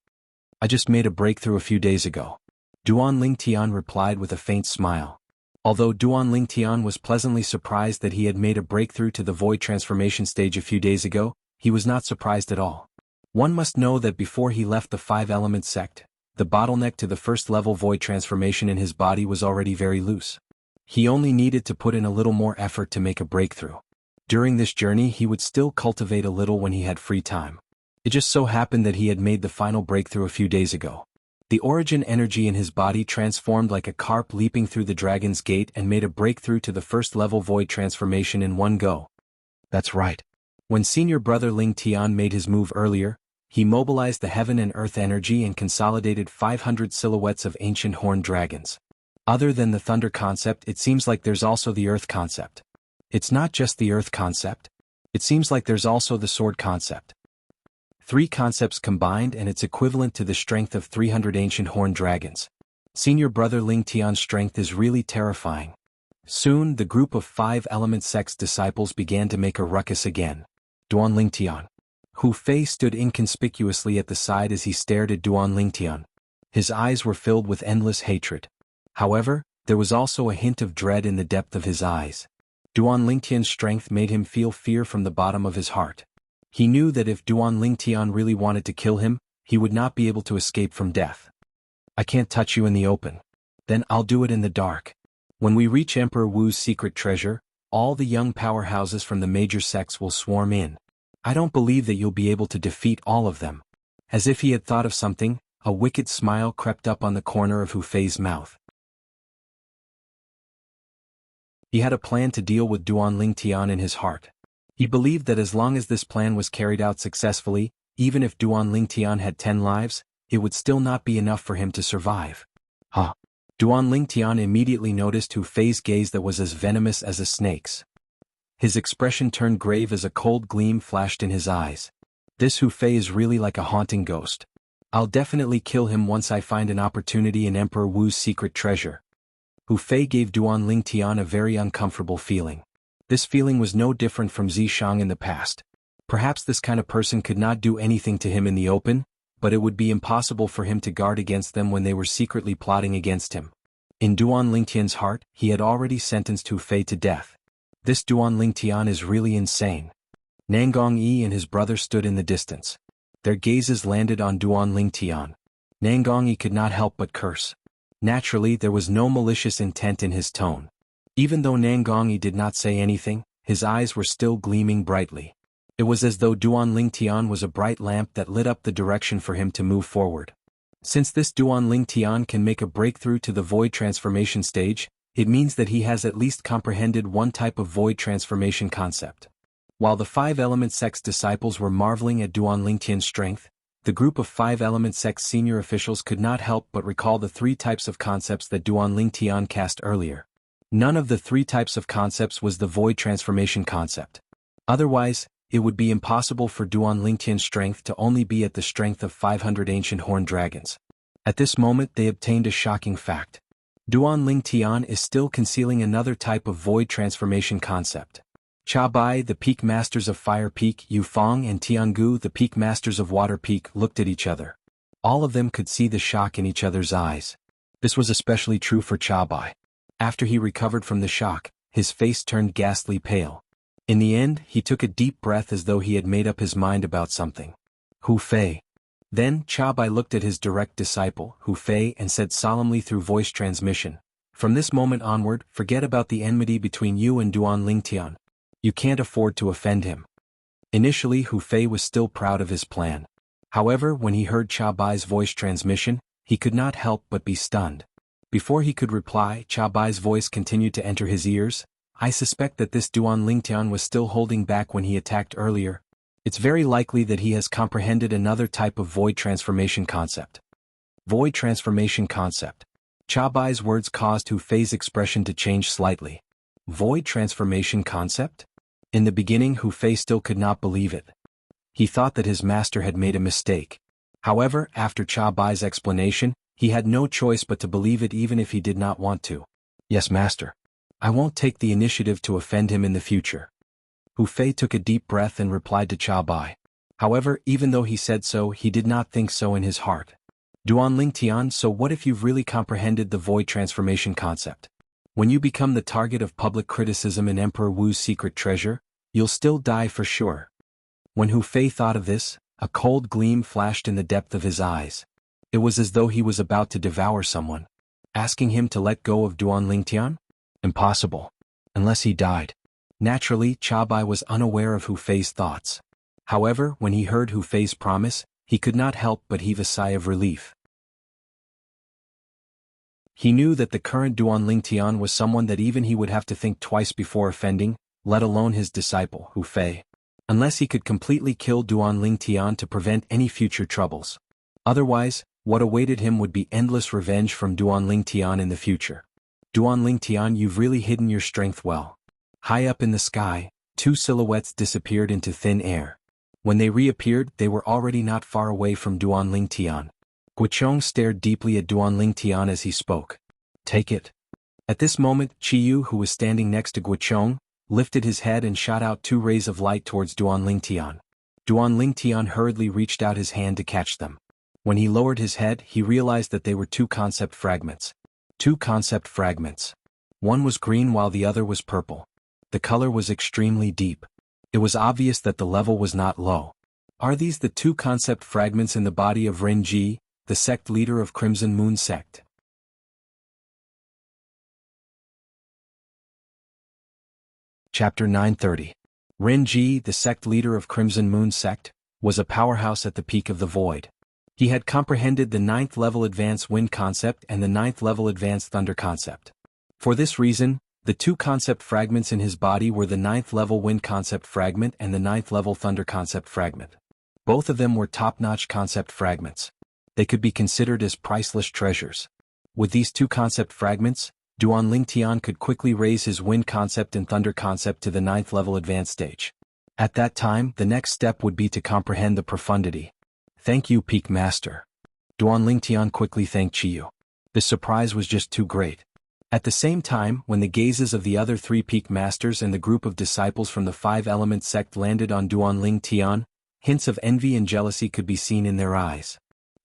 I just made a breakthrough a few days ago. Duan Lingtian replied with a faint smile. Although Duan Lingtian was pleasantly surprised that he had made a breakthrough to the void transformation stage a few days ago, he was not surprised at all. One must know that before he left the five-element sect, the bottleneck to the first-level void transformation in his body was already very loose. He only needed to put in a little more effort to make a breakthrough. During this journey he would still cultivate a little when he had free time. It just so happened that he had made the final breakthrough a few days ago. The origin energy in his body transformed like a carp leaping through the dragon's gate and made a breakthrough to the first-level void transformation in one go. That's right. When senior brother Ling Tian made his move earlier, he mobilized the heaven and earth energy and consolidated 500 silhouettes of ancient horned dragons. Other than the thunder concept, it seems like there's also the earth concept. It's not just the earth concept. It seems like there's also the sword concept. 3 concepts combined, and it's equivalent to the strength of 300 ancient horned dragons. Senior brother Ling Tian's strength is really terrifying. Soon the group of 5-element sect's disciples began to make a ruckus again. Duan Lingtian. Hu Fei stood inconspicuously at the side as he stared at Duan Lingtian. His eyes were filled with endless hatred. However, there was also a hint of dread in the depth of his eyes. Duan Lingtian's strength made him feel fear from the bottom of his heart. He knew that if Duan Lingtian really wanted to kill him, he would not be able to escape from death. I can't touch you in the open. Then I'll do it in the dark. When we reach Emperor Wu's secret treasure, all the young powerhouses from the major sects will swarm in. I don't believe that you'll be able to defeat all of them. As if he had thought of something, a wicked smile crept up on the corner of Hu Fei's mouth. He had a plan to deal with Duan Lingtian in his heart. He believed that as long as this plan was carried out successfully, even if Duan Lingtian had 10 lives, it would still not be enough for him to survive. Huh. Duan Lingtian immediately noticed Hu Fei's gaze that was as venomous as a snake's. His expression turned grave as a cold gleam flashed in his eyes. This Hu Fei is really like a haunting ghost. I'll definitely kill him once I find an opportunity in Emperor Wu's secret treasure. Hu Fei gave Duan Lingtian a very uncomfortable feeling. This feeling was no different from Zishang in the past. Perhaps this kind of person could not do anything to him in the open, but it would be impossible for him to guard against them when they were secretly plotting against him. In Duan Lingtian's heart, he had already sentenced Hu Fei to death. This Duan Lingtian is really insane. Nangong Yi and his brother stood in the distance. Their gazes landed on Duan Lingtian. Nangong Yi could not help but curse. Naturally, there was no malicious intent in his tone. Even though Nangong Yi did not say anything, his eyes were still gleaming brightly. It was as though Duan Lingtian was a bright lamp that lit up the direction for him to move forward. Since this Duan Lingtian can make a breakthrough to the void transformation stage, it means that he has at least comprehended one type of void transformation concept. While the 5-element sect's disciples were marveling at Duan Lingtian's strength, the group of 5-element sect's senior officials could not help but recall the 3 types of concepts that Duan Lingtian cast earlier. None of the 3 types of concepts was the void transformation concept. Otherwise, it would be impossible for Duan Lingtian's strength to only be at the strength of 500 ancient horned dragons. At this moment they obtained a shocking fact. Duan Lingtian is still concealing another type of void transformation concept. Cha Bai, the Peak Masters of Fire Peak, Yu Feng and Jianghu, the Peak Masters of Water Peak, looked at each other. All of them could see the shock in each other's eyes. This was especially true for Cha Bai. After he recovered from the shock, his face turned ghastly pale. In the end, he took a deep breath as though he had made up his mind about something. Hu Fei. Then, Cha Bai looked at his direct disciple, Hu Fei, and said solemnly through voice transmission, "From this moment onward, forget about the enmity between you and Duan Lingtian. You can't afford to offend him." Initially, Hu Fei was still proud of his plan. However, when he heard Cha Bai's voice transmission, he could not help but be stunned. Before he could reply, Cha Bai's voice continued to enter his ears. "I suspect that this Duan Lingtian was still holding back when he attacked earlier. It's very likely that he has comprehended another type of void transformation concept." Void transformation concept. Cha Bai's words caused Hu Fei's expression to change slightly. Void transformation concept? In the beginning, Hu Fei still could not believe it. He thought that his master had made a mistake. However, after Cha Bai's explanation, he had no choice but to believe it even if he did not want to. "Yes, master. I won't take the initiative to offend him in the future." Hu Fei took a deep breath and replied to Cha Bai. However, even though he said so, he did not think so in his heart. Duanling Tian, so what if you've really comprehended the void transformation concept? When you become the target of public criticism in Emperor Wu's secret treasure, you'll still die for sure. When Hu Fei thought of this, a cold gleam flashed in the depth of his eyes. It was as though he was about to devour someone. Asking him to let go of Duanling Tian? Impossible. Unless he died. Naturally, Chabai was unaware of Hu Fei's thoughts. However, when he heard Hu Fei's promise, he could not help but heave a sigh of relief. He knew that the current Duanling Tian was someone that even he would have to think twice before offending, let alone his disciple, Hu Fei. Unless he could completely kill Duanling Tian to prevent any future troubles. Otherwise, what awaited him would be endless revenge from Duanling Tian in the future. Duanling Tian, you've really hidden your strength well. High up in the sky, two silhouettes disappeared into thin air. When they reappeared, they were already not far away from Duanling Tian. Guochong stared deeply at Duanling Tian as he spoke. Take it. At this moment, Qiyu, who was standing next to Guochong, lifted his head and shot out two rays of light towards Duanling Tian. Duanling Tian hurriedly reached out his hand to catch them. When he lowered his head, he realized that they were two concept fragments. Two concept fragments. One was green while the other was purple. The color was extremely deep. It was obvious that the level was not low. Are these the two concept fragments in the body of Renji, the sect leader of Crimson Moon Sect? Chapter 930. Renji, the sect leader of Crimson Moon Sect, was a powerhouse at the peak of the void. He had comprehended the 9th level advanced wind concept and the 9th level advanced thunder concept. For this reason, the two concept fragments in his body were the 9th level wind concept fragment and the 9th level thunder concept fragment. Both of them were top-notch concept fragments. They could be considered as priceless treasures. With these two concept fragments, Duanling Tian could quickly raise his wind concept and thunder concept to the 9th level advanced stage. At that time, the next step would be to comprehend the profundity. Thank you, Peak Master. Duanling Tian quickly thanked Qiyu. The surprise was just too great. At the same time, when the gazes of the other three Peak Masters and the group of disciples from the Five-Element sect landed on Duanling Tian, hints of envy and jealousy could be seen in their eyes.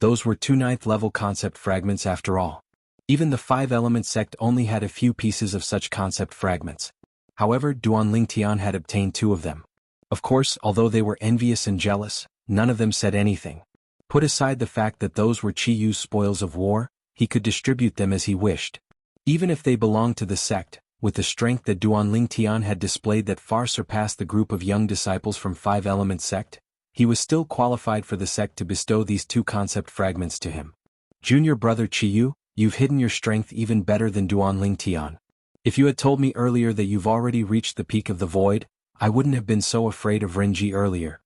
Those were two 9th level concept fragments after all. Even the Five-Element sect only had a few pieces of such concept fragments. However, Duanling Tian had obtained two of them. Of course, although they were envious and jealous, none of them said anything. Put aside the fact that those were Qiyu's spoils of war, he could distribute them as he wished. Even if they belonged to the sect, with the strength that Duanling Tian had displayed that far surpassed the group of young disciples from Five-Element sect, he was still qualified for the sect to bestow these two concept fragments to him. Junior brother Qiyu, you've hidden your strength even better than Duanling Tian. If you had told me earlier that you've already reached the peak of the void, I wouldn't have been so afraid of Renji earlier.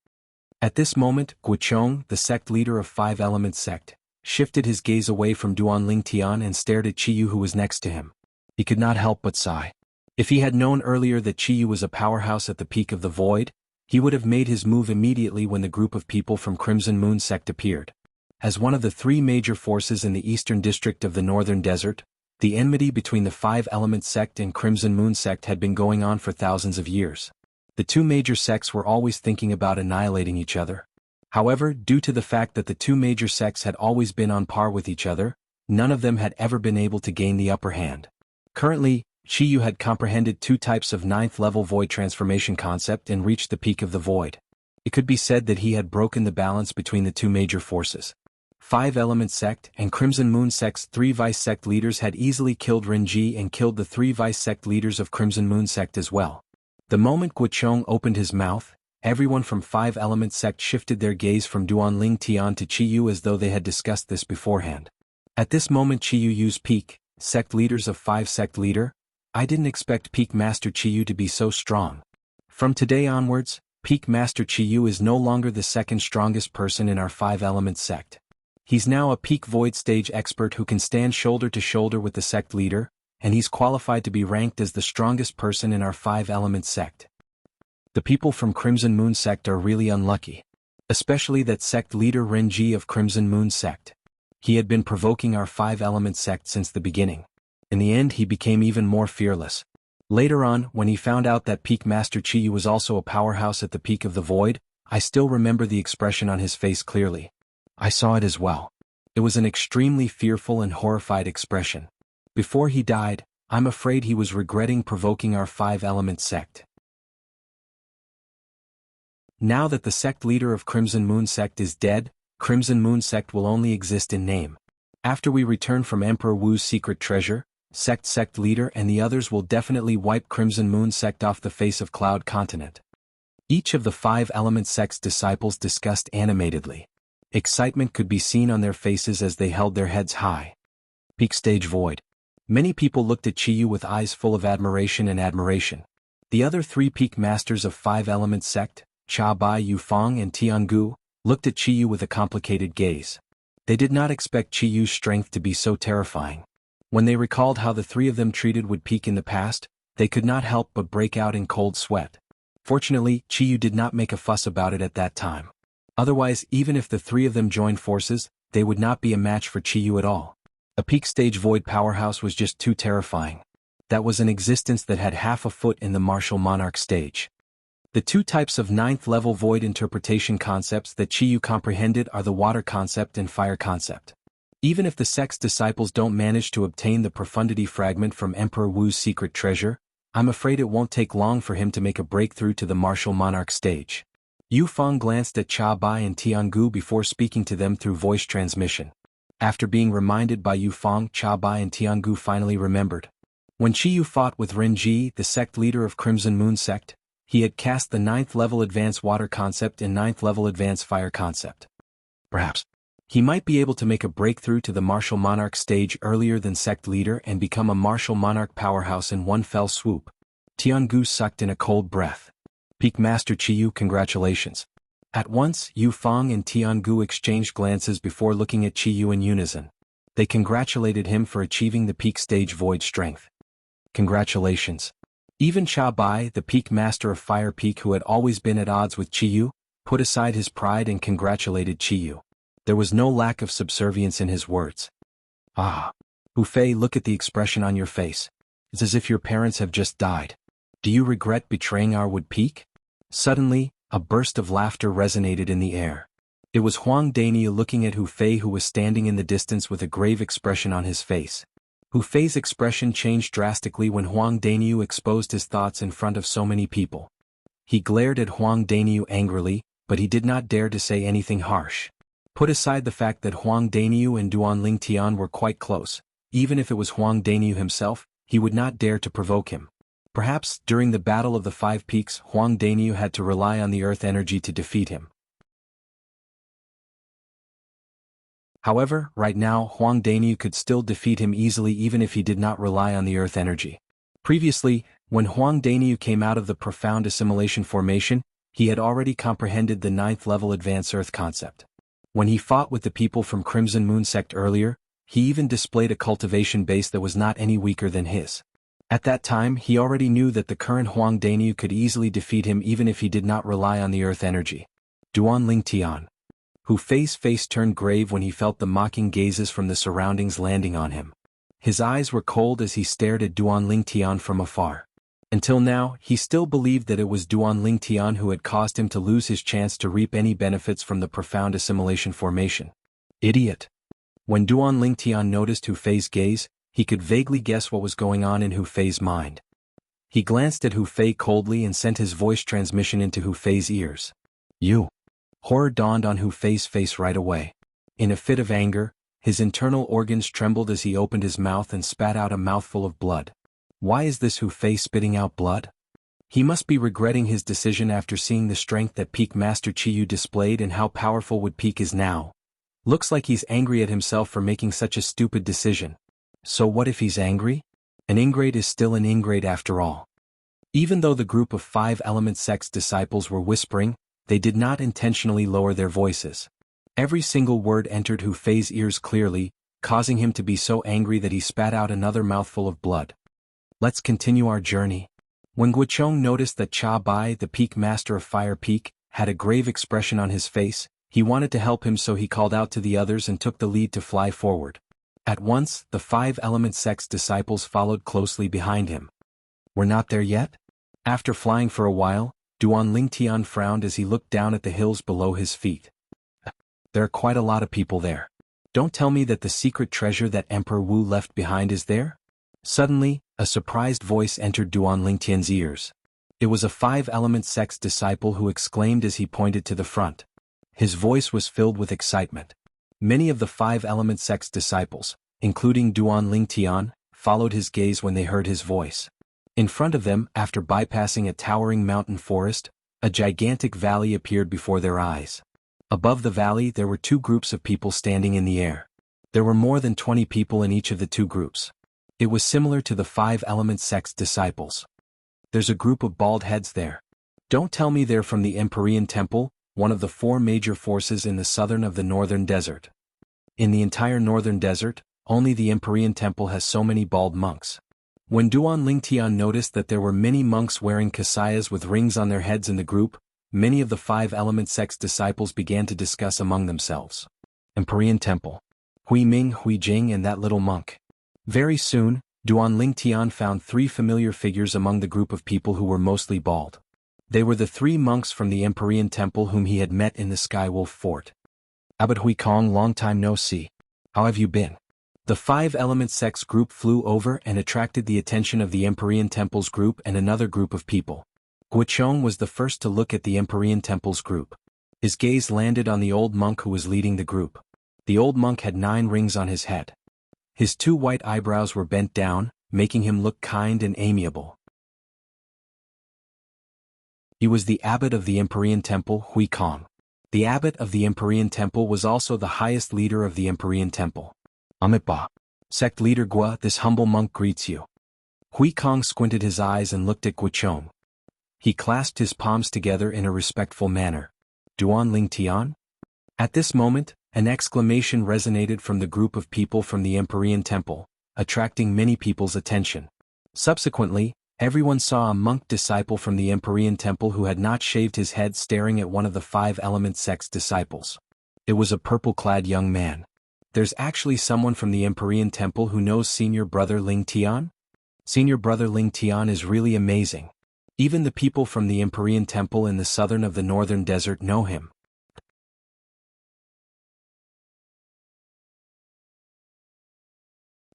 At this moment, Guochong, the sect leader of Five-Element sect, shifted his gaze away from Duanling Tian and stared at Qiyu, who was next to him. He could not help but sigh. If he had known earlier that Qiyu was a powerhouse at the peak of the void, he would have made his move immediately when the group of people from Crimson Moon Sect appeared. As one of the three major forces in the eastern district of the Northern Desert, the enmity between the Five-Element sect and Crimson Moon Sect had been going on for thousands of years. The two major sects were always thinking about annihilating each other. However, due to the fact that the two major sects had always been on par with each other, none of them had ever been able to gain the upper hand. Currently, Qiyu had comprehended two types of 9th level void transformation concept and reached the peak of the void. It could be said that he had broken the balance between the two major forces. Five-Element sect and Crimson Moon sect's three vice sect leaders had easily killed Renji and killed the three vice sect leaders of Crimson Moon sect as well. The moment Guochong opened his mouth, everyone from Five-Element sect shifted their gaze from Duanling Tian to Qiyu as though they had discussed this beforehand. At this moment Qiyu used Peak, sect leaders of Five sect leader. I didn't expect Peak Master Qiyu to be so strong. From today onwards, Peak Master Qiyu is no longer the second strongest person in our Five-Element sect. He's now a peak void stage expert who can stand shoulder to shoulder with the sect leader, and he's qualified to be ranked as the strongest person in our Five-Element sect. The people from Crimson Moon sect are really unlucky. Especially that sect leader Renji of Crimson Moon sect. He had been provoking our Five-Element sect since the beginning. In the end he became even more fearless. Later on, when he found out that Peak Master Qiyu was also a powerhouse at the peak of the void, I still remember the expression on his face clearly. I saw it as well. It was an extremely fearful and horrified expression. Before he died, I'm afraid he was regretting provoking our five-element sect. Now that the sect leader of Crimson Moon Sect is dead, Crimson Moon Sect will only exist in name. After we return from Emperor Wu's secret treasure, sect leader and the others will definitely wipe Crimson Moon Sect off the face of Cloud Continent. Each of the five-element sect's disciples discussed animatedly. Excitement could be seen on their faces as they held their heads high. Peak stage void. Many people looked at Qiyu with eyes full of admiration. The other three peak masters of five-element sect, Cha Bai, Yufang and Tiangu, looked at Qiyu with a complicated gaze. They did not expect Qiyu's strength to be so terrifying. When they recalled how the three of them treated Wood Peak in the past, they could not help but break out in cold sweat. Fortunately, Qiyu did not make a fuss about it at that time. Otherwise, even if the three of them joined forces, they would not be a match for Qiyu at all. A peak stage void powerhouse was just too terrifying. That was an existence that had half a foot in the martial monarch stage. The two types of 9th-level void interpretation concepts that Qiyu comprehended are the water concept and fire concept. Even if the sect's disciples don't manage to obtain the profundity fragment from Emperor Wu's secret treasure, I'm afraid it won't take long for him to make a breakthrough to the martial monarch stage. Yufang glanced at Cha Bai and Tiangu before speaking to them through voice transmission. After being reminded by Yufang, Cha Bai and Tiangu finally remembered. When Qiyu fought with Renji, the sect leader of Crimson Moon Sect, he had cast the 9th-level advanced water concept and 9th-level advanced fire concept. Perhaps he might be able to make a breakthrough to the martial monarch stage earlier than sect leader and become a martial monarch powerhouse in one fell swoop. Tiangu sucked in a cold breath. Peak Master Qiyu, congratulations. At once, Yufang and Tiangu exchanged glances before looking at Qiyu in unison. They congratulated him for achieving the peak stage void strength. Congratulations. Even Cha Bai, the peak master of Fire Peak who had always been at odds with Qiyu, put aside his pride and congratulated Qiyu. There was no lack of subservience in his words. Ah. Hu Fei, look at the expression on your face. It's as if your parents have just died. Do you regret betraying our Wood Peak? Suddenly, a burst of laughter resonated in the air. It was Huang Daniu looking at Hu Fei, who was standing in the distance with a grave expression on his face. Hu Fei's expression changed drastically when Huang Daniu exposed his thoughts in front of so many people. He glared at Huang Daniu angrily, but he did not dare to say anything harsh. Put aside the fact that Huang Daniu and Duanling Tian were quite close, even if it was Huang Daniu himself, he would not dare to provoke him. Perhaps, during the Battle of the Five Peaks, Huang Daniu had to rely on the earth energy to defeat him. However, right now, Huang Daniu could still defeat him easily even if he did not rely on the earth energy. Previously, when Huang Daniu came out of the profound assimilation formation, he had already comprehended the 9th-level advanced earth concept. When he fought with the people from Crimson Moon Sect earlier, he even displayed a cultivation base that was not any weaker than his. At that time, he already knew that the current Huang Daniu could easily defeat him even if he did not rely on the earth energy. Duanling Tian. Hu Fei's face turned grave when he felt the mocking gazes from the surroundings landing on him. His eyes were cold as he stared at Duanling Tian from afar. Until now, he still believed that it was Duanling Tian who had caused him to lose his chance to reap any benefits from the profound assimilation formation. Idiot. When Duanling Tian noticed Hu Fei's gaze, he could vaguely guess what was going on in Hu Fei's mind. He glanced at Hu Fei coldly and sent his voice transmission into Hu Fei's ears. You. Horror dawned on Hu Fei's face right away. In a fit of anger, his internal organs trembled as he opened his mouth and spat out a mouthful of blood. Why is this Hu Fei spitting out blood? He must be regretting his decision after seeing the strength that Peak Master Qiyu displayed and how powerful Wood Peak is now. Looks like he's angry at himself for making such a stupid decision. So what if he's angry? An ingrate is still an ingrate after all. Even though the group of 5-element sect's disciples were whispering, they did not intentionally lower their voices. Every single word entered Hu Fei's ears clearly, causing him to be so angry that he spat out another mouthful of blood. Let's continue our journey. When Guochong noticed that Cha Bai, the Peak Master of Fire Peak, had a grave expression on his face, he wanted to help him, so he called out to the others and took the lead to fly forward. At once, the 5-element sect's disciples followed closely behind him. We're not there yet? After flying for a while, Duanling Tian frowned as he looked down at the hills below his feet. There are quite a lot of people there. Don't tell me that the secret treasure that Emperor Wu left behind is there? Suddenly, a surprised voice entered Duan Lingtian's ears. It was a five-element sect's disciple who exclaimed as he pointed to the front. His voice was filled with excitement. Many of the five-element sect's disciples, including Duan Lingtian, followed his gaze when they heard his voice. In front of them, after bypassing a towering mountain forest, a gigantic valley appeared before their eyes. Above the valley there were two groups of people standing in the air. There were more than 20 people in each of the two groups. It was similar to the five-element sect's disciples. There's a group of bald heads there. Don't tell me they're from the Empyrean Temple, one of the four major forces in the southern of the northern desert. In the entire northern desert, only the Empyrean Temple has so many bald monks. When Duan Lingtian noticed that there were many monks wearing kasayas with rings on their heads in the group, many of the five-element sect's disciples began to discuss among themselves. Empyrean Temple. Hui Ming, Hui Jing, and that little monk. Very soon, Duan Lingtian found three familiar figures among the group of people who were mostly bald. They were the three monks from the Empyrean Temple whom he had met in the Skywolf Fort. Abbot Hui Kong, long time no see. How have you been? The five-element sect's group flew over and attracted the attention of the Empyrean Temple's group and another group of people. Guochong was the first to look at the Empyrean Temple's group. His gaze landed on the old monk who was leading the group. The old monk had 9 rings on his head. His 2 white eyebrows were bent down, making him look kind and amiable. He was the abbot of the Empyrean Temple, Hui Kong. The abbot of the Empyrean Temple was also the highest leader of the Empyrean Temple. Amitba. Sect leader Gua, this humble monk greets you. Hui Kong squinted his eyes and looked at Guochong. He clasped his palms together in a respectful manner. Duan Lingtian? At this moment, an exclamation resonated from the group of people from the Empyrean Temple, attracting many people's attention. Subsequently, everyone saw a monk disciple from the Empyrean Temple who had not shaved his head staring at one of the five-element sect's disciples. It was a purple-clad young man. There's actually someone from the Empyrean Temple who knows Senior Brother Lingtian? Senior Brother Lingtian is really amazing. Even the people from the Empyrean Temple in the southern of the northern desert know him.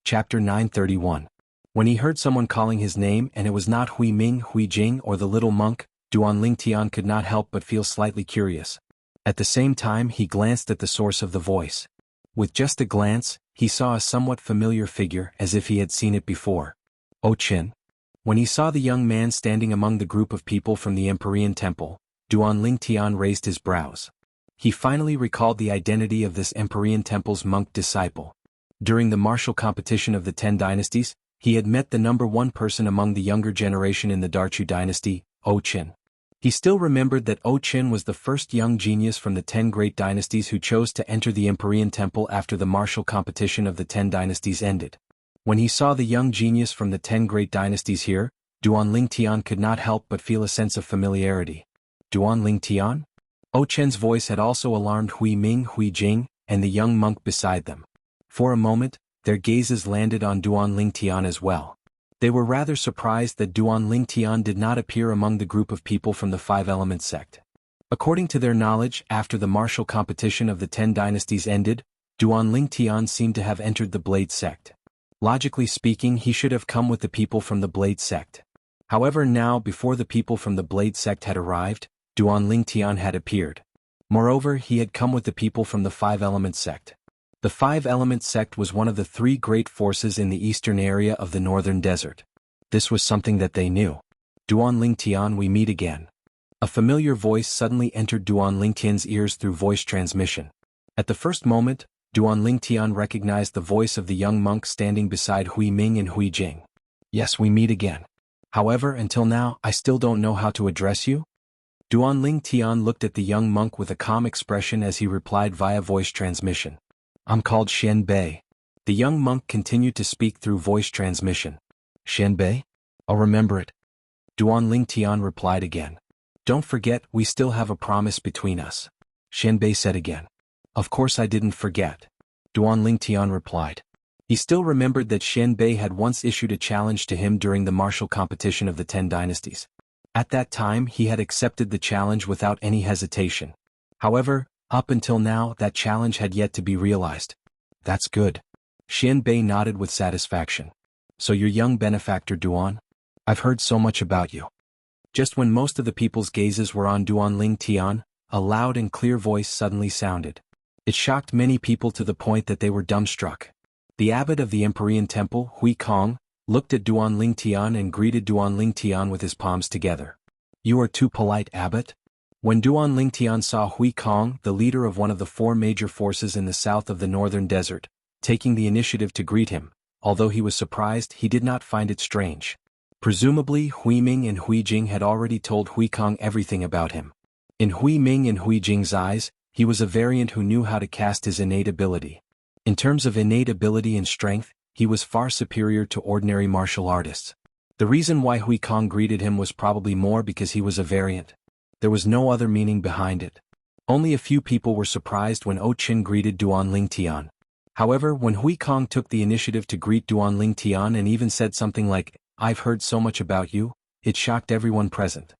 Chapter 931. When he heard someone calling his name and it was not Hui Ming, Hui Jing, or the little monk, Duan Lingtian could not help but feel slightly curious. At the same time he glanced at the source of the voice. With just a glance, he saw a somewhat familiar figure as if he had seen it before. Oh Qin. When he saw the young man standing among the group of people from the Empyrean Temple, Duan Lingtian raised his brows. He finally recalled the identity of this Empyrean Temple's monk disciple. During the martial competition of the 10 dynasties, he had met the number 1 person among the younger generation in the Darchu dynasty, Oh Qin. He still remembered that Oh Qin was the first young genius from the 10 great dynasties who chose to enter the Empyrean Temple after the martial competition of the 10 dynasties ended. When he saw the young genius from the 10 great dynasties here, Duan Lingtian could not help but feel a sense of familiarity. Duan Lingtian? Oh Qin's voice had also alarmed Hui Ming, Hui Jing, and the young monk beside them. For a moment, their gazes landed on Duan Lingtian as well. They were rather surprised that Duan Lingtian did not appear among the group of people from the five-element sect. According to their knowledge, after the martial competition of the 10 dynasties ended, Duan Lingtian seemed to have entered the Blade sect. Logically speaking, he should have come with the people from the Blade sect. However, now, before the people from the Blade sect had arrived, Duan Lingtian had appeared. Moreover, he had come with the people from the five-element sect. The five-element sect was one of the 3 great forces in the eastern area of the northern desert. This was something that they knew. Duan Lingtian, we meet again. A familiar voice suddenly entered Duan Lingtian's ears through voice transmission. At the first moment, Duan Lingtian recognized the voice of the young monk standing beside Hui Ming and Hui Jing. Yes, we meet again. However, until now, I still don't know how to address you. Duan Lingtian looked at the young monk with a calm expression as he replied via voice transmission. I'm called Xian Bei. The young monk continued to speak through voice transmission. Xian Bei? I'll remember it. Duan Lingtian replied again. Don't forget, we still have a promise between us. Xian Bei said again. Of course I didn't forget. Duan Lingtian replied. He still remembered that Xian Bei had once issued a challenge to him during the martial competition of the 10 dynasties. At that time he had accepted the challenge without any hesitation. However, up until now that challenge had yet to be realized. That's good. Xian Bei nodded with satisfaction. So you're young benefactor Duan? I've heard so much about you. Just when most of the people's gazes were on Duan Ling Tian, a loud and clear voice suddenly sounded. It shocked many people to the point that they were dumbstruck. The abbot of the Empyrean Temple, Hui Kong, looked at Duan Ling Tian and greeted Duan Ling Tian with his palms together. You are too polite, abbot? When Duan Ling Tian saw Hui Kong, the leader of one of the four major forces in the south of the northern desert, taking the initiative to greet him, although he was surprised, he did not find it strange. Presumably, Hui Ming and Hui Jing had already told Hui Kong everything about him. In Hui Ming and Hui Jing's eyes, he was a variant who knew how to cast his innate ability. In terms of innate ability and strength, he was far superior to ordinary martial artists. The reason why Hui Kong greeted him was probably more because he was a variant. There was no other meaning behind it. Only a few people were surprised when O Qin greeted Duan Ling Tian. However, when Hui Kong took the initiative to greet Duan Ling Tian and even said something like, I've heard so much about you, it shocked everyone present.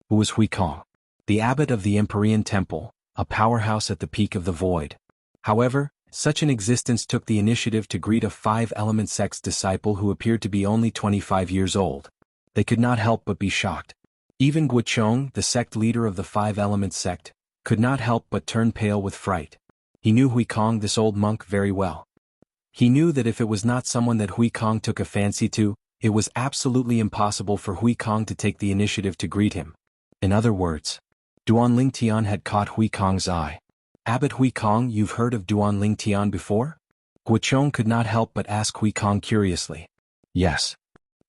Who was Hui Kong? The abbot of the Empyrean Temple, a powerhouse at the peak of the void. However, such an existence took the initiative to greet a five-element sect's disciple who appeared to be only 25 years old. They could not help but be shocked. Even Guochong, the sect leader of the five-element sect, could not help but turn pale with fright. He knew Hui Kong, this old monk, very well. He knew that if it was not someone that Hui Kong took a fancy to, it was absolutely impossible for Hui Kong to take the initiative to greet him. In other words, Duan Ling Tian had caught Hui Kong's eye. Abbot Hui Kong, you've heard of Duan Ling Tian before? Guochong could not help but ask Hui Kong curiously. Yes.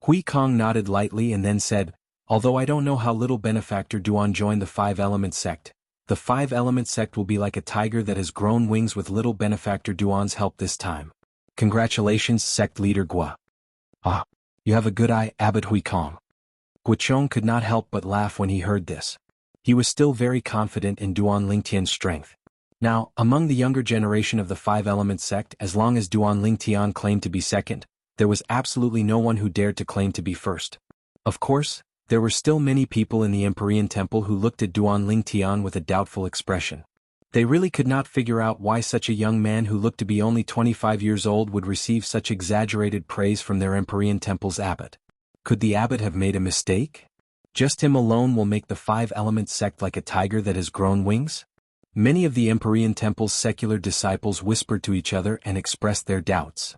Hui Kong nodded lightly and then said, although I don't know how little benefactor Duan joined the five-element sect, the five-element sect will be like a tiger that has grown wings with little benefactor Duan's help this time. Congratulations, sect leader Gua. Ah, you have a good eye, Abbot Hui Kong. Guochong could not help but laugh when he heard this. He was still very confident in Duan Ling Tian's strength. Now, among the younger generation of the five-element sect, as long as Duan Ling Tian claimed to be second, there was absolutely no one who dared to claim to be first. Of course, there were still many people in the Empyrean Temple who looked at Duan Ling Tian with a doubtful expression. They really could not figure out why such a young man who looked to be only 25 years old would receive such exaggerated praise from their Empyrean Temple's abbot. Could the abbot have made a mistake? Just him alone will make the five-element sect like a tiger that has grown wings? Many of the Empyrean Temple's secular disciples whispered to each other and expressed their doubts.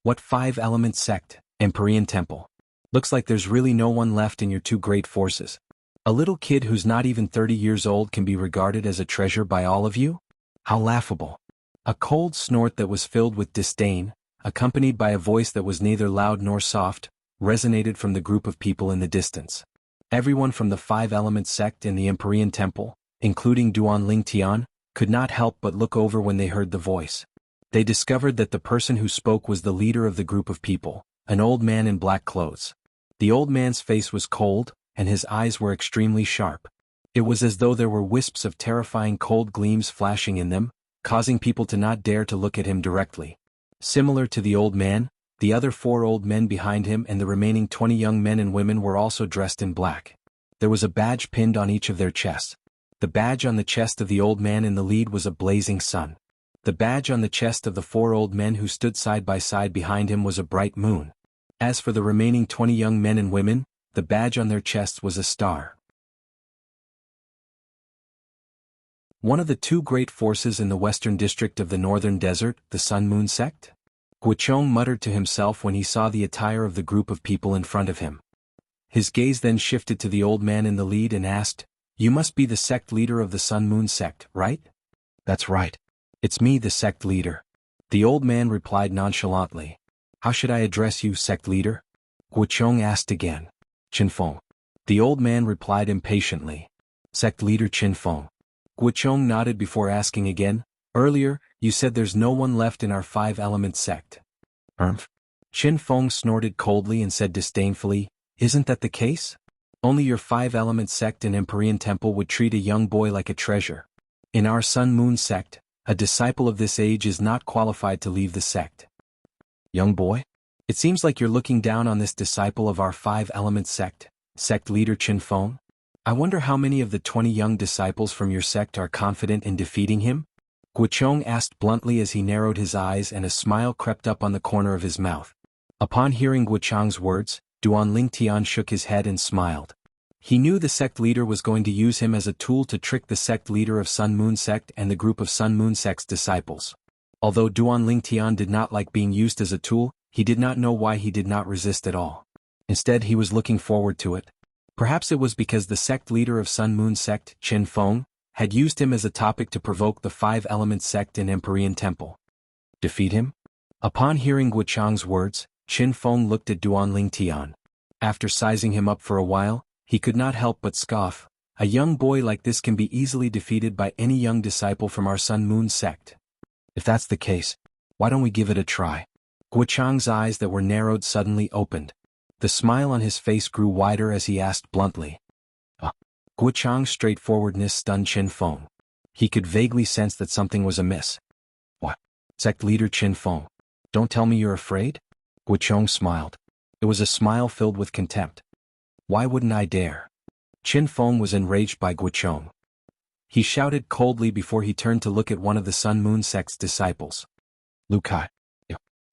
What five-element sect, Empyrean Temple? Looks like there's really no one left in your two great forces. A little kid who's not even 30 years old can be regarded as a treasure by all of you? How laughable. A cold snort that was filled with disdain, accompanied by a voice that was neither loud nor soft, resonated from the group of people in the distance. Everyone from the five-element sect in the Empyrean Temple, including Duan Ling Tian, could not help but look over when they heard the voice. They discovered that the person who spoke was the leader of the group of people, an old man in black clothes. The old man's face was cold, and his eyes were extremely sharp. It was as though there were wisps of terrifying cold gleams flashing in them, causing people to not dare to look at him directly. Similar to the old man, the other four old men behind him and the remaining 20 young men and women were also dressed in black. There was a badge pinned on each of their chests. The badge on the chest of the old man in the lead was a blazing sun. The badge on the chest of the four old men who stood side by side behind him was a bright moon. As for the remaining 20 young men and women, the badge on their chests was a star. One of the two great forces in the western district of the northern desert, the Sun Moon sect? Guochong muttered to himself when he saw the attire of the group of people in front of him. His gaze then shifted to the old man in the lead and asked, You must be the sect leader of the Sun Moon sect, right? That's right. It's me, the sect leader. The old man replied nonchalantly. How should I address you, sect leader? Guochong asked again. Qinfeng. The old man replied impatiently. Sect leader Qinfeng. Guochong nodded before asking again, Earlier, you said there's no one left in our five-element sect. Qinfeng snorted coldly and said disdainfully, Isn't that the case? Only your five-element sect and Empyrean Temple would treat a young boy like a treasure. In our Sun Moon sect, a disciple of this age is not qualified to leave the sect. Young boy? It seems like you're looking down on this disciple of our five-element sect, sect leader Qinfeng. I wonder how many of the 20 young disciples from your sect are confident in defeating him? Guochong asked bluntly as he narrowed his eyes and a smile crept up on the corner of his mouth. Upon hearing Guochong's words, Duan Lingtian shook his head and smiled. He knew the sect leader was going to use him as a tool to trick the sect leader of Sun Moon Sect and the group of Sun Moon Sect's disciples. Although Duan Lingtian did not like being used as a tool, he did not know why he did not resist at all. Instead, he was looking forward to it. Perhaps it was because the sect leader of Sun Moon Sect, Qin Feng, had used him as a topic to provoke the Five-Element Sect in Empyrean Temple. Defeat him? Upon hearing Guochong's words, Qin Feng looked at Duan Lingtian. After sizing him up for a while, he could not help but scoff. A young boy like this can be easily defeated by any young disciple from our Sun Moon Sect. If that's the case, why don't we give it a try? Guochong's eyes that were narrowed suddenly opened. The smile on his face grew wider as he asked bluntly. Guochong's straightforwardness stunned Qin Feng. He could vaguely sense that something was amiss. What? Sect leader Qin Feng. Don't tell me you're afraid? Guochong smiled. It was a smile filled with contempt. Why wouldn't I dare? Qin Feng was enraged by Guochong. He shouted coldly before he turned to look at one of the Sun Moon Sect's disciples. Lu Kai.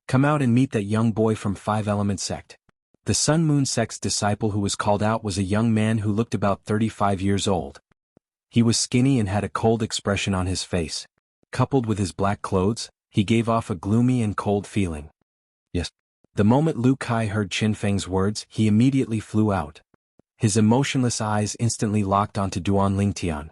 Come out and meet that young boy from Five-Element Sect. The Sun Moon Sect's disciple who was called out was a young man who looked about 35 years old. He was skinny and had a cold expression on his face. Coupled with his black clothes, he gave off a gloomy and cold feeling. Yes. The moment Lu Kai heard Qin Feng's words, he immediately flew out. His emotionless eyes instantly locked onto Duan Lingtian.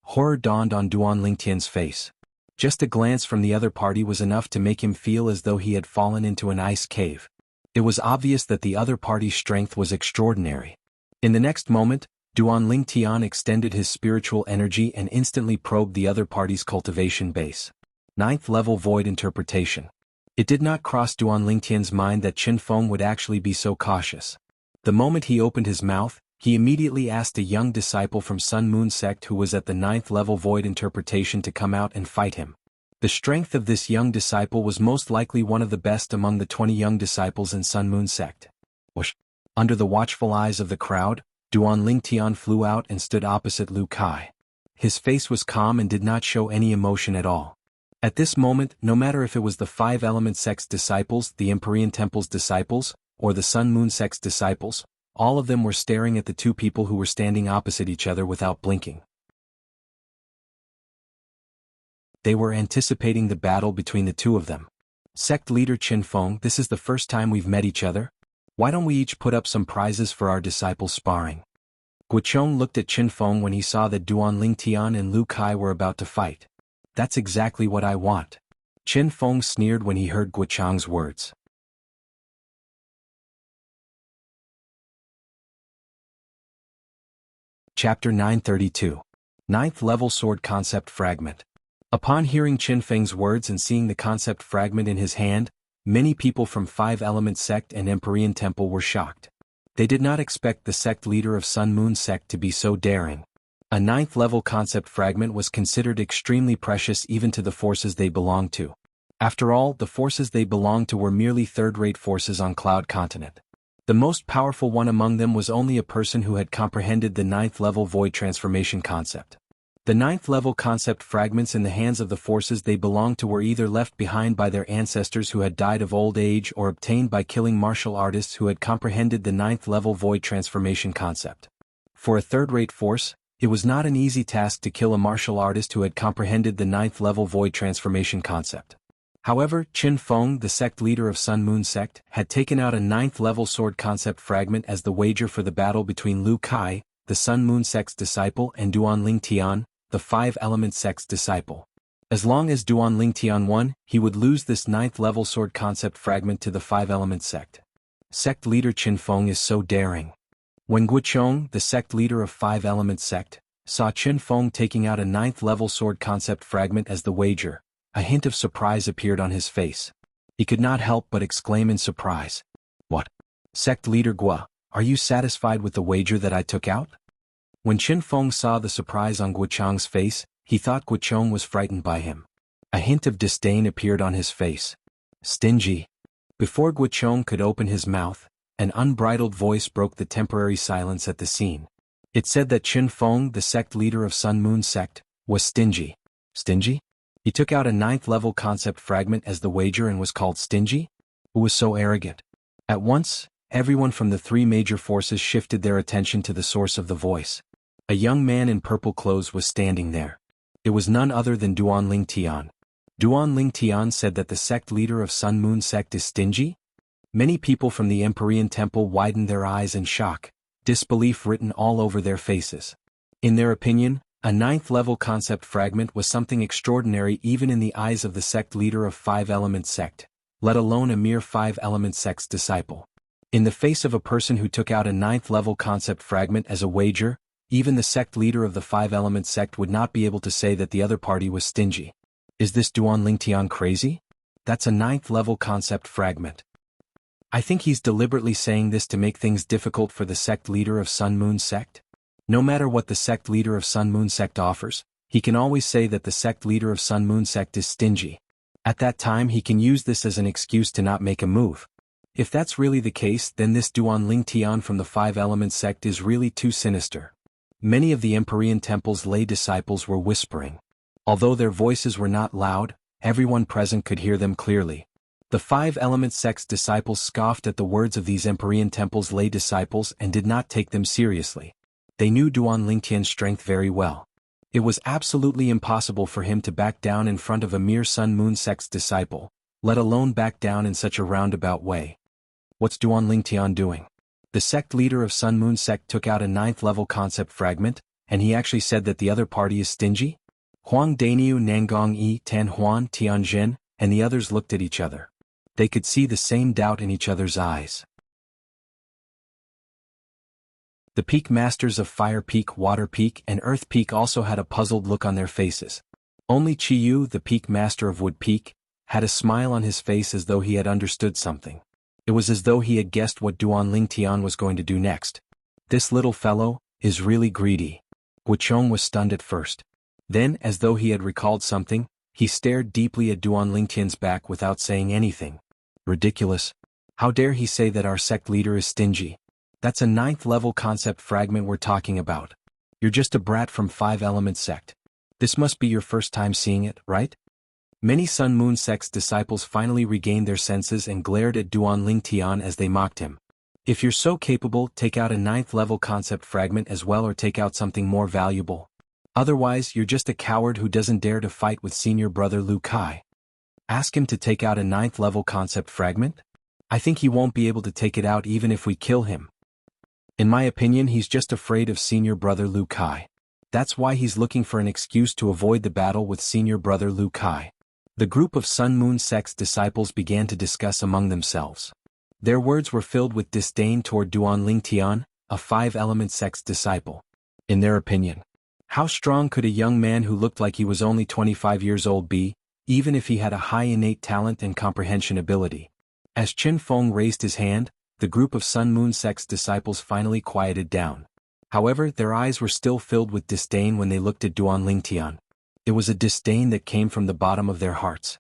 Horror dawned on Duan Lingtian's face. Just a glance from the other party was enough to make him feel as though he had fallen into an ice cave. It was obvious that the other party's strength was extraordinary. In the next moment, Duan Lingtian extended his spiritual energy and instantly probed the other party's cultivation base. 9th level void interpretation. It did not cross Duan Lingtian's mind that Qin Feng would actually be so cautious. The moment he opened his mouth, he immediately asked a young disciple from Sun Moon Sect who was at the 9th level void interpretation to come out and fight him. The strength of this young disciple was most likely one of the best among the 20 young disciples in Sun Moon Sect. Whoosh! Under the watchful eyes of the crowd, Duan Lingtian flew out and stood opposite Lu Kai. His face was calm and did not show any emotion at all. At this moment, no matter if it was the Five-Element Sect's disciples, the Empyrean Temple's disciples, or the Sun Moon Sect's disciples, all of them were staring at the two people who were standing opposite each other without blinking. They were anticipating the battle between the two of them. Sect leader Qin Feng, this is the first time we've met each other. Why don't we each put up some prizes for our disciples sparring? Guochong looked at Qin Feng when he saw that Duan Lingtian and Lu Kai were about to fight. That's exactly what I want. Qin Feng sneered when he heard Guochong's words. Chapter 932. 9th Level Sword Concept Fragment. Upon hearing Qin Feng's words and seeing the concept fragment in his hand, many people from Five-Element Sect and Empyrean Temple were shocked. They did not expect the sect leader of Sun Moon Sect to be so daring. A 9th level concept fragment was considered extremely precious even to the forces they belonged to. After all, the forces they belonged to were merely third-rate forces on Cloud Continent. The most powerful one among them was only a person who had comprehended the 9th level void transformation concept. The 9th level concept fragments in the hands of the forces they belonged to were either left behind by their ancestors who had died of old age or obtained by killing martial artists who had comprehended the 9th level void transformation concept. For a third-rate force, it was not an easy task to kill a martial artist who had comprehended the 9th level void transformation concept. However, Qin Feng, the sect leader of Sun Moon Sect, had taken out a 9th level sword concept fragment as the wager for the battle between Lu Kai, the Sun Moon Sect's disciple, and Duan Lingtian, the Five-Element Sect's disciple. As long as Duan Lingtian won, he would lose this 9th level sword concept fragment to the Five-Element Sect. Sect leader Qin Feng is so daring. When Guochong, the sect leader of Five-Element Sect, saw Qin Feng taking out a 9th level sword concept fragment as the wager, a hint of surprise appeared on his face. He could not help but exclaim in surprise. What? Sect leader Guo, are you satisfied with the wager that I took out? When Qin Feng saw the surprise on Guochong's face, he thought Guochong was frightened by him. A hint of disdain appeared on his face. Stingy. Before Guochong could open his mouth, an unbridled voice broke the temporary silence at the scene. It said that Qin Feng, the sect leader of Sun Moon Sect, was stingy. Stingy? He took out a 9th level concept fragment as the wager and was called stingy? Who was so arrogant? At once, everyone from the three major forces shifted their attention to the source of the voice. A young man in purple clothes was standing there. It was none other than Duan Ling Tian. Duan Ling Tian said that the sect leader of Sun Moon sect is stingy? Many people from the Empyrean Temple widened their eyes in shock, disbelief written all over their faces. In their opinion, a 9th level concept fragment was something extraordinary even in the eyes of the sect leader of 5-element sect, let alone a mere 5-element sect's disciple. In the face of a person who took out a 9th level concept fragment as a wager, even the sect leader of the 5-element sect would not be able to say that the other party was stingy. Is this Duan Ling Tian crazy? That's a 9th level concept fragment. I think he's deliberately saying this to make things difficult for the sect leader of Sun Moon sect. No matter what the sect leader of Sun Moon sect offers, he can always say that the sect leader of Sun Moon sect is stingy. At that time he can use this as an excuse to not make a move. If that's really the case, then this Duan Ling Tian from the 5-element sect is really too sinister. Many of the Empyrean Temple's lay disciples were whispering. Although their voices were not loud, everyone present could hear them clearly. The 5-element sect's disciples scoffed at the words of these Empyrean Temple's lay disciples and did not take them seriously. They knew Duan Ling Tian's strength very well. It was absolutely impossible for him to back down in front of a mere Sun Moon sect's disciple, let alone back down in such a roundabout way. What's Duan Ling Tian doing? The sect leader of Sun Moon sect took out a 9th level concept fragment, and he actually said that the other party is stingy? Huang Daniu Nangong Yi Tan Huan Tianjin, and the others looked at each other. They could see the same doubt in each other's eyes. The Peak Masters of Fire Peak, Water Peak, and Earth Peak also had a puzzled look on their faces. Only Qiyu, the Peak Master of Wood Peak, had a smile on his face as though he had understood something. It was as though he had guessed what Duan Ling Tian was going to do next. This little fellow is really greedy. Guochong was stunned at first. Then, as though he had recalled something, he stared deeply at Duan Ling Tian's back without saying anything. Ridiculous. How dare he say that our sect leader is stingy? That's a 9th level concept fragment we're talking about. You're just a brat from 5-element sect. This must be your first time seeing it, right? Many Sun Moon sect's disciples finally regained their senses and glared at Duan Ling Tian as they mocked him. If you're so capable, take out a 9th level concept fragment as well, or take out something more valuable. Otherwise, you're just a coward who doesn't dare to fight with senior brother Lu Kai. Ask him to take out a 9th level concept fragment? I think he won't be able to take it out even if we kill him. In my opinion, he's just afraid of senior brother Lu Kai. That's why he's looking for an excuse to avoid the battle with senior brother Lu Kai. The group of Sun Moon sect's disciples began to discuss among themselves. Their words were filled with disdain toward Duan Ling Tian, a 5-element sect's disciple. In their opinion, how strong could a young man who looked like he was only 25 years old be, even if he had a high innate talent and comprehension ability? As Qin Feng raised his hand, the group of Sun Moon sect's disciples finally quieted down. However, their eyes were still filled with disdain when they looked at Duan Ling Tian. It was a disdain that came from the bottom of their hearts.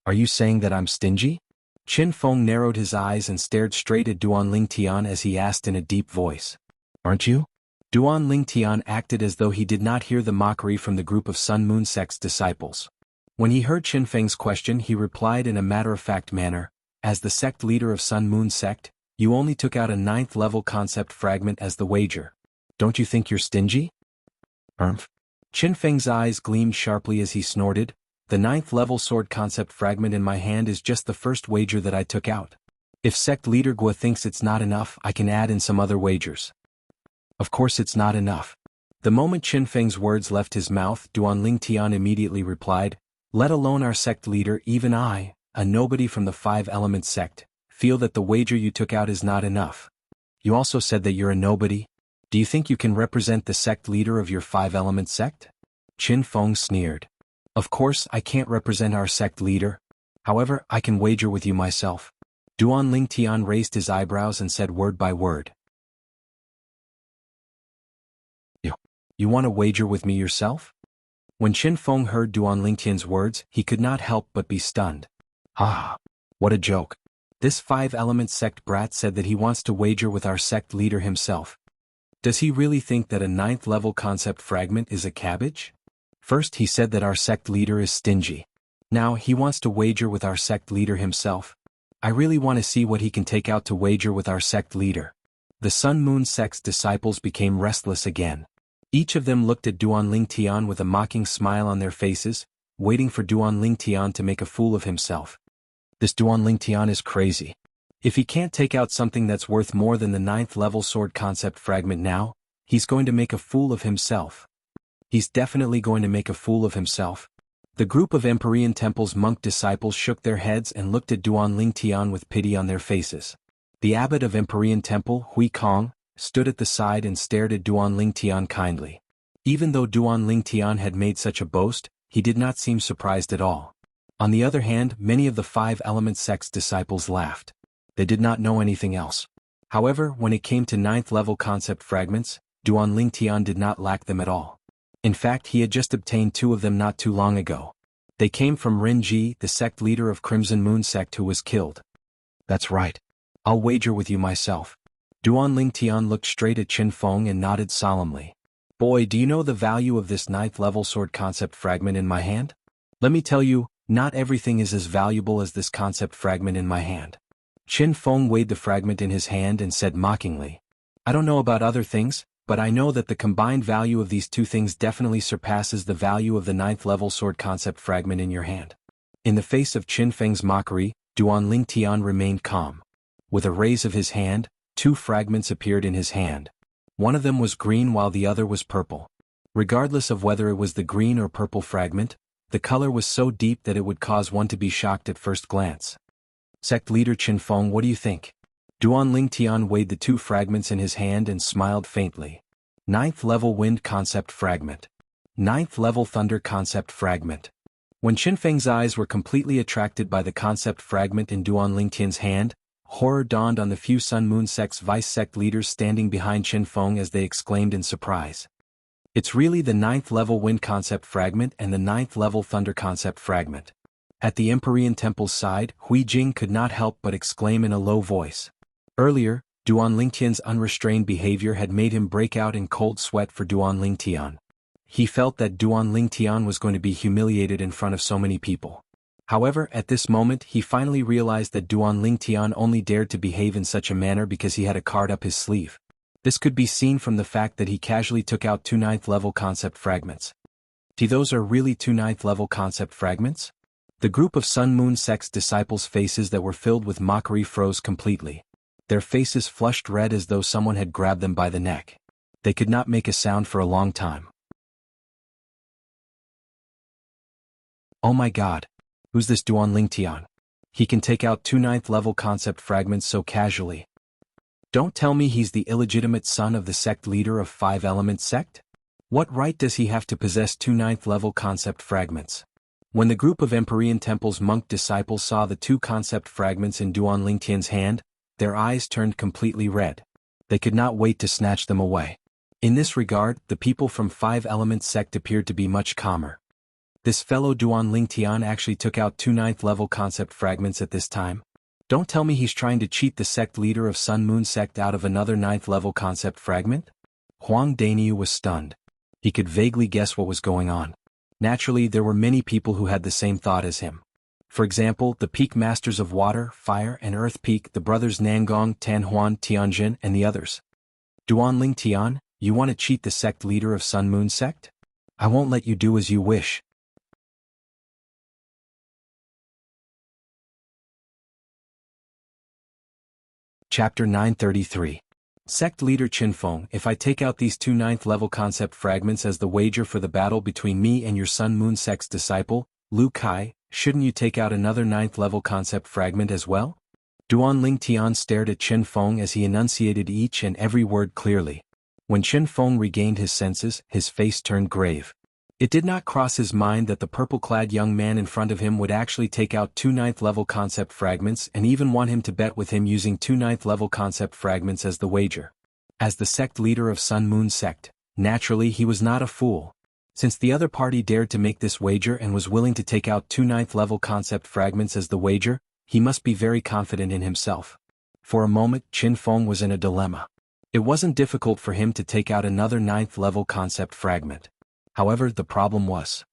Are you saying that I'm stingy? Qin Feng narrowed his eyes and stared straight at Duan Ling Tian as he asked in a deep voice. Aren't you? Duan Ling Tian acted as though he did not hear the mockery from the group of Sun Moon sect's disciples. When he heard Qin Feng's question, he replied in a matter-of-fact manner, as the sect leader of Sun Moon sect, you only took out a 9th level concept fragment as the wager. Don't you think you're stingy? Qin Feng's eyes gleamed sharply as he snorted. The 9th level sword concept fragment in my hand is just the first wager that I took out. If sect leader Gua thinks it's not enough, I can add in some other wagers. Of course it's not enough. The moment Qin Feng's words left his mouth, Duan Ling Tian immediately replied, let alone our sect leader, even I, a nobody from the 5-element sect, feel that the wager you took out is not enough. You also said that you're a nobody. Do you think you can represent the sect leader of your 5-element sect? Qin Feng sneered. Of course I can't represent our sect leader. However, I can wager with you myself. Duan Ling Tian raised his eyebrows and said word by word. You want to wager with me yourself? When Qin Feng heard Duan Ling Tian's words, he could not help but be stunned. Ah, what a joke. This 5-element sect brat said that he wants to wager with our sect leader himself. Does he really think that a 9th level concept fragment is a cabbage? First he said that our sect leader is stingy. Now he wants to wager with our sect leader himself. I really want to see what he can take out to wager with our sect leader. The Sun Moon sect's disciples became restless again. Each of them looked at Duanling Tian with a mocking smile on their faces, waiting for Duanling Tian to make a fool of himself. This Duanling Tian is crazy. If he can't take out something that's worth more than the 9th level sword concept fragment now, he's going to make a fool of himself. He's definitely going to make a fool of himself. The group of Empyrean Temple's monk disciples shook their heads and looked at Duanling Tian with pity on their faces. The abbot of Empyrean Temple, Hui Kong, stood at the side and stared at Duanling Tian kindly. Even though Duanling Tian had made such a boast, he did not seem surprised at all. On the other hand, many of the 5 Element sect's disciples laughed. They did not know anything else. However, when it came to 9th level concept fragments, Duanling Tian did not lack them at all. In fact, he had just obtained 2 of them not too long ago. They came from Renji, the sect leader of Crimson Moon sect who was killed. That's right. I'll wager with you myself. Duanling Tian looked straight at Qin Feng and nodded solemnly. Boy, do you know the value of this 9th level sword concept fragment in my hand? Let me tell you, not everything is as valuable as this concept fragment in my hand. Qin Feng weighed the fragment in his hand and said mockingly, I don't know about other things, but I know that the combined value of these 2 things definitely surpasses the value of the 9th level sword concept fragment in your hand. In the face of Qin Feng's mockery, Duanling Tian remained calm. With a raise of his hand, 2 fragments appeared in his hand. One of them was green while the other was purple. Regardless of whether it was the green or purple fragment, the color was so deep that it would cause one to be shocked at first glance. Sect leader Qin Feng, what do you think? Duanling Tian weighed the 2 fragments in his hand and smiled faintly. 9th level wind concept fragment. 9th level thunder concept fragment. When Qin Feng's eyes were completely attracted by the concept fragment in Duanling Tian's hand, horror dawned on the few Sun Moon sect's vice sect leaders standing behind Qin Feng as they exclaimed in surprise. It's really the 9th level wind concept fragment and the 9th level thunder concept fragment. At the Empyrean Temple's side, Hui Jing could not help but exclaim in a low voice. Earlier, Duanling Tian's unrestrained behavior had made him break out in cold sweat for Duanling Tian. He felt that Duanling Tian was going to be humiliated in front of so many people. However, at this moment he finally realized that Duanling Tian only dared to behave in such a manner because he had a card up his sleeve. This could be seen from the fact that he casually took out 2 9th level concept fragments. Those are really 2 9th level concept fragments? The group of Sun Moon sect's disciples' faces that were filled with mockery froze completely. Their faces flushed red as though someone had grabbed them by the neck. They could not make a sound for a long time. Oh my god. Who's this Duanling Tian? He can take out 2 9th level concept fragments so casually. Don't tell me he's the illegitimate son of the sect leader of 5 Element sect? What right does he have to possess 2 9th level concept fragments? When the group of Empyrean Temple's monk disciples saw the 2 concept fragments in Duanling Tian's hand, their eyes turned completely red. They could not wait to snatch them away. In this regard, the people from 5 Element sect appeared to be much calmer. This fellow Duanling Tian actually took out 2 9th level concept fragments at this time? Don't tell me he's trying to cheat the sect leader of Sun Moon sect out of another 9th level concept fragment? Huang Daniu was stunned. He could vaguely guess what was going on. Naturally, there were many people who had the same thought as him. For example, the Peak Masters of Water, Fire, and Earth Peak, the brothers Nangong, Tanhuan, Tianjin, and the others. Duanling Tian, you want to cheat the sect leader of Sun Moon sect? I won't let you do as you wish. Chapter 933. Sect leader Qin Feng, if I take out these 2 9th level concept fragments as the wager for the battle between me and your Sun Moon sect's disciple, Lu Kai, shouldn't you take out another 9th level concept fragment as well? Duanling Tian stared at Qin Feng as he enunciated each and every word clearly. When Qin Feng regained his senses, his face turned grave. It did not cross his mind that the purple-clad young man in front of him would actually take out 2 9th level concept fragments and even want him to bet with him using 2 9th level concept fragments as the wager. As the sect leader of Sun Moon sect, naturally he was not a fool. Since the other party dared to make this wager and was willing to take out 2 9th level concept fragments as the wager, he must be very confident in himself. For a moment, Qin Feng was in a dilemma. It wasn't difficult for him to take out another 9th level concept fragment. However, the problem was,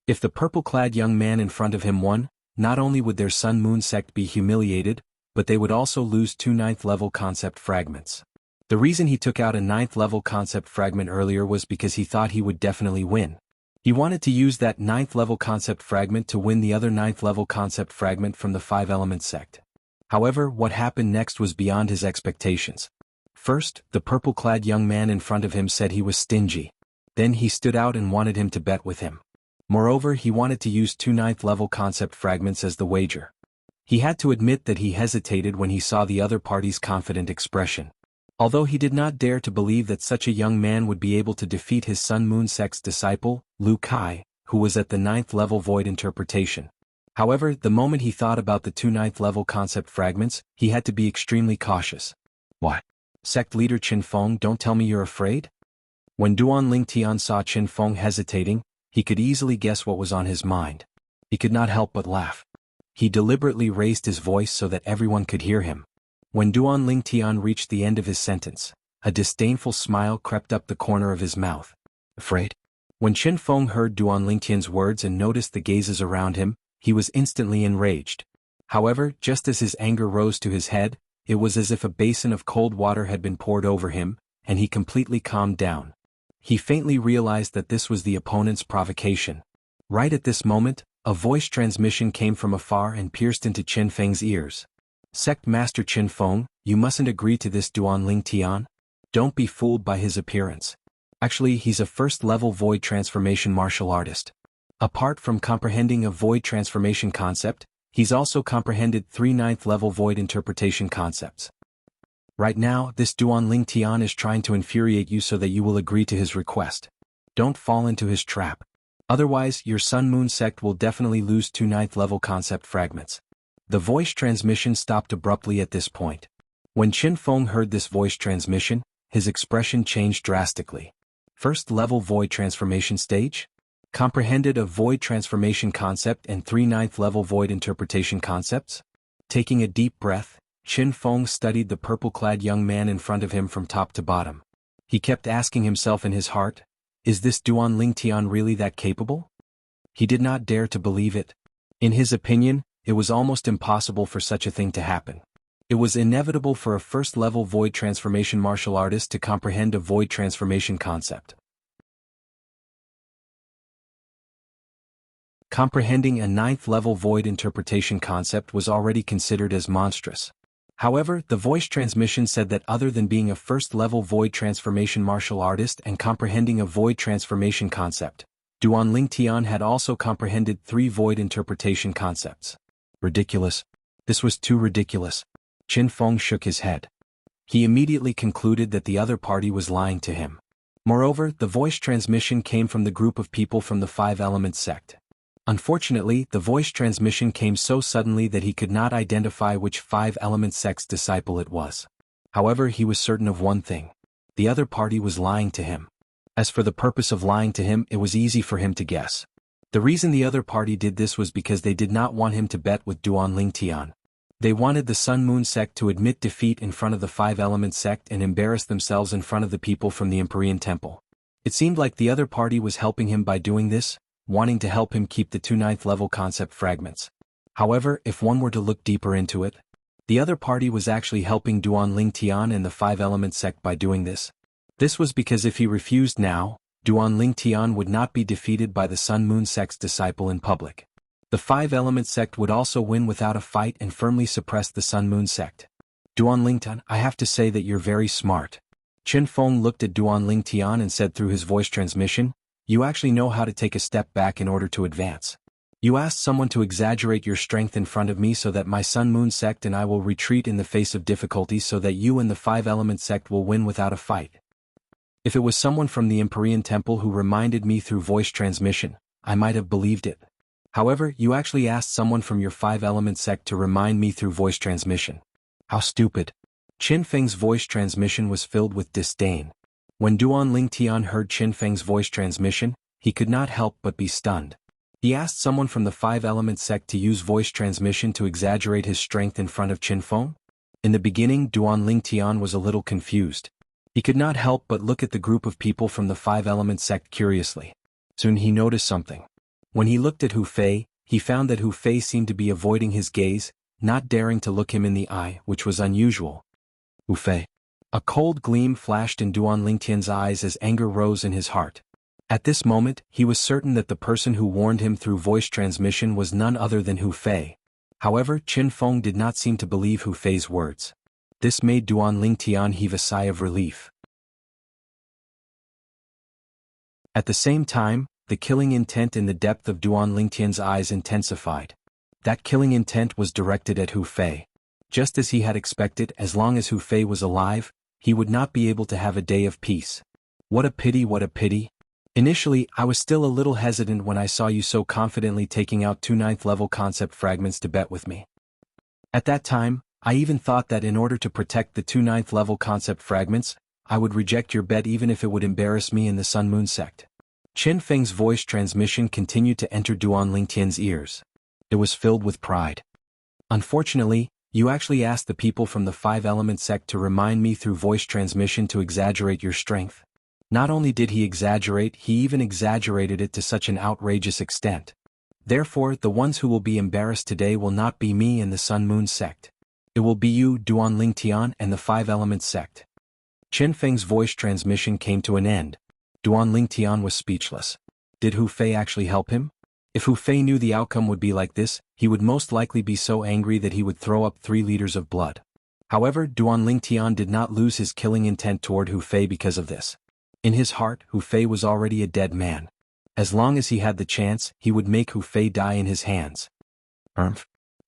if the purple-clad young man in front of him won, not only would their Sun Moon sect be humiliated, but they would also lose 2 ninth-level concept fragments. The reason he took out a 9th-level concept fragment earlier was because he thought he would definitely win. He wanted to use that 9th-level concept fragment to win the other 9th-level concept fragment from the 5-element sect. However, what happened next was beyond his expectations. First, the purple-clad young man in front of him said he was stingy. Then he stood out and wanted him to bet with him. Moreover, he wanted to use 2 9th-level concept fragments as the wager. He had to admit that he hesitated when he saw the other party's confident expression. Although he did not dare to believe that such a young man would be able to defeat his Sun Moon sect's disciple, Lu Kai, who was at the 9th-level void interpretation. However, the moment he thought about the 2 9th-level concept fragments, he had to be extremely cautious. What? Sect leader Qin Feng, don't tell me you're afraid? When Duan Ling Tian saw Qin Feng hesitating, he could easily guess what was on his mind. He could not help but laugh. He deliberately raised his voice so that everyone could hear him. When Duan Ling Tian reached the end of his sentence, a disdainful smile crept up the corner of his mouth. Afraid? When Qin Feng heard Duan Ling Tian's words and noticed the gazes around him, he was instantly enraged. However, just as his anger rose to his head, it was as if a basin of cold water had been poured over him, and he completely calmed down. He faintly realized that this was the opponent's provocation. Right at this moment, a voice transmission came from afar and pierced into Qin Feng's ears. Sect Master Qin Feng, you mustn't agree to this Duan Ling Tian. Don't be fooled by his appearance. Actually, he's a first-level void transformation martial artist. Apart from comprehending a void transformation concept, he's also comprehended 3 9th-level void interpretation concepts. Right now, this Duan Ling Tian is trying to infuriate you so that you will agree to his request. Don't fall into his trap. Otherwise, your Sun Moon sect will definitely lose 2 9th-level concept fragments. The voice transmission stopped abruptly at this point. When Qin Feng heard this voice transmission, his expression changed drastically. First-level void transformation stage? Comprehended a void transformation concept and 3 9th-level void interpretation concepts? Taking a deep breath, Qin Feng studied the purple-clad young man in front of him from top to bottom. He kept asking himself in his heart, is this Duan Ling Tian really that capable? He did not dare to believe it. In his opinion, it was almost impossible for such a thing to happen. It was inevitable for a first-level void transformation martial artist to comprehend a void transformation concept. Comprehending a 9th-level void interpretation concept was already considered as monstrous. However, the voice transmission said that other than being a first-level void transformation martial artist and comprehending a void transformation concept, Duan Ling Tian had also comprehended 3 void interpretation concepts. Ridiculous. This was too ridiculous. Qin Feng shook his head. He immediately concluded that the other party was lying to him. Moreover, the voice transmission came from the group of people from the 5-element sect. Unfortunately, the voice transmission came so suddenly that he could not identify which 5-element sect's disciple it was. However, he was certain of one thing. The other party was lying to him. As for the purpose of lying to him, it was easy for him to guess. The reason the other party did this was because they did not want him to bet with Duan Ling Tian. They wanted the Sun Moon sect to admit defeat in front of the 5-element sect and embarrass themselves in front of the people from the Empyrean Temple. It seemed like the other party was helping him by doing this, wanting to help him keep the 2 9th-level concept fragments. However, if one were to look deeper into it, the other party was actually helping Duan Ling Tian and the 5-element sect by doing this. This was because if he refused now, Duan Ling Tian would not be defeated by the Sun Moon sect's disciple in public. The 5-element sect would also win without a fight and firmly suppress the Sun Moon sect. Duan Ling Tian, I have to say that you're very smart. Qin Feng looked at Duan Ling Tian and said through his voice transmission, you actually know how to take a step back in order to advance. You asked someone to exaggerate your strength in front of me so that my Sun Moon sect and I will retreat in the face of difficulties so that you and the 5-element sect will win without a fight. If it was someone from the Empyrean Temple who reminded me through voice transmission, I might have believed it. However, you actually asked someone from your 5-element sect to remind me through voice transmission. How stupid. Qin Feng's voice transmission was filled with disdain. When Duan Ling Tian heard Qin Feng's voice transmission, he could not help but be stunned. He asked someone from the 5-element sect to use voice transmission to exaggerate his strength in front of Qin Feng? In the beginning, Duan Ling Tian was a little confused. He could not help but look at the group of people from the 5-element sect curiously. Soon he noticed something. When he looked at Hu Fei, he found that Hu Fei seemed to be avoiding his gaze, not daring to look him in the eye, which was unusual. Hu Fei. A cold gleam flashed in Duan Lingtian's eyes as anger rose in his heart. At this moment, he was certain that the person who warned him through voice transmission was none other than Hu Fei. However, Qin Feng did not seem to believe Hu Fei's words. This made Duan Lingtian heave a sigh of relief. At the same time, the killing intent in the depth of Duan Lingtian's eyes intensified. That killing intent was directed at Hu Fei. Just as he had expected, as long as Hu Fei was alive, he would not be able to have a day of peace. What a pity, what a pity. Initially, I was still a little hesitant when I saw you so confidently taking out 2 9th level concept fragments to bet with me. At that time, I even thought that in order to protect the 2 9th level concept fragments, I would reject your bet even if it would embarrass me in the Sun Moon sect. Qin Feng's voice transmission continued to enter Duan Lingtian's ears. It was filled with pride. Unfortunately, you actually asked the people from the 5-element sect to remind me through voice transmission to exaggerate your strength. Not only did he exaggerate, he even exaggerated it to such an outrageous extent. Therefore, the ones who will be embarrassed today will not be me and the Sun Moon sect. It will be you, Duan Lingtian, and the 5-element sect. Qin Feng's voice transmission came to an end. Duan Lingtian was speechless. Did Hu Fei actually help him? If Hu Fei knew the outcome would be like this, he would most likely be so angry that he would throw up 3 liters of blood. However, Duan Lingtian did not lose his killing intent toward Hu Fei because of this. In his heart, Hu Fei was already a dead man. As long as he had the chance, he would make Hu Fei die in his hands.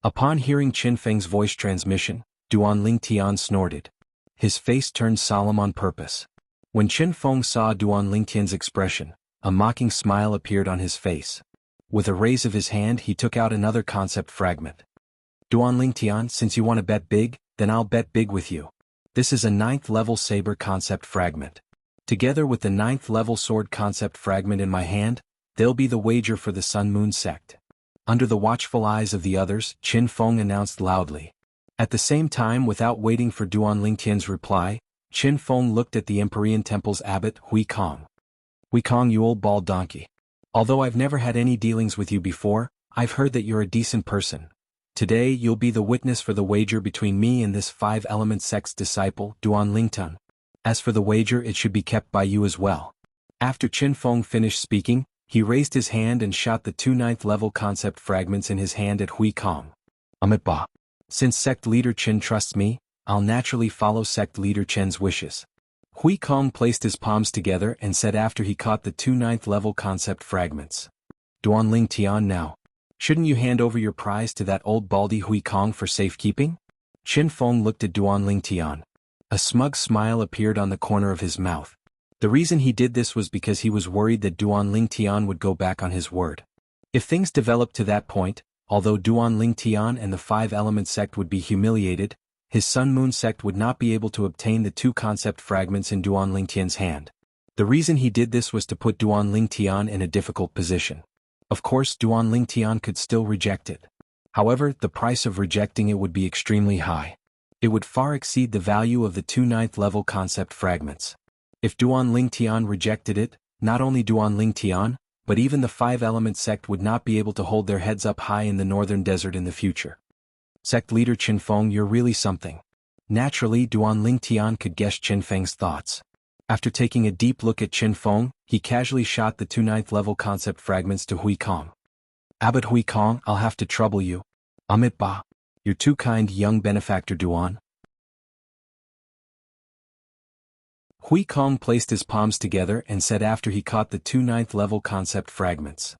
Upon hearing Qin Feng's voice transmission, Duan Lingtian snorted. His face turned solemn on purpose. When Qin Feng saw Duan Lingtian's expression, a mocking smile appeared on his face. With a raise of his hand, he took out another concept fragment. Duan Lingtian, since you want to bet big, then I'll bet big with you. This is a 9th level saber concept fragment. Together with the 9th level sword concept fragment in my hand, they'll be the wager for the Sun Moon sect. Under the watchful eyes of the others, Qin Feng announced loudly. At the same time, without waiting for Duan Lingtian's reply, Qin Feng looked at the Empyrean Temple's abbot, Hui Kong. Hui Kong, you old bald donkey. Although I've never had any dealings with you before, I've heard that you're a decent person. Today you'll be the witness for the wager between me and this 5-element sect's disciple, Duan Lingtian. As for the wager, it should be kept by you as well. After Qin Feng finished speaking, he raised his hand and shot the 2 9th level concept fragments in his hand at Hui Kong. Amit Ba. Since sect leader Qin trusts me, I'll naturally follow sect leader Chen's wishes. Hui Kong placed his palms together and said after he caught the 2 9th level concept fragments. Duan Lingtian, now. Shouldn't you hand over your prize to that old baldy Hui Kong for safekeeping? Qin Feng looked at Duan Lingtian. A smug smile appeared on the corner of his mouth. The reason he did this was because he was worried that Duan Lingtian would go back on his word. If things developed to that point, although Duan Lingtian and the 5-element sect would be humiliated, his Sun Moon sect would not be able to obtain the 2 concept fragments in Duan Lingtian's hand. The reason he did this was to put Duan Lingtian in a difficult position. Of course, Duan Lingtian could still reject it. However, the price of rejecting it would be extremely high. It would far exceed the value of the 2 9th level concept fragments. If Duan Lingtian rejected it, not only Duan Lingtian, but even the 5-element sect would not be able to hold their heads up high in the northern desert in the future. Sect leader Qin Feng, you're really something. Naturally, Duan Lingtian could guess Qin Feng's thoughts. After taking a deep look at Qin Feng, he casually shot the 2 9th level concept fragments to Hui Kong. Abbot Hui Kong, I'll have to trouble you. Amit Ba. You're too kind, young benefactor Duan. Hui Kong placed his palms together and said after he caught the 2 9th level concept fragments.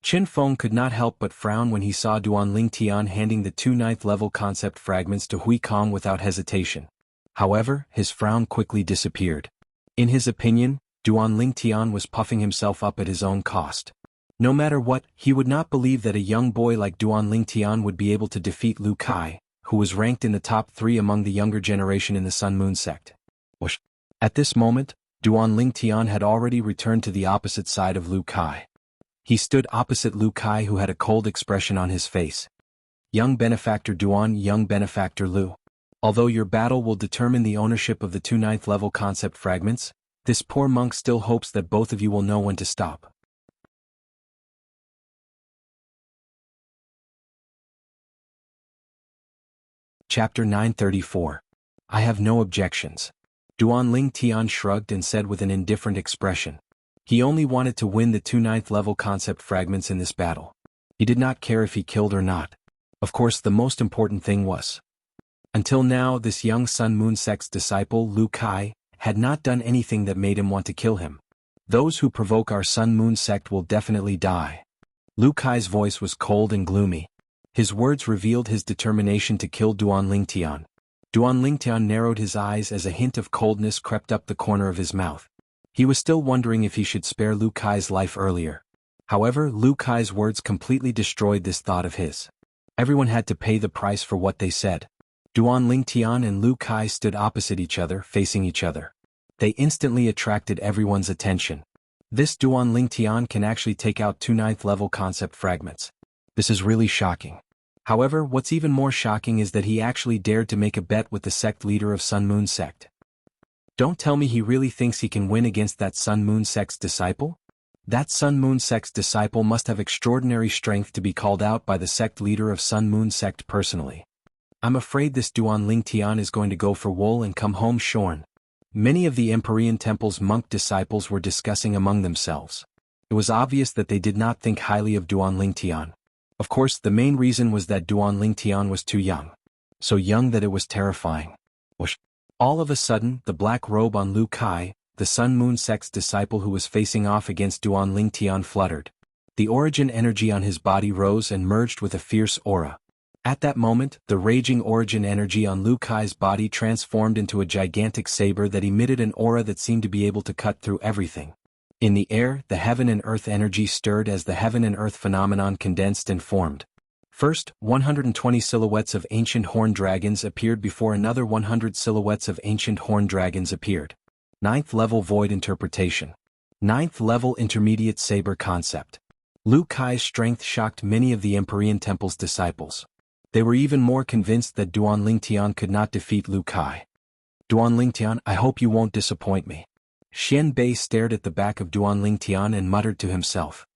Qin Feng could not help but frown when he saw Duan Lingtian handing the 2 9th level concept fragments to Hui Kong without hesitation. However, his frown quickly disappeared. In his opinion, Duan Lingtian was puffing himself up at his own cost. No matter what, he would not believe that a young boy like Duan Lingtian would be able to defeat Lu Kai, who was ranked in the top 3 among the younger generation in the Sun Moon sect. At this moment, Duan Lingtian had already returned to the opposite side of Lu Kai. He stood opposite Lu Kai, who had a cold expression on his face. Young benefactor Duan, young benefactor Lu. Although your battle will determine the ownership of the 2 9th level concept fragments, this poor monk still hopes that both of you will know when to stop. Chapter 934. I have no objections. Duanling Tian shrugged and said with an indifferent expression. He only wanted to win the 2 9th level concept fragments in this battle. He did not care if he killed or not. Of course, the most important thing was. Until now, this young Sun Moon sect's disciple, Lu Kai, had not done anything that made him want to kill him. Those who provoke our Sun Moon sect will definitely die. Lu Kai's voice was cold and gloomy. His words revealed his determination to kill Duanling Tian. Duanling Tian narrowed his eyes as a hint of coldness crept up the corner of his mouth. He was still wondering if he should spare Lu Kai's life earlier. However, Lu Kai's words completely destroyed this thought of his. Everyone had to pay the price for what they said. Duanling Tian and Lu Kai stood opposite each other, facing each other. They instantly attracted everyone's attention. This Duanling Tian can actually take out 2 9th level concept fragments. This is really shocking. However, what's even more shocking is that he actually dared to make a bet with the sect leader of Sun Moon sect. Don't tell me he really thinks he can win against that Sun Moon sect's disciple? That Sun Moon sect's disciple must have extraordinary strength to be called out by the sect leader of Sun Moon sect personally. I'm afraid this Duanling Tian is going to go for wool and come home shorn. Many of the Empyrean Temple's monk disciples were discussing among themselves. It was obvious that they did not think highly of Duanling Tian. Of course, the main reason was that Duanling Tian was too young. So young that it was terrifying. Whoosh. All of a sudden, the black robe on Lu Kai, the Sun Moon sect's disciple who was facing off against Duanling Tian, fluttered. The origin energy on his body rose and merged with a fierce aura. At that moment, the raging origin energy on Lu Kai's body transformed into a gigantic saber that emitted an aura that seemed to be able to cut through everything. In the air, the heaven and earth energy stirred as the heaven and earth phenomenon condensed and formed. First, 120 silhouettes of ancient horned dragons appeared before another 100 silhouettes of ancient horned dragons appeared. 9th level void interpretation. 9th level intermediate saber concept. Lu Kai's strength shocked many of the Empyrean Temple's disciples. They were even more convinced that Duanling Tian could not defeat Lu Kai. Duanling Tian, I hope you won't disappoint me. Xian Bei stared at the back of Duanling Tian and muttered to himself.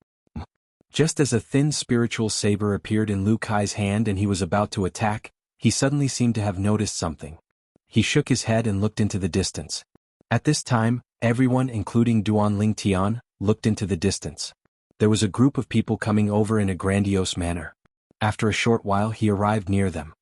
Just as a thin spiritual saber appeared in Lu Kai's hand and he was about to attack, he suddenly seemed to have noticed something. He shook his head and looked into the distance. At this time, everyone, including Duanling Tian, looked into the distance. There was a group of people coming over in a grandiose manner. After a short while he arrived near them.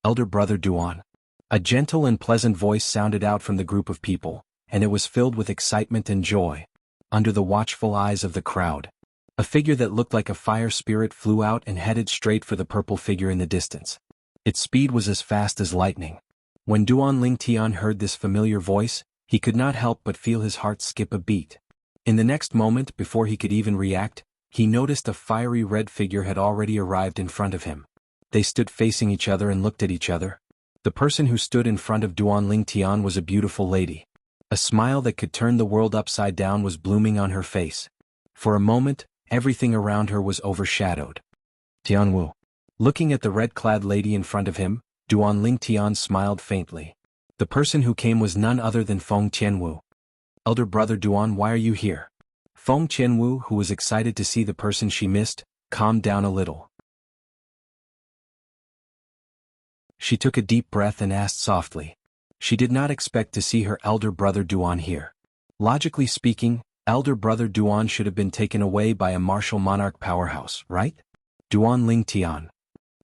Elder Brother Duan. A gentle and pleasant voice sounded out from the group of people, and it was filled with excitement and joy. Under the watchful eyes of the crowd, a figure that looked like a fire spirit flew out and headed straight for the purple figure in the distance. Its speed was as fast as lightning. When Duanling Tian heard this familiar voice, he could not help but feel his heart skip a beat. In the next moment, before he could even react, he noticed a fiery red figure had already arrived in front of him. They stood facing each other and looked at each other. The person who stood in front of Duanling Tian was a beautiful lady. A smile that could turn the world upside down was blooming on her face. For a moment, everything around her was overshadowed. Tianwu. Looking at the red-clad lady in front of him, Duanling Tian smiled faintly. The person who came was none other than Feng Tianwu. Elder Brother Duan, why are you here? Feng Tianwu, who was excited to see the person she missed, calmed down a little. She took a deep breath and asked softly. She did not expect to see her elder brother Duan here. Logically speaking, elder brother Duan should have been taken away by a martial monarch powerhouse, right? Duanling Tian.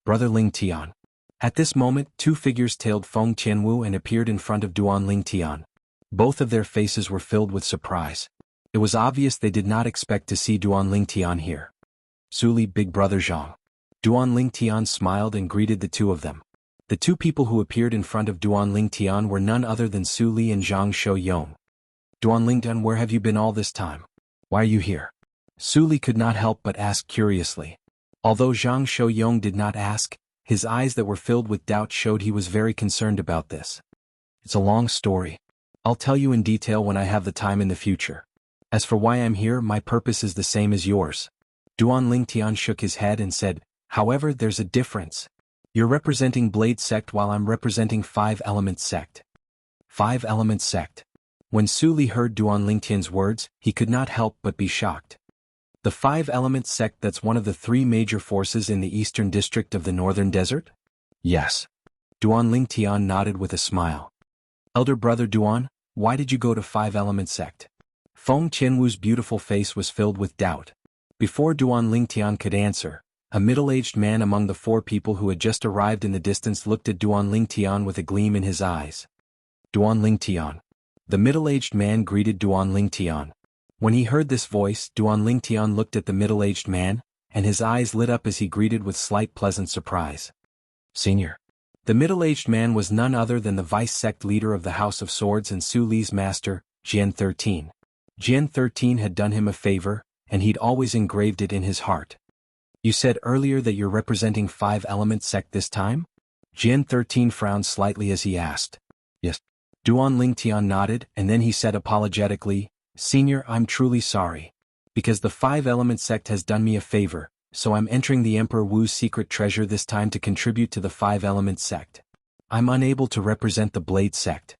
Brother Ling Tian. At this moment, 2 figures tailed Feng Tianwu and appeared in front of Duanling Tian. Both of their faces were filled with surprise. It was obvious they did not expect to see Duanling Tian here. Suli, big brother Zhang. Duanling Tian smiled and greeted the 2 of them. The 2 people who appeared in front of Duanling Tian were none other than Su Li and Zhang Shouyong. Duanling Tian, where have you been all this time? Why are you here? Su Li could not help but ask curiously. Although Zhang Shouyong did not ask, his eyes that were filled with doubt showed he was very concerned about this. It's a long story. I'll tell you in detail when I have the time in the future. As for why I'm here, my purpose is the same as yours. Duanling Tian shook his head and said, however, there's a difference. You're representing Blade Sect while I'm representing 5 Element Sect. 5 Element Sect. When Su Li heard Duanling Tian's words, he could not help but be shocked. The 5 Element Sect, that's one of the 3 major forces in the eastern district of the Northern Desert? Yes. Duan Lingtian nodded with a smile. Elder brother Duan, why did you go to Five Element sect? Feng Qianwu's beautiful face was filled with doubt. Before Duan Lingtian could answer, a middle-aged man among the four people who had just arrived in the distance looked at Duan Lingtian with a gleam in his eyes. Duan Lingtian. The middle-aged man greeted Duan Lingtian. When he heard this voice, Duan Lingtian looked at the middle-aged man, and his eyes lit up as he greeted with slight pleasant surprise. Senior. The middle-aged man was none other than the vice-sect leader of the House of Swords and Su Li's master, Jian 13. Jian 13 had done him a favor, and he'd always engraved it in his heart. You said earlier that you're representing Five Element sect this time? Jian 13 frowned slightly as he asked. Yes. Duan Lingtian nodded, and then he said apologetically, Senior, I'm truly sorry. Because the Five Element sect has done me a favor, so I'm entering the Emperor Wu's secret treasure this time to contribute to the Five Element sect. I'm unable to represent the Blade sect.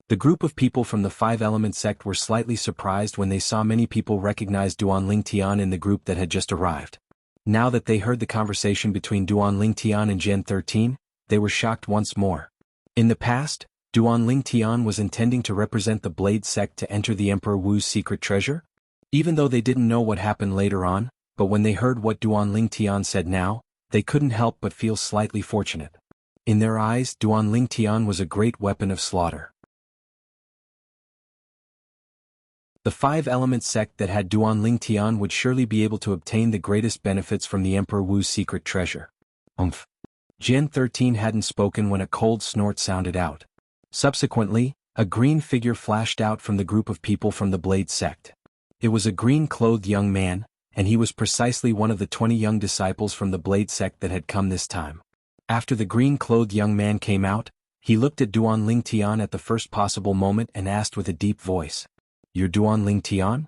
The group of people from the Five Element sect were slightly surprised when they saw many people recognize Duan Lingtian in the group that had just arrived. Now that they heard the conversation between Duan Lingtian and Jian 13, they were shocked once more. In the past, Duan Lingtian was intending to represent the Blade sect to enter the Emperor Wu's secret treasure? Even though they didn't know what happened later on, but when they heard what Duan Lingtian said now, they couldn't help but feel slightly fortunate. In their eyes, Duan Lingtian was a great weapon of slaughter. The Five Element sect that had Duan Lingtian would surely be able to obtain the greatest benefits from the Emperor Wu's secret treasure. Umph. Jian 13 hadn't spoken when a cold snort sounded out. Subsequently, a green figure flashed out from the group of people from the Blade sect. It was a green-clothed young man, and he was precisely one of the 20 young disciples from the Blade sect that had come this time. After the green-clothed young man came out, he looked at Duan Lingtian at the first possible moment and asked with a deep voice, You're Duan Lingtian?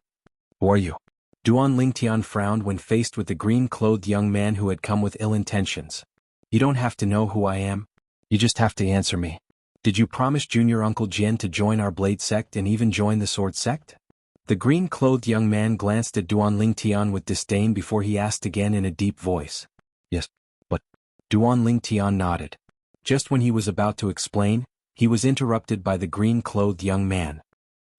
Who are you? Duan Lingtian frowned when faced with the green-clothed young man who had come with ill intentions. You don't have to know who I am. You just have to answer me. Did you promise Junior Uncle Jian to join our Blade sect and even join the Sword sect? The green-clothed young man glanced at Duan Lingtian with disdain before he asked again in a deep voice. Yes, but... Duan Lingtian nodded. Just when he was about to explain, he was interrupted by the green-clothed young man.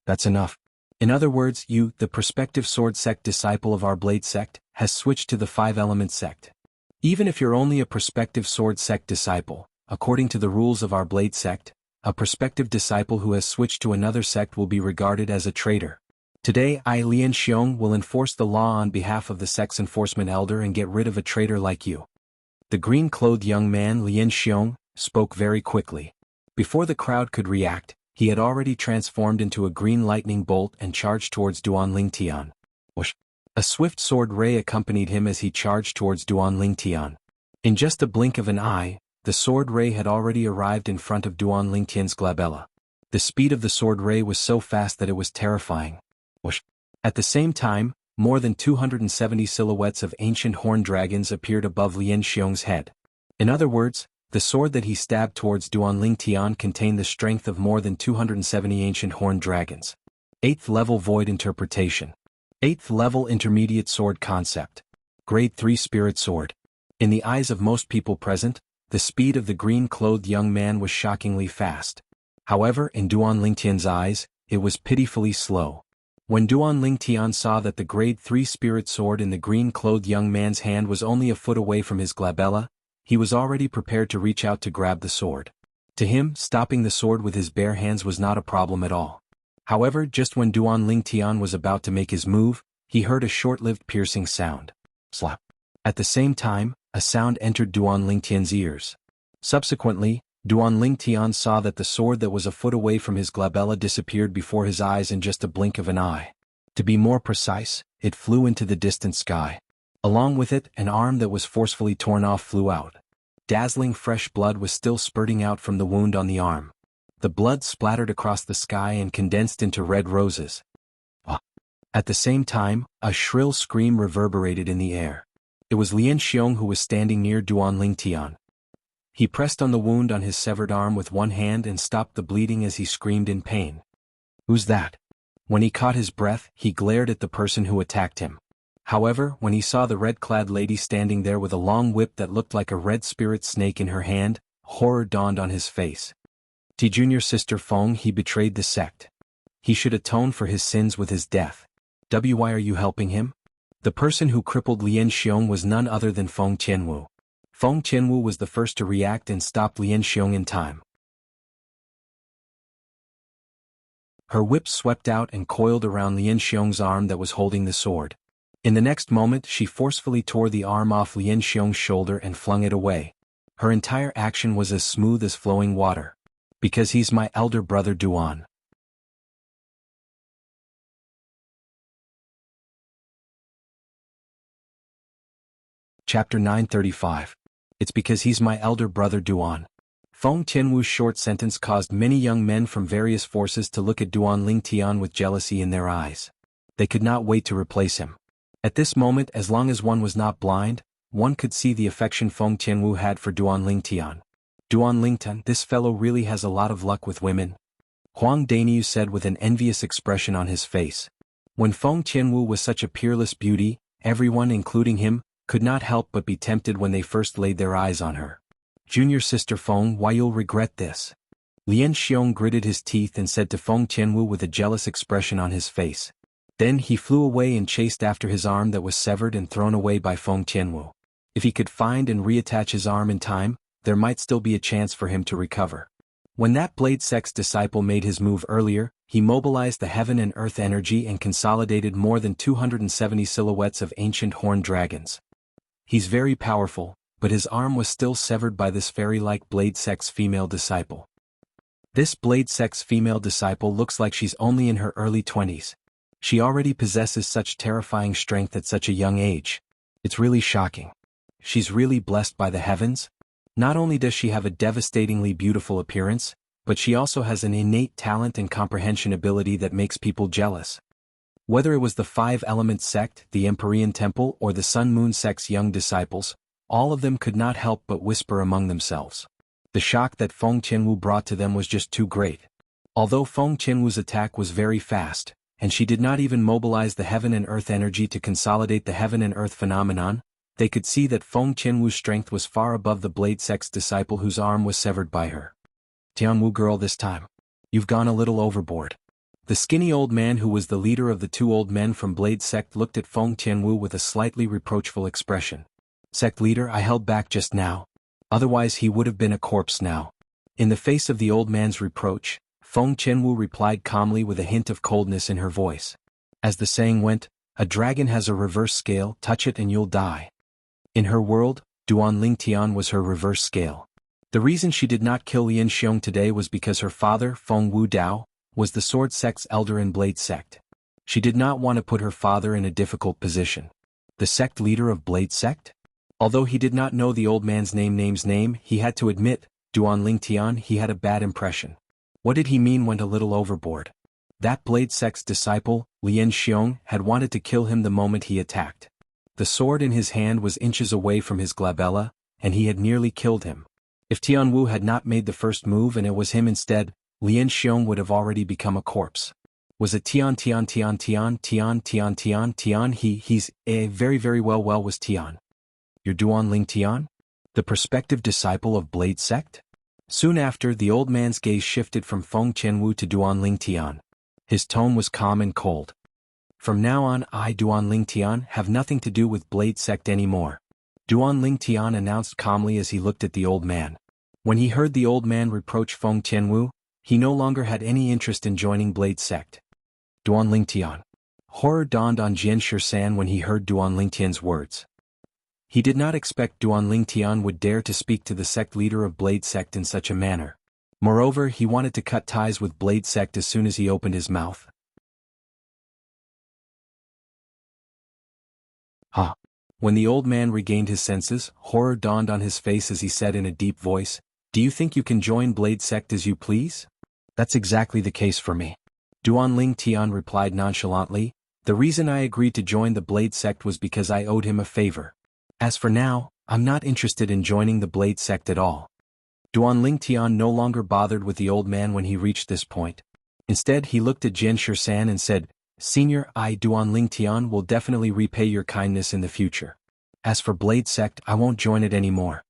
That's enough. In other words, you, the prospective Sword sect disciple of our Blade sect, has switched to the Five Element sect. Even if you're only a prospective Sword sect disciple, according to the rules of our Blade sect, a prospective disciple who has switched to another sect will be regarded as a traitor. Today I, Lian Xiong, will enforce the law on behalf of the sect's enforcement elder and get rid of a traitor like you. The green-clothed young man, Lian Xiong, spoke very quickly. Before the crowd could react, he had already transformed into a green lightning bolt and charged towards Duan Lingtian. Whoosh! A swift sword ray accompanied him as he charged towards Duan Lingtian. In just a blink of an eye, the sword ray had already arrived in front of Duan Lingtian's glabella. The speed of the sword ray was so fast that it was terrifying. Whoosh! At the same time, more than 270 silhouettes of ancient horned dragons appeared above Lian Xiong's head. In other words, the sword that he stabbed towards Duan Lingtian contained the strength of more than 270 ancient horned dragons. 8th level Void Interpretation. 8th level Intermediate Sword Concept. Grade 3 Spirit Sword. In the eyes of most people present, the speed of the green-clothed young man was shockingly fast. However, in Duan Lingtian's eyes, it was pitifully slow. When Duan Lingtian saw that the Grade 3 Spirit Sword in the green-clothed young man's hand was only a foot away from his glabella, he was already prepared to reach out to grab the sword. To him, stopping the sword with his bare hands was not a problem at all. However, just when Duan Lingtian was about to make his move, he heard a short-lived piercing sound. Slap. At the same time, a sound entered Duan Lingtian's ears. Subsequently, Duan Lingtian saw that the sword that was a foot away from his glabella disappeared before his eyes in just a blink of an eye. To be more precise, it flew into the distant sky. Along with it, an arm that was forcefully torn off flew out. Dazzling fresh blood was still spurting out from the wound on the arm. The blood splattered across the sky and condensed into red roses. At the same time, a shrill scream reverberated in the air. It was Lian Xiong who was standing near Duan Lingtian. He pressed on the wound on his severed arm with one hand and stopped the bleeding as he screamed in pain. Who's that? When he caught his breath, he glared at the person who attacked him. However, when he saw the red-clad lady standing there with a long whip that looked like a red spirit snake in her hand, Horror dawned on his face. To junior sister Feng, he betrayed the sect. He should atone for his sins with his death. Why are you helping him? The person who crippled Lian Xiong was none other than Feng Qianwu. Feng Qianwu was the first to react and stop Lian Xiong in time. Her whip swept out and coiled around Lian Xiong's arm that was holding the sword. In the next moment she forcefully tore the arm off Lian Xiong's shoulder and flung it away. Her entire action was as smooth as flowing water. Because he's my elder brother Duan. Chapter 935. It's because he's my elder brother Duan. Feng Tianwu's short sentence caused many young men from various forces to look at Duan Lingtian with jealousy in their eyes. They could not wait to replace him. At this moment, as long as one was not blind, one could see the affection Feng Tianwu had for Duan Lingtian. Duan Lingtian, this fellow really has a lot of luck with women. Huang Daniu said with an envious expression on his face. When Feng Tianwu was such a peerless beauty, everyone, including him, could not help but be tempted when they first laid their eyes on her. Junior sister Feng, why you'll regret this? Lian Xiong gritted his teeth and said to Feng Tianwu with a jealous expression on his face. Then he flew away and chased after his arm that was severed and thrown away by Feng Tianwu. If he could find and reattach his arm in time, there might still be a chance for him to recover. When that Blade Sect's disciple made his move earlier, he mobilized the heaven and earth energy and consolidated more than 270 silhouettes of ancient horned dragons. He's very powerful, but his arm was still severed by this fairy-like Blade Sect's female disciple. This Blade Sect's female disciple looks like she's only in her early 20s. She already possesses such terrifying strength at such a young age. It's really shocking. She's really blessed by the heavens. Not only does she have a devastatingly beautiful appearance, but she also has an innate talent and comprehension ability that makes people jealous. Whether it was the Five Elements sect, the Empyrean Temple, or the Sun-Moon sect's young disciples, all of them could not help but whisper among themselves. The shock that Feng Qianwu brought to them was just too great. Although Feng Qianwu's attack was very fast, and she did not even mobilize the heaven and earth energy to consolidate the heaven and earth phenomenon, they could see that Feng Qianwu's strength was far above the Blade Sect's disciple whose arm was severed by her. Tianwu girl, this time. You've gone a little overboard. The skinny old man who was the leader of the two old men from Blade Sect looked at Feng Tianwu with a slightly reproachful expression. Sect leader, I held back just now. Otherwise he would have been a corpse now. In the face of the old man's reproach, Feng Tianwu replied calmly with a hint of coldness in her voice. As the saying went, a dragon has a reverse scale, touch it and you'll die. In her world, Duan Lingtian was her reverse scale. The reason she did not kill Lian Xiong today was because her father, Feng Wu Dao, was the Sword Sect's elder in Blade Sect. She did not want to put her father in a difficult position. The sect leader of Blade Sect? Although he did not know the old man's name, he had to admit, Duan Lingtian, he had a bad impression. What did he mean went a little overboard? That Blade Sect's disciple, Lian Xiong, had wanted to kill him the moment he attacked. The sword in his hand was inches away from his glabella, and he had nearly killed him. If Tianwu had not made the first move and it was him instead, Lian Xiong would have already become a corpse. Was it Tian? He's very well was Tian. You're Duan Lingtian? The prospective disciple of Blade Sect? Soon after, the old man's gaze shifted from Feng Qianwu to Duan Lingtian. His tone was calm and cold. From now on, I, Duan Lingtian, have nothing to do with Blade Sect anymore. Duan Lingtian announced calmly as he looked at the old man. When he heard the old man reproach Feng Qianwu, he no longer had any interest in joining Blade Sect. Duan Lingtian. Horror dawned on Jian Shisan when he heard Duan Lingtian's words. He did not expect Duan Lingtian would dare to speak to the sect leader of Blade Sect in such a manner. Moreover, he wanted to cut ties with Blade Sect as soon as he opened his mouth. Huh. When the old man regained his senses, horror dawned on his face as he said in a deep voice, Do you think you can join Blade Sect as you please? That's exactly the case for me. Duan Lingtian replied nonchalantly, The reason I agreed to join the Blade Sect was because I owed him a favor. As for now, I'm not interested in joining the Blade Sect at all. Duan Lingtian no longer bothered with the old man when he reached this point. Instead, he looked at Jian Shisan and said, Senior, I, Duan Lingtian, will definitely repay your kindness in the future. As for Blade Sect, I won't join it anymore.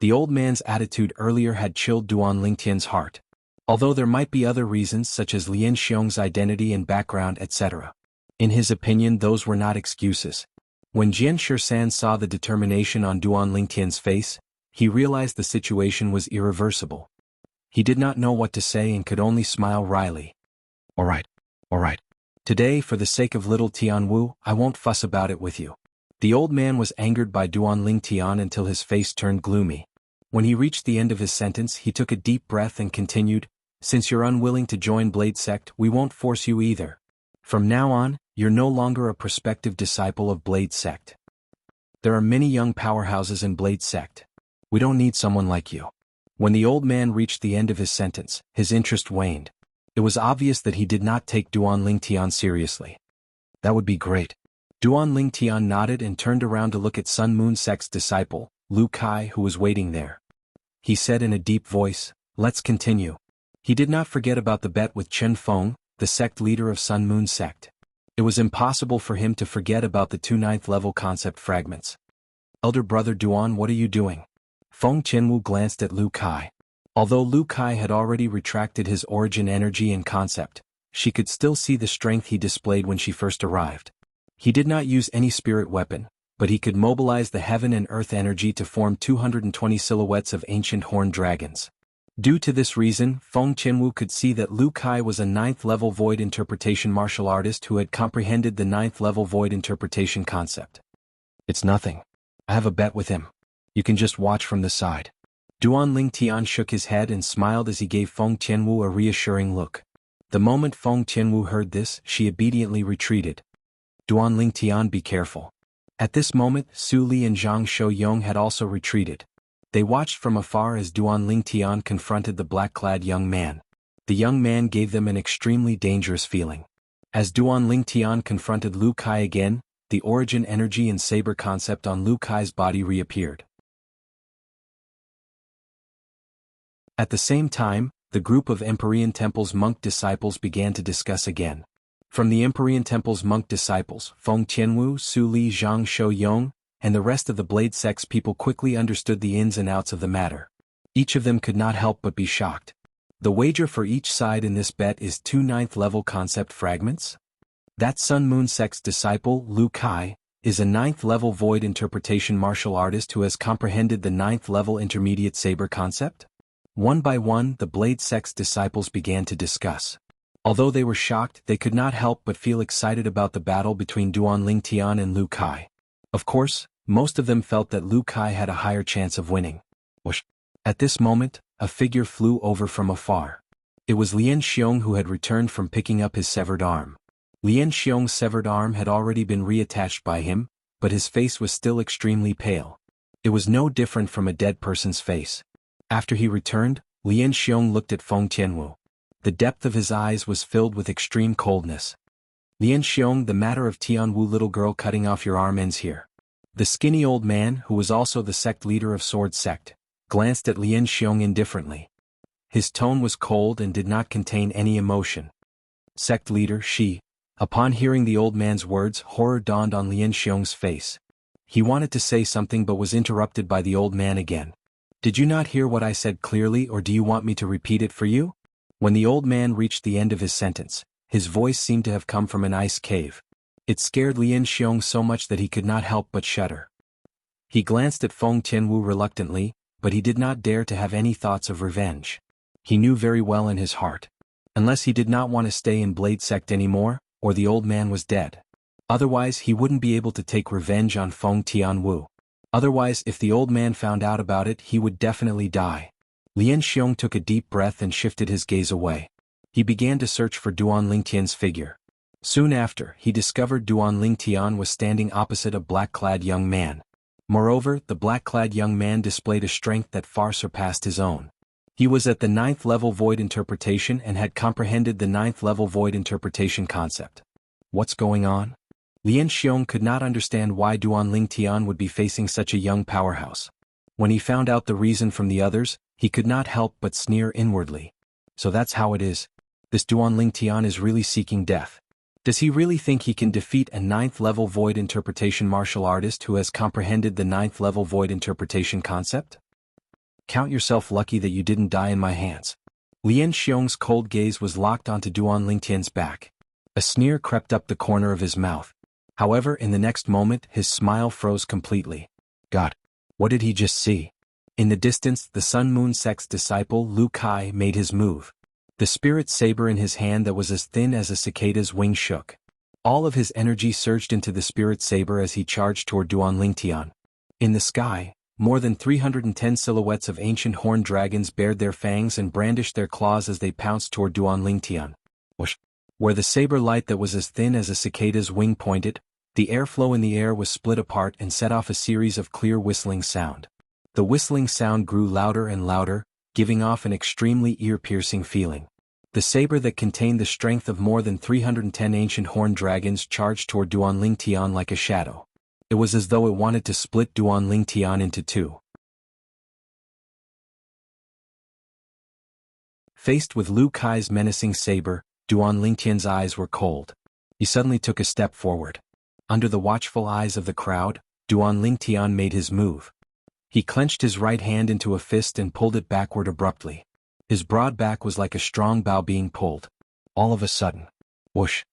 The old man's attitude earlier had chilled Duan Lingtian's heart. Although there might be other reasons such as Lian Xiong's identity and background etc. In his opinion those were not excuses. When Jian Shisan saw the determination on Duan Lingtian's face, he realized the situation was irreversible. He did not know what to say and could only smile wryly. Alright. Today, for the sake of little Tianwu, I won't fuss about it with you. The old man was angered by Duan Lingtian until his face turned gloomy. When he reached the end of his sentence he took a deep breath and continued, since you're unwilling to join Blade Sect we won't force you either. From now on, you're no longer a prospective disciple of Blade Sect. There are many young powerhouses in Blade Sect. We don't need someone like you. When the old man reached the end of his sentence, his interest waned. It was obvious that he did not take Duan Lingtian seriously. That would be great. Duan Lingtian nodded and turned around to look at Sun Moon Sect's disciple, Lu Kai, who was waiting there. He said in a deep voice, let's continue. He did not forget about the bet with Chen Feng, the sect leader of Sun Moon Sect. It was impossible for him to forget about the 2 9th level concept fragments. Elder brother Duan, what are you doing? Feng Qianwu glanced at Lu Kai. Although Lu Kai had already retracted his origin energy and concept, she could still see the strength he displayed when she first arrived. He did not use any spirit weapon, but he could mobilize the heaven and earth energy to form 220 silhouettes of ancient horned dragons. Due to this reason, Feng Qianwu could see that Lu Kai was a 9th level void interpretation martial artist who had comprehended the 9th level void interpretation concept. It's nothing. I have a bet with him. You can just watch from the side. Duan Lingtian shook his head and smiled as he gave Feng Qianwu a reassuring look. The moment Feng Qianwu heard this, she obediently retreated. Duan Lingtian, be careful. At this moment, Su Li and Zhang Shouyong had also retreated. They watched from afar as Duan Lingtian confronted the black-clad young man. The young man gave them an extremely dangerous feeling. As Duan Lingtian confronted Lu Kai again, the origin energy and saber concept on Lu Kai's body reappeared. At the same time, the group of Empyrean Temple's monk disciples began to discuss again. From the Empyrean Temple's monk disciples, Feng Qianwu, Su Li, Zhang Shouyong, and the rest of the Blade Sect's people quickly understood the ins and outs of the matter. Each of them could not help but be shocked. The wager for each side in this bet is 2 9th level concept fragments? That Sun Moon Sect's disciple, Lu Kai, is a 9th level void interpretation martial artist who has comprehended the 9th level intermediate saber concept? One by one, the Blade Sect's disciples began to discuss. Although they were shocked, they could not help but feel excited about the battle between Duan Lingtian and Lu Kai. Of course, most of them felt that Lu Kai had a higher chance of winning. Whoosh. At this moment, a figure flew over from afar. It was Lian Xiong who had returned from picking up his severed arm. Lian Xiong's severed arm had already been reattached by him, but his face was still extremely pale. It was no different from a dead person's face. After he returned, Lian Xiong looked at Feng Qianwu. The depth of his eyes was filled with extreme coldness. Lian Xiong, the matter of Tianwu little girl cutting off your arm ends here. The skinny old man, who was also the sect leader of Sword Sect, glanced at Lian Xiong indifferently. His tone was cold and did not contain any emotion. Sect leader, she. Upon hearing the old man's words, horror dawned on Lian Xiong's face. He wanted to say something but was interrupted by the old man again. Did you not hear what I said clearly, or do you want me to repeat it for you? When the old man reached the end of his sentence, his voice seemed to have come from an ice cave. It scared Lian Xiong so much that he could not help but shudder. He glanced at Feng Qianwu reluctantly, but he did not dare to have any thoughts of revenge. He knew very well in his heart. Unless he did not want to stay in Blade Sect anymore, or the old man was dead. Otherwise he wouldn't be able to take revenge on Feng Tianwu. Otherwise, if the old man found out about it, he would definitely die. Lian Xiong took a deep breath and shifted his gaze away. He began to search for Duan Lingtian's figure. Soon after, he discovered Duan Lingtian was standing opposite a black-clad young man. Moreover, the black-clad young man displayed a strength that far surpassed his own. He was at the 9th level void interpretation and had comprehended the 9th level void interpretation concept. What's going on? Lian Xiong could not understand why Duan Lingtian would be facing such a young powerhouse. When he found out the reason from the others, he could not help but sneer inwardly. So that's how it is. This Duan Lingtian is really seeking death. Does he really think he can defeat a 9th level void interpretation martial artist who has comprehended the 9th level void interpretation concept? Count yourself lucky that you didn't die in my hands. Lian Xiong's cold gaze was locked onto Duan Lingtian's back. A sneer crept up the corner of his mouth. However, in the next moment, his smile froze completely. God, what did he just see? In the distance, the Sun Moon sect's disciple Lu Kai made his move. The spirit saber in his hand that was as thin as a cicada's wing shook. All of his energy surged into the spirit saber as he charged toward Duan Lingtian. In the sky, more than 310 silhouettes of ancient horned dragons bared their fangs and brandished their claws as they pounced toward Duan Lingtian. Whoosh! Where the saber light that was as thin as a cicada's wing pointed, the airflow in the air was split apart and set off a series of clear whistling sound. The whistling sound grew louder and louder, giving off an extremely ear-piercing feeling. The saber that contained the strength of more than 310 ancient horned dragons charged toward Duan Lingtian like a shadow. It was as though it wanted to split Duan Lingtian into two. Faced with Lu Kai's menacing saber, Duan Lingtian's eyes were cold. He suddenly took a step forward. Under the watchful eyes of the crowd, Duan Lingtian made his move. He clenched his right hand into a fist and pulled it backward abruptly. His broad back was like a strong bow being pulled. All of a sudden, whoosh!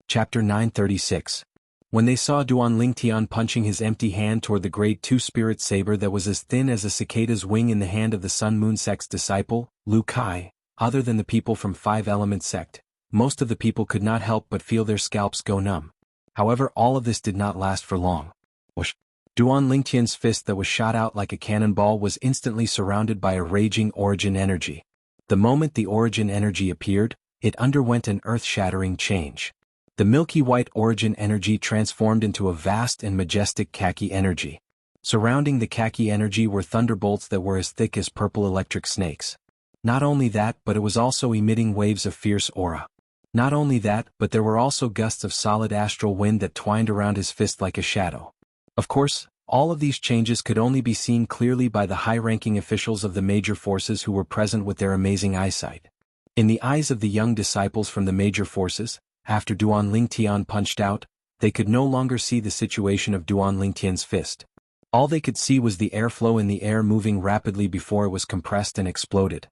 Chapter 936. When they saw Duan Lingtian punching his empty hand toward the Grade 2 spirit saber that was as thin as a cicada's wing in the hand of the Sun Moon sect's disciple, Lu Kai, other than the people from Five Element sect, most of the people could not help but feel their scalps go numb. However, all of this did not last for long. Whoosh! Duan Lingtian's fist that was shot out like a cannonball was instantly surrounded by a raging origin energy. The moment the origin energy appeared, it underwent an earth-shattering change. The milky white origin energy transformed into a vast and majestic khaki energy. Surrounding the khaki energy were thunderbolts that were as thick as purple electric snakes. Not only that, but it was also emitting waves of fierce aura. Not only that, but there were also gusts of solid astral wind that twined around his fist like a shadow. Of course, all of these changes could only be seen clearly by the high-ranking officials of the major forces who were present with their amazing eyesight. In the eyes of the young disciples from the major forces, after Duan Lingtian punched out, they could no longer see the situation of Duan Lingtian's fist. All they could see was the airflow in the air moving rapidly before it was compressed and exploded.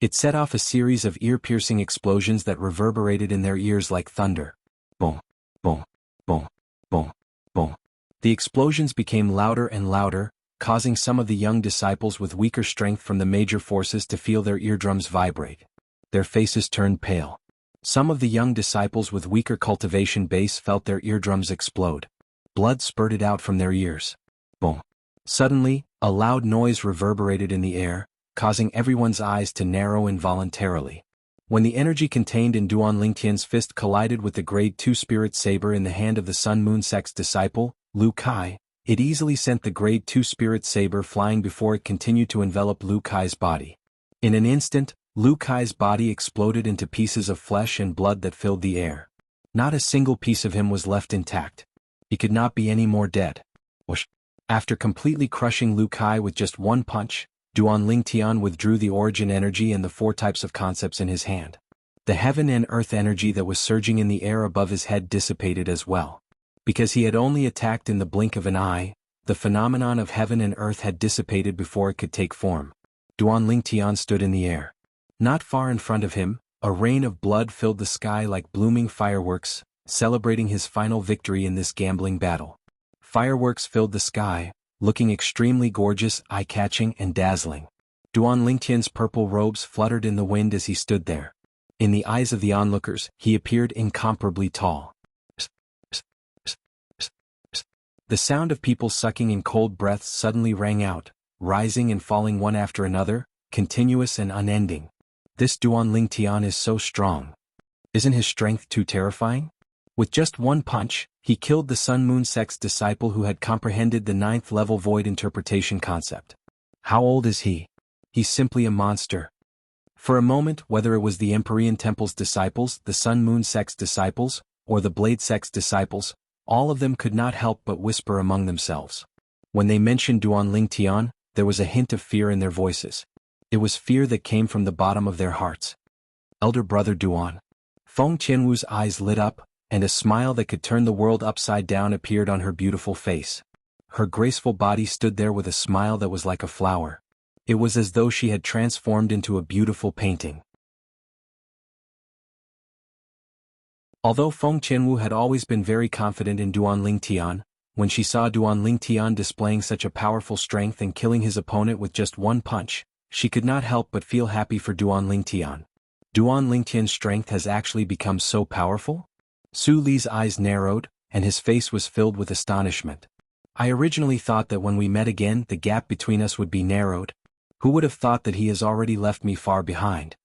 It set off a series of ear-piercing explosions that reverberated in their ears like thunder. Boom, boom, boom, boom, boom. The explosions became louder and louder, causing some of the young disciples with weaker strength from the major forces to feel their eardrums vibrate. Their faces turned pale. Some of the young disciples with weaker cultivation base felt their eardrums explode. Blood spurted out from their ears. Boom. Suddenly, a loud noise reverberated in the air, causing everyone's eyes to narrow involuntarily. When the energy contained in Duan Lingtian's fist collided with the Grade 2 spirit saber in the hand of the Sun Moon sect's disciple, Lu Kai, it easily sent the Grade 2 spirit saber flying before it continued to envelop Lu Kai's body. In an instant, Lu Kai's body exploded into pieces of flesh and blood that filled the air. Not a single piece of him was left intact. He could not be any more dead. Whoosh! After completely crushing Lu Kai with just one punch, Duan Lingtian withdrew the origin energy and the four types of concepts in his hand. The heaven and earth energy that was surging in the air above his head dissipated as well. Because he had only attacked in the blink of an eye, the phenomenon of heaven and earth had dissipated before it could take form. Duan Lingtian stood in the air. Not far in front of him, a rain of blood filled the sky like blooming fireworks, celebrating his final victory in this gambling battle. Fireworks filled the sky, looking extremely gorgeous, eye-catching, and dazzling. Duan Lingtian's purple robes fluttered in the wind as he stood there. In the eyes of the onlookers, he appeared incomparably tall. The sound of people sucking in cold breaths suddenly rang out, rising and falling one after another, continuous and unending. This Duan Lingtian is so strong. Isn't his strength too terrifying? With just one punch, he killed the Sun Moon sect's disciple who had comprehended the 9th level void interpretation concept. How old is he? He's simply a monster. For a moment, whether it was the Empyrean Temple's disciples, the Sun Moon sect's disciples, or the Blade sect's disciples, all of them could not help but whisper among themselves. When they mentioned Duan Lingtian, there was a hint of fear in their voices. It was fear that came from the bottom of their hearts. Elder brother Duan. Feng Qianwu's eyes lit up, and a smile that could turn the world upside down appeared on her beautiful face. Her graceful body stood there with a smile that was like a flower. It was as though she had transformed into a beautiful painting. Although Feng Qianwu had always been very confident in Duan Lingtian, when she saw Duan Lingtian displaying such a powerful strength and killing his opponent with just one punch, she could not help but feel happy for Duan Lingtian. Duan Lingtian's strength has actually become so powerful? Su Li's eyes narrowed, and his face was filled with astonishment. I originally thought that when we met again the gap between us would be narrowed. Who would have thought that he has already left me far behind?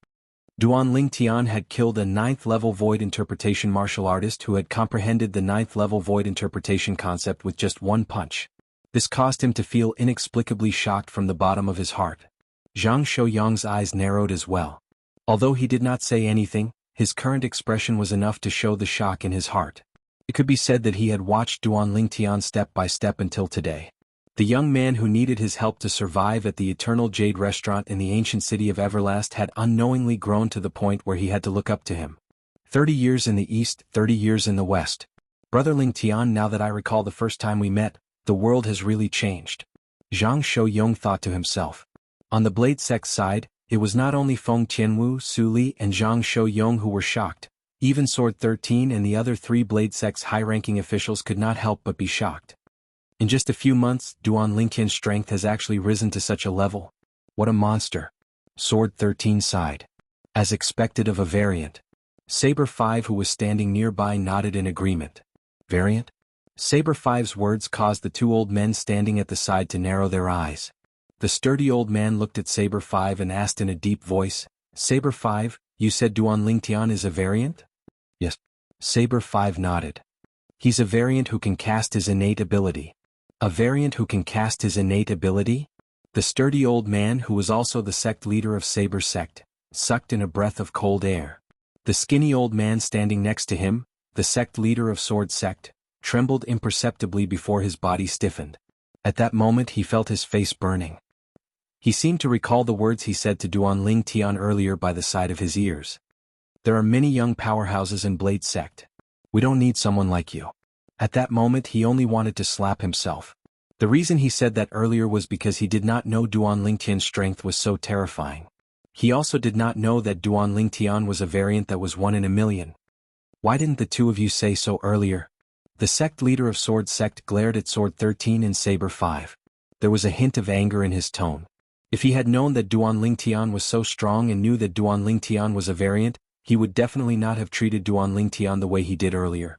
Duan Lingtian had killed a 9th-level void interpretation martial artist who had comprehended the 9th-level void interpretation concept with just one punch. This caused him to feel inexplicably shocked from the bottom of his heart. Zhang Shouyang's eyes narrowed as well. Although he did not say anything, his current expression was enough to show the shock in his heart. It could be said that he had watched Duan Lingtian step by step until today. The young man who needed his help to survive at the Eternal Jade restaurant in the ancient city of Everlast had unknowingly grown to the point where he had to look up to him. 30 years in the east, 30 years in the west. Brother Lingtian, now that I recall the first time we met, the world has really changed. Zhang Shouyang thought to himself. On the Blade Sect's side, it was not only Feng Qianwu, Su Li and Zhang Shouyang who were shocked. Even Sword 13 and the other 3 Blade Sect's high-ranking officials could not help but be shocked. In just a few months, Duan Lingtian's strength has actually risen to such a level. What a monster. Sword 13 sighed. As expected of a variant. Saber 5, who was standing nearby, nodded in agreement. Variant? Saber 5's words caused the 2 old men standing at the side to narrow their eyes. The sturdy old man looked at Saber 5 and asked in a deep voice, Saber 5, you said Duan Lingtian is a variant? Yes. Saber 5 nodded. He's a variant who can cast his innate ability. A variant who can cast his innate ability? The sturdy old man, who was also the sect leader of Saber Sect, sucked in a breath of cold air. The skinny old man standing next to him, the sect leader of Sword Sect, trembled imperceptibly before his body stiffened. At that moment he felt his face burning. He seemed to recall the words he said to Duan Lingtian earlier by the side of his ears. There are many young powerhouses in Blade Sect. We don't need someone like you. At that moment he only wanted to slap himself. The reason he said that earlier was because he did not know Duan Lingtian's strength was so terrifying. He also did not know that Duan Lingtian was a variant that was 1 in a million. Why didn't the 2 of you say so earlier? The sect leader of Sword Sect glared at Sword 13 and Saber 5. There was a hint of anger in his tone. If he had known that Duan Lingtian was so strong and knew that Duan Lingtian was a variant, he would definitely not have treated Duan Lingtian the way he did earlier.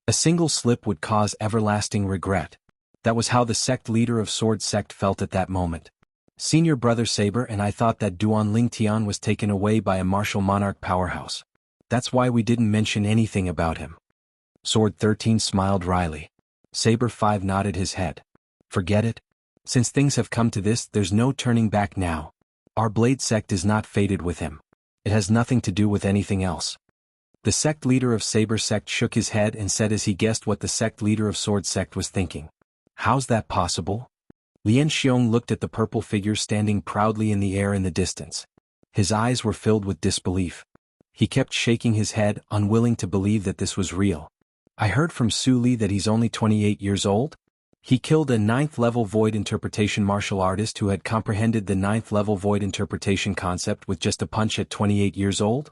A single slip would cause everlasting regret. That was how the sect leader of Sword Sect felt at that moment. Senior brother Saber and I thought that Duan Lingtian was taken away by a martial monarch powerhouse. That's why we didn't mention anything about him. Sword 13 smiled wryly. Saber 5 nodded his head. Forget it. Since things have come to this, there's no turning back now. Our Blade Sect is not fated with him. It has nothing to do with anything else. The sect leader of Saber Sect shook his head and said as he guessed what the sect leader of Sword Sect was thinking. How's that possible? Lian Xiong looked at the purple figure standing proudly in the air in the distance. His eyes were filled with disbelief. He kept shaking his head, unwilling to believe that this was real. I heard from Su Li that he's only 28 years old? He killed a 9th-level void interpretation martial artist who had comprehended the 9th-level void interpretation concept with just a punch at 28 years old?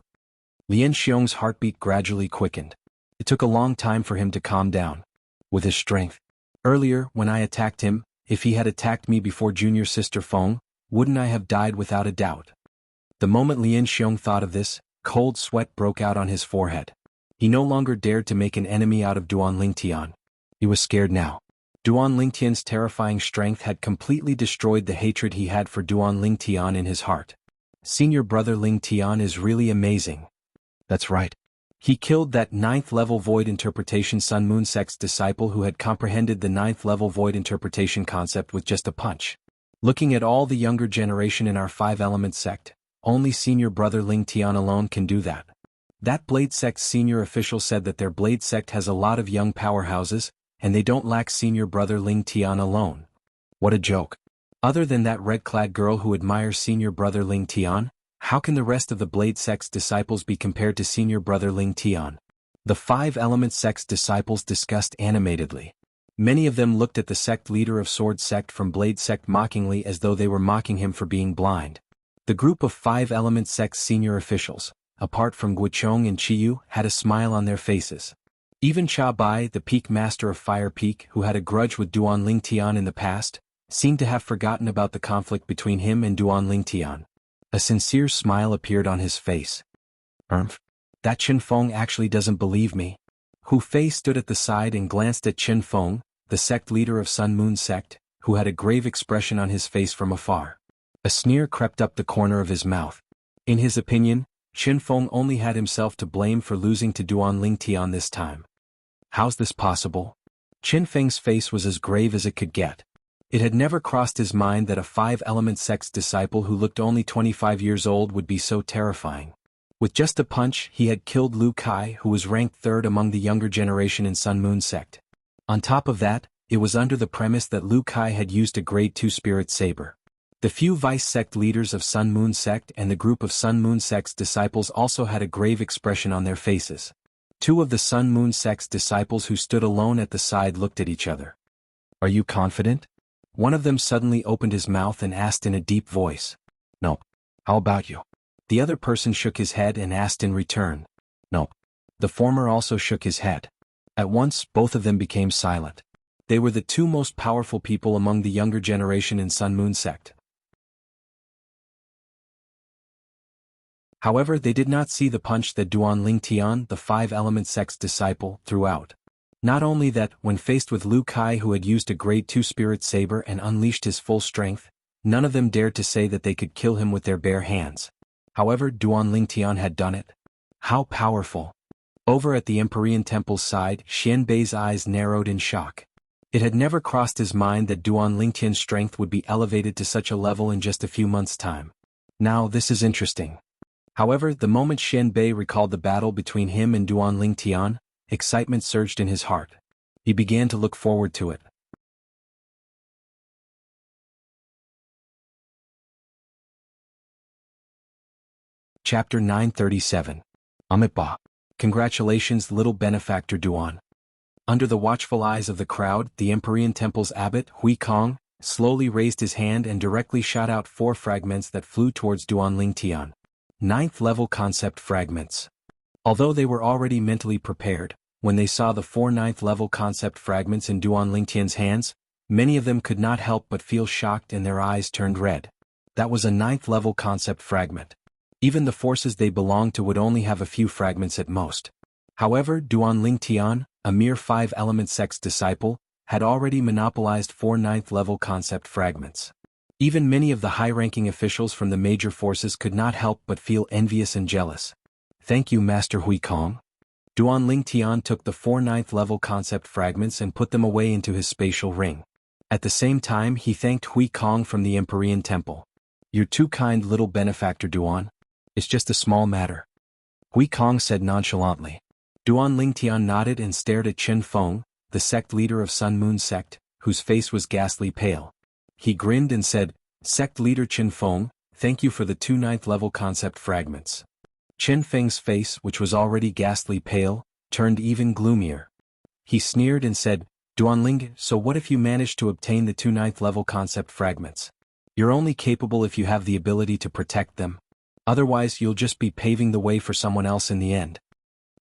Lian Xiong's heartbeat gradually quickened. It took a long time for him to calm down. With his strength. Earlier, when I attacked him, if he had attacked me before junior sister Feng, wouldn't I have died without a doubt? The moment Lian Xiong thought of this, cold sweat broke out on his forehead. He no longer dared to make an enemy out of Duan Lingtian. He was scared now. Duan Lingtian's terrifying strength had completely destroyed the hatred he had for Duan Lingtian in his heart. Senior brother Lingtian is really amazing. That's right. He killed that 9th-level void interpretation Sun Moon Sect's disciple who had comprehended the 9th-level void interpretation concept with just a punch. Looking at all the younger generation in our 5-element sect, only senior brother Lingtian alone can do that. That Blade Sect's senior official said that their Blade Sect has a lot of young powerhouses, and they don't lack senior brother Lingtian alone. What a joke. Other than that red-clad girl who admires senior brother Lingtian, How can the rest of the Blade Sect's disciples be compared to senior brother Ling Tian? The Five Element Sect's disciples discussed animatedly. Many of them looked at the sect leader of Sword Sect from Blade Sect mockingly as though they were mocking him for being blind. The group of Five Element Sect's senior officials, apart from Guochong and Chiyu, had a smile on their faces. Even Cha Bai, the Peak Master of Fire Peak, who had a grudge with Duan Ling Tian in the past, seemed to have forgotten about the conflict between him and Duan Ling Tian. A sincere smile appeared on his face. That Chen Feng actually doesn't believe me. Hu Fei stood at the side and glanced at Chen Feng, the sect leader of Sun Moon Sect, who had a grave expression on his face from afar. A sneer crept up the corner of his mouth. In his opinion, Chen Feng only had himself to blame for losing to Duan Ling Tian this time. How's this possible? Chen Feng's face was as grave as it could get. It had never crossed his mind that a Five-Element Sect's disciple who looked only 25 years old would be so terrifying. With just a punch, he had killed Lu Kai, who was ranked third among the younger generation in Sun Moon Sect. On top of that, it was under the premise that Lu Kai had used a Grade 2 Spirit Saber. The few Vice Sect leaders of Sun Moon Sect and the group of Sun Moon Sect's disciples also had a grave expression on their faces. Two of the Sun Moon Sect's disciples who stood alone at the side looked at each other. Are you confident? One of them suddenly opened his mouth and asked in a deep voice. No. How about you? The other person shook his head and asked in return. No. The former also shook his head. At once, both of them became silent. They were the two most powerful people among the younger generation in Sun Moon Sect. However, they did not see the punch that Duan Ling Tian, the Five-Element Sect's disciple, threw out. Not only that, when faced with Lu Kai who had used a Grade 2 Spirit Saber and unleashed his full strength, none of them dared to say that they could kill him with their bare hands. However, Duan Ling Tian had done it. How powerful! Over at the Empyrean Temple's side, Xian Bei's eyes narrowed in shock. It had never crossed his mind that Duan Ling Tian's strength would be elevated to such a level in just a few months' time. Now this is interesting. However, the moment Xian Bei recalled the battle between him and Duan Ling Tian, excitement surged in his heart. He began to look forward to it. Chapter 937. Amitabha. Congratulations, little benefactor Duan. Under the watchful eyes of the crowd, the Empyrean Temple's abbot, Hui Kong, slowly raised his hand and directly shot out 4 fragments that flew towards Duan Ling Tian. 9th-level concept fragments. Although they were already mentally prepared, when they saw the 4 9th-level concept fragments in Duan Ling Tian's hands, many of them could not help but feel shocked and their eyes turned red. That was a 9th-level concept fragment. Even the forces they belonged to would only have a few fragments at most. However, Duan Ling Tian, a mere 5-element Sect's disciple, had already monopolized 4 9th-level concept fragments. Even many of the high-ranking officials from the major forces could not help but feel envious and jealous. Thank you, Master Hui Kong. Duan Ling Tian took the 4 9th-level concept fragments and put them away into his spatial ring. At the same time, he thanked Hui Kong from the Empyrean Temple. You're too kind, little benefactor Duan. It's just a small matter. Hui Kong said nonchalantly. Duan Ling Tian nodded and stared at Chen Feng, the sect leader of Sun Moon Sect, whose face was ghastly pale. He grinned and said, Sect leader Chen Feng, thank you for the 2 9th-level concept fragments. Chen Feng's face, which was already ghastly pale, turned even gloomier. He sneered and said, Duan Ling, so what if you manage to obtain the 2 9th-level concept fragments? You're only capable if you have the ability to protect them. Otherwise you'll just be paving the way for someone else in the end.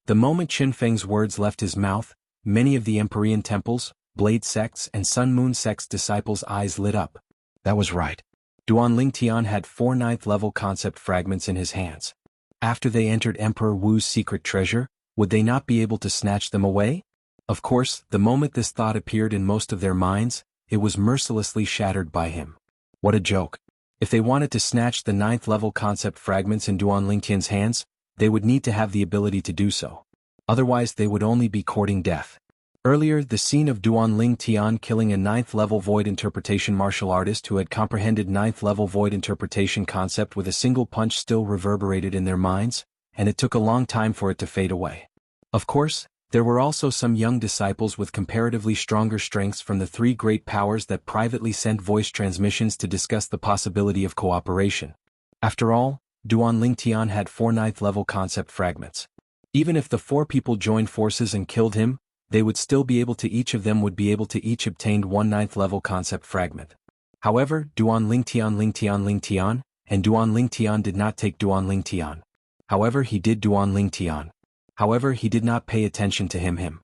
The moment Chen Feng's words left his mouth, many of the Empyrean Temples, Blade Sects and Sun Moon Sect's disciples' eyes lit up. That was right. Duan Ling Tian had 4 9th-level concept fragments in his hands. After they entered Emperor Wu's secret treasure, would they not be able to snatch them away? Of course, the moment this thought appeared in most of their minds, it was mercilessly shattered by him. What a joke. If they wanted to snatch the 9th-level concept fragments in Duan Ling Tian's hands, they would need to have the ability to do so. Otherwise they would only be courting death. Earlier, the scene of Duan Ling Tian killing a 9th-level void interpretation martial artist who had comprehended 9th-level void interpretation concept with a single punch still reverberated in their minds, and it took a long time for it to fade away. Of course, there were also some young disciples with comparatively stronger strengths from the 3 great powers that privately sent voice transmissions to discuss the possibility of cooperation. After all, Duan Lingtian had 4 ninth-level concept fragments. Even if the 4 people joined forces and killed him, they would still be able to each of them would be able to each obtain 1 ninth-level concept fragment. However, Duan Lingtian, and Duan Lingtian did not take Duan Lingtian. However, he did Duan Lingtian. However, he did not pay attention to him.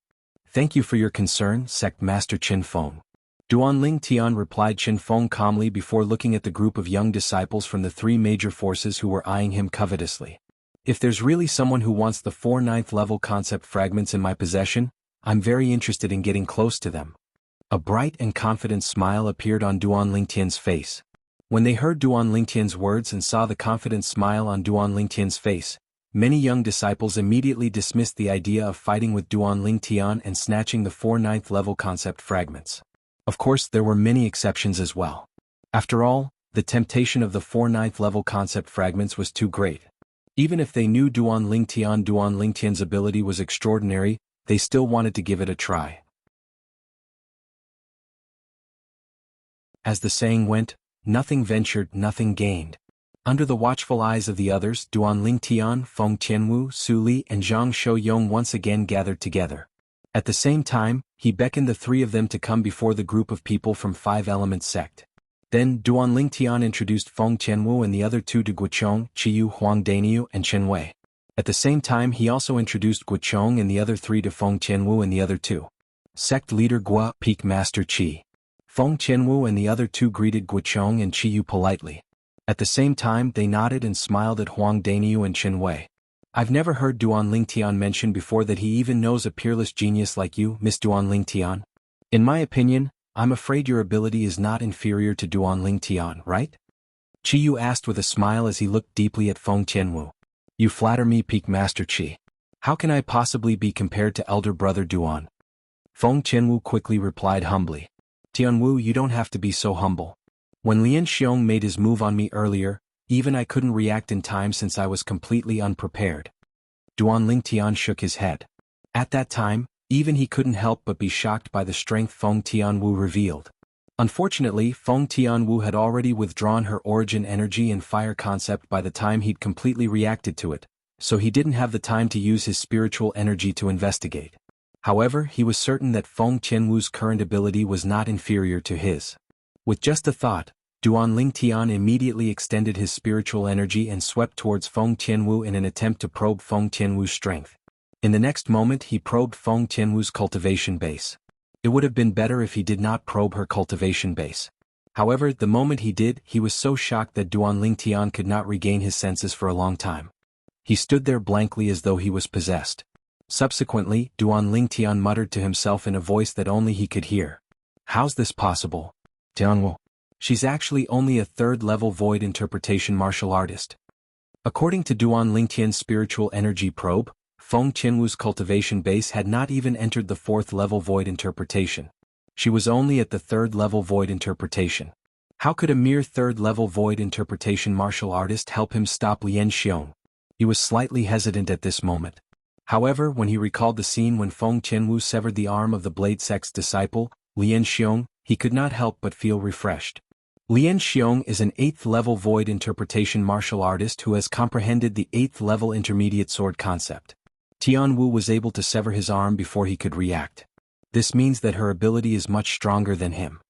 Thank you for your concern, Sect Master Qin Feng. Duan Lingtian replied Qin Feng calmly before looking at the group of young disciples from the 3 major forces who were eyeing him covetously. If there's really someone who wants the 4 ninth-level concept fragments in my possession, I'm very interested in getting close to them. A bright and confident smile appeared on Duan Lingtian's face. When they heard Duan Lingtian's words and saw the confident smile on Duan Lingtian's face, many young disciples immediately dismissed the idea of fighting with Duan Lingtian and snatching the 4 ninth-level concept fragments. Of course, there were many exceptions as well. After all, the temptation of the 4 ninth-level concept fragments was too great. Even if they knew Duan Lingtian's ability was extraordinary, they still wanted to give it a try. As the saying went, nothing ventured, nothing gained. Under the watchful eyes of the others, Duan Lingtian, Feng Tianwu, Su Li and Zhang Shouyong once again gathered together. At the same time, he beckoned the 3 of them to come before the group of people from 5 Elements sect. Then, Duan Lingtian introduced Feng Tianwu and the other 2 to Guochong, Qiyu Huangdaniu and Chen Wei. At the same time he also introduced Guochong and the other 3 to Feng Tianwu and the other 2. Sect leader Gua, Peak Master Qi. Feng Tianwu and the other 2 greeted Guochong and Qiyu politely. At the same time they nodded and smiled at Huangdaniu and Chen Wei. I've never heard Duan Lingtian mention before that he even knows a peerless genius like you, Miss Duan Lingtian. In my opinion, I'm afraid your ability is not inferior to Duan Lingtian, right? Qiyu asked with a smile as he looked deeply at Feng Tianwu. You flatter me, Peak Master Qi. How can I possibly be compared to elder brother Duan? Feng Tianwu quickly replied humbly. Tianwu, you don't have to be so humble. When Lian Xiong made his move on me earlier, even I couldn't react in time since I was completely unprepared. Duan Lingtian shook his head. At that time, even he couldn't help but be shocked by the strength Feng Tianwu revealed. Unfortunately, Feng Tianwu had already withdrawn her origin energy and fire concept by the time he'd completely reacted to it, so he didn't have the time to use his spiritual energy to investigate. However, he was certain that Feng Tianwu's current ability was not inferior to his. With just a thought, Duan Lingtian immediately extended his spiritual energy and swept towards Feng Tianwu in an attempt to probe Feng Tianwu's strength. In the next moment he probed Feng Tianwu's cultivation base. It would have been better if he did not probe her cultivation base. However, the moment he did, he was so shocked that Duan Lingtian could not regain his senses for a long time. He stood there blankly as though he was possessed. Subsequently, Duan Lingtian muttered to himself in a voice that only he could hear. How's this possible? Tianwu. She's actually only a 3rd-level void interpretation martial artist. According to Duan Lingtian's spiritual energy probe, Feng Tianwu's cultivation base had not even entered the 4th-level void interpretation. She was only at the 3rd-level void interpretation. How could a mere 3rd-level void interpretation martial artist help him stop Lian Xiong? He was slightly hesitant at this moment. However, when he recalled the scene when Feng Tianwu severed the arm of the Blade Sect's disciple, Lian Xiong, he could not help but feel refreshed. Lian Xiong is an 8th-level void interpretation martial artist who has comprehended the 8th-level intermediate sword concept. Tianwu was able to sever his arm before he could react. This means that her ability is much stronger than him.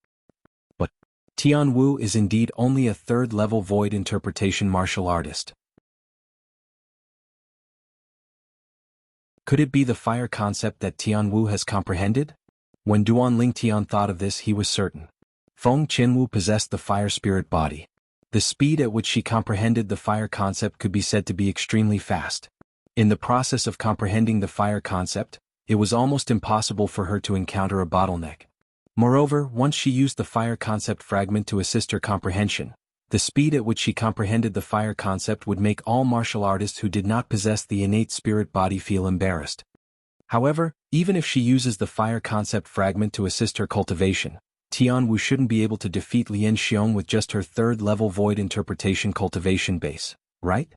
But Tianwu is indeed only a 3rd-level void interpretation martial artist. Could it be the fire concept that Tianwu has comprehended? When Duan Lingtian thought of this, he was certain. Feng Tianwu possessed the fire spirit body. The speed at which she comprehended the fire concept could be said to be extremely fast. In the process of comprehending the fire concept, it was almost impossible for her to encounter a bottleneck. Moreover, once she used the fire concept fragment to assist her comprehension, the speed at which she comprehended the fire concept would make all martial artists who did not possess the innate spirit body feel embarrassed. However, even if she uses the fire concept fragment to assist her cultivation, Tianwu shouldn't be able to defeat Lian Xiong with just her 3rd-level void interpretation cultivation base, right?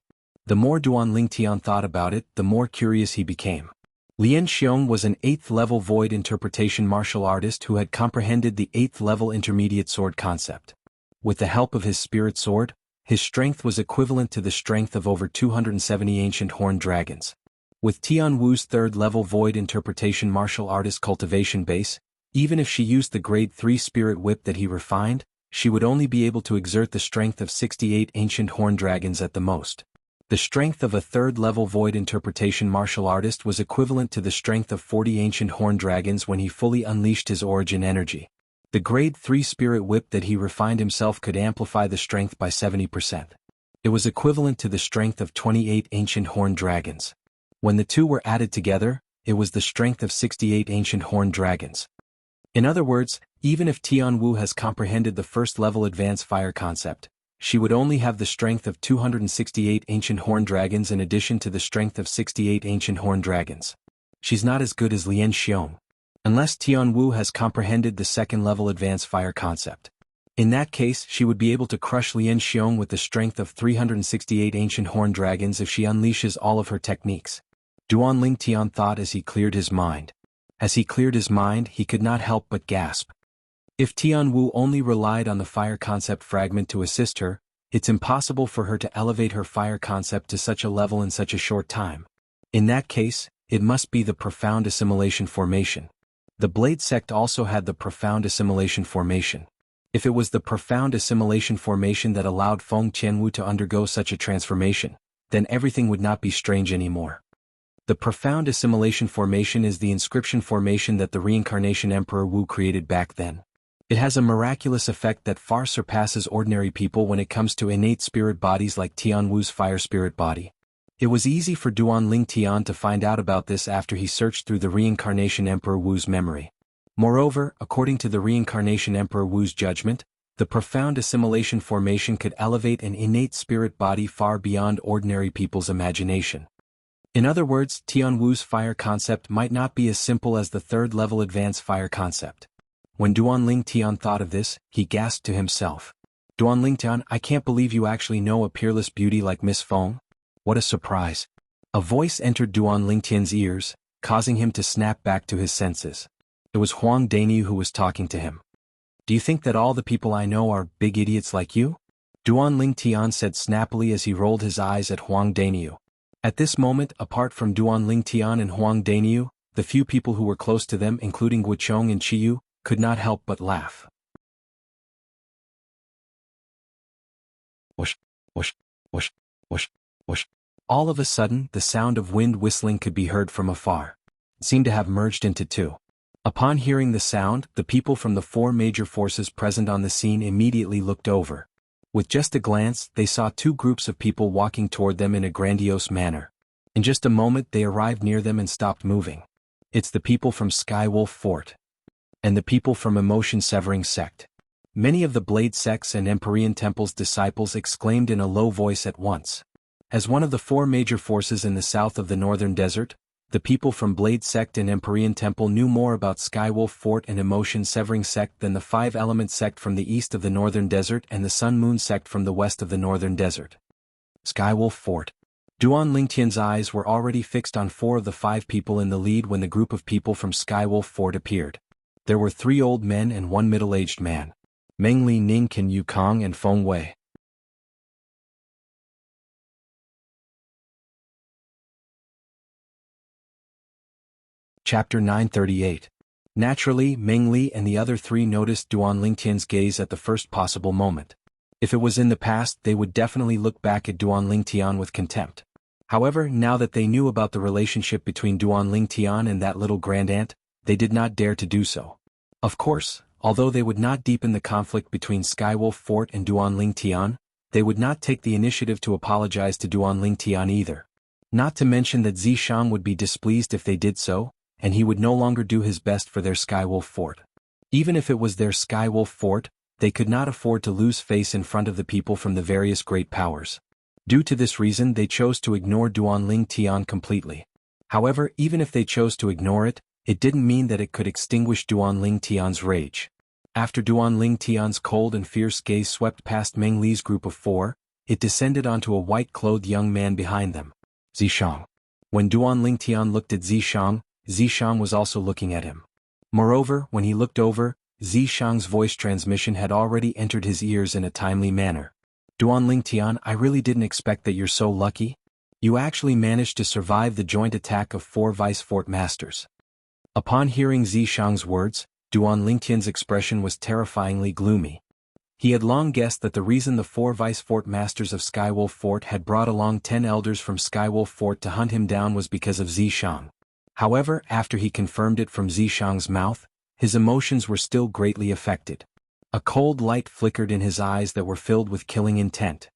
The more Duan Lingtian thought about it, the more curious he became. Lian Xiong was an 8th-level void interpretation martial artist who had comprehended the 8th-level intermediate sword concept. With the help of his spirit sword, His strength was equivalent to the strength of over 270 ancient horned dragons. With Tianwu's third-level void interpretation martial artist cultivation base, even if she used the grade 3 spirit whip that he refined, she would only be able to exert the strength of 68 ancient horned dragons at the most. The strength of a third-level void interpretation martial artist was equivalent to the strength of 40 ancient horned dragons when he fully unleashed his origin energy. The grade 3 spirit whip that he refined himself could amplify the strength by 70%. It was equivalent to the strength of 28 ancient horned dragons. When the two were added together, it was the strength of 68 ancient horned dragons. In other words, even if Tianwu has comprehended the first-level advanced fire concept, she would only have the strength of 268 ancient horned dragons in addition to the strength of 68 ancient horned dragons. She's not as good as Lian Xiong. Unless Tianwu has comprehended the second-level advanced fire concept. In that case, she would be able to crush Lian Xiong with the strength of 368 ancient horned dragons if she unleashes all of her techniques. Duan Ling Tian thought as he cleared his mind. As he cleared his mind, he could not help but gasp. If Tianwu only relied on the fire concept fragment to assist her, it's impossible for her to elevate her fire concept to such a level in such a short time. In that case, it must be the profound assimilation formation. The Blade sect also had the profound assimilation formation. If it was the profound assimilation formation that allowed Feng Qianwu to undergo such a transformation, then everything would not be strange anymore. The profound assimilation formation is the inscription formation that the reincarnation Emperor Wu created back then. It has a miraculous effect that far surpasses ordinary people when it comes to innate spirit bodies like Tianwu's fire spirit body. It was easy for Duan Ling Tian to find out about this after he searched through the reincarnation Emperor Wu's memory. Moreover, according to the reincarnation Emperor Wu's judgment, the profound assimilation formation could elevate an innate spirit body far beyond ordinary people's imagination. In other words, Tianwu's fire concept might not be as simple as the third-level advanced fire concept. When Duan Ling Tian thought of this, he gasped to himself. Duan Ling Tian, I can't believe you actually know a peerless beauty like Miss Feng. What a surprise. A voice entered Duan Ling Tian's ears, causing him to snap back to his senses. It was Huang Daniu who was talking to him. Do you think that all the people I know are big idiots like you? Duan Ling Tian said snappily as he rolled his eyes at Huang Daniu. At this moment, apart from Duan Ling Tian and Huang Daniu, the few people who were close to them, including Guochong and Chiyu, could not help but laugh. Whoosh, whoosh, whoosh, whoosh, whoosh. All of a sudden, the sound of wind whistling could be heard from afar. It seemed to have merged into two. Upon hearing the sound, the people from the four major forces present on the scene immediately looked over. With just a glance, they saw two groups of people walking toward them in a grandiose manner. In just a moment they arrived near them and stopped moving. It's the people from Skywolf Fort. And the people from Emotion Severing Sect. Many of the Blade sects and Empyrean Temple's disciples exclaimed in a low voice at once. As one of the four major forces in the south of the Northern Desert, the people from Blade Sect and Empyrean Temple knew more about Skywolf Fort and Emotion Severing Sect than the Five Element Sect from the east of the Northern Desert and the Sun Moon Sect from the west of the Northern Desert. Skywolf Fort. Duan Lingtian's eyes were already fixed on four of the five people in the lead when the group of people from Skywolf Fort appeared. There were three old men and one middle-aged man. Meng Li Ning Kan Yukong and Feng Wei. Chapter 938. Naturally, Meng Li and the other three noticed Duan Lingtian's gaze at the first possible moment. If it was in the past, they would definitely look back at Duan Lingtian with contempt. However, now that they knew about the relationship between Duan Lingtian and that little grandaunt, they did not dare to do so. Of course, although they would not deepen the conflict between Skywolf Fort and Duan Lingtian, they would not take the initiative to apologize to Duan Lingtian either. Not to mention that Zishang would be displeased if they did so, and he would no longer do his best for their Skywolf Fort. Even if it was their Skywolf Fort, they could not afford to lose face in front of the people from the various great powers. Due to this reason they chose to ignore Duan Lingtian completely. However, even if they chose to ignore it, it didn't mean that it could extinguish Duan Lingtian's rage. After Duan Lingtian's cold and fierce gaze swept past Meng Li's group of four, it descended onto a white-clothed young man behind them. Zishang. When Duan Lingtian looked at Zishang, Zishang was also looking at him. Moreover, when he looked over, Zishang's voice transmission had already entered his ears in a timely manner. Duanling Tian, I really didn't expect that you're so lucky. You actually managed to survive the joint attack of 4 Vice Fort Masters. Upon hearing Zishang's words, Duanling Tian's expression was terrifyingly gloomy. He had long guessed that the reason the 4 Vice Fort Masters of Skywolf Fort had brought along 10 elders from Skywolf Fort to hunt him down was because of Zishang. However, after he confirmed it from Zishang's mouth, his emotions were still greatly affected. A cold light flickered in his eyes that were filled with killing intent.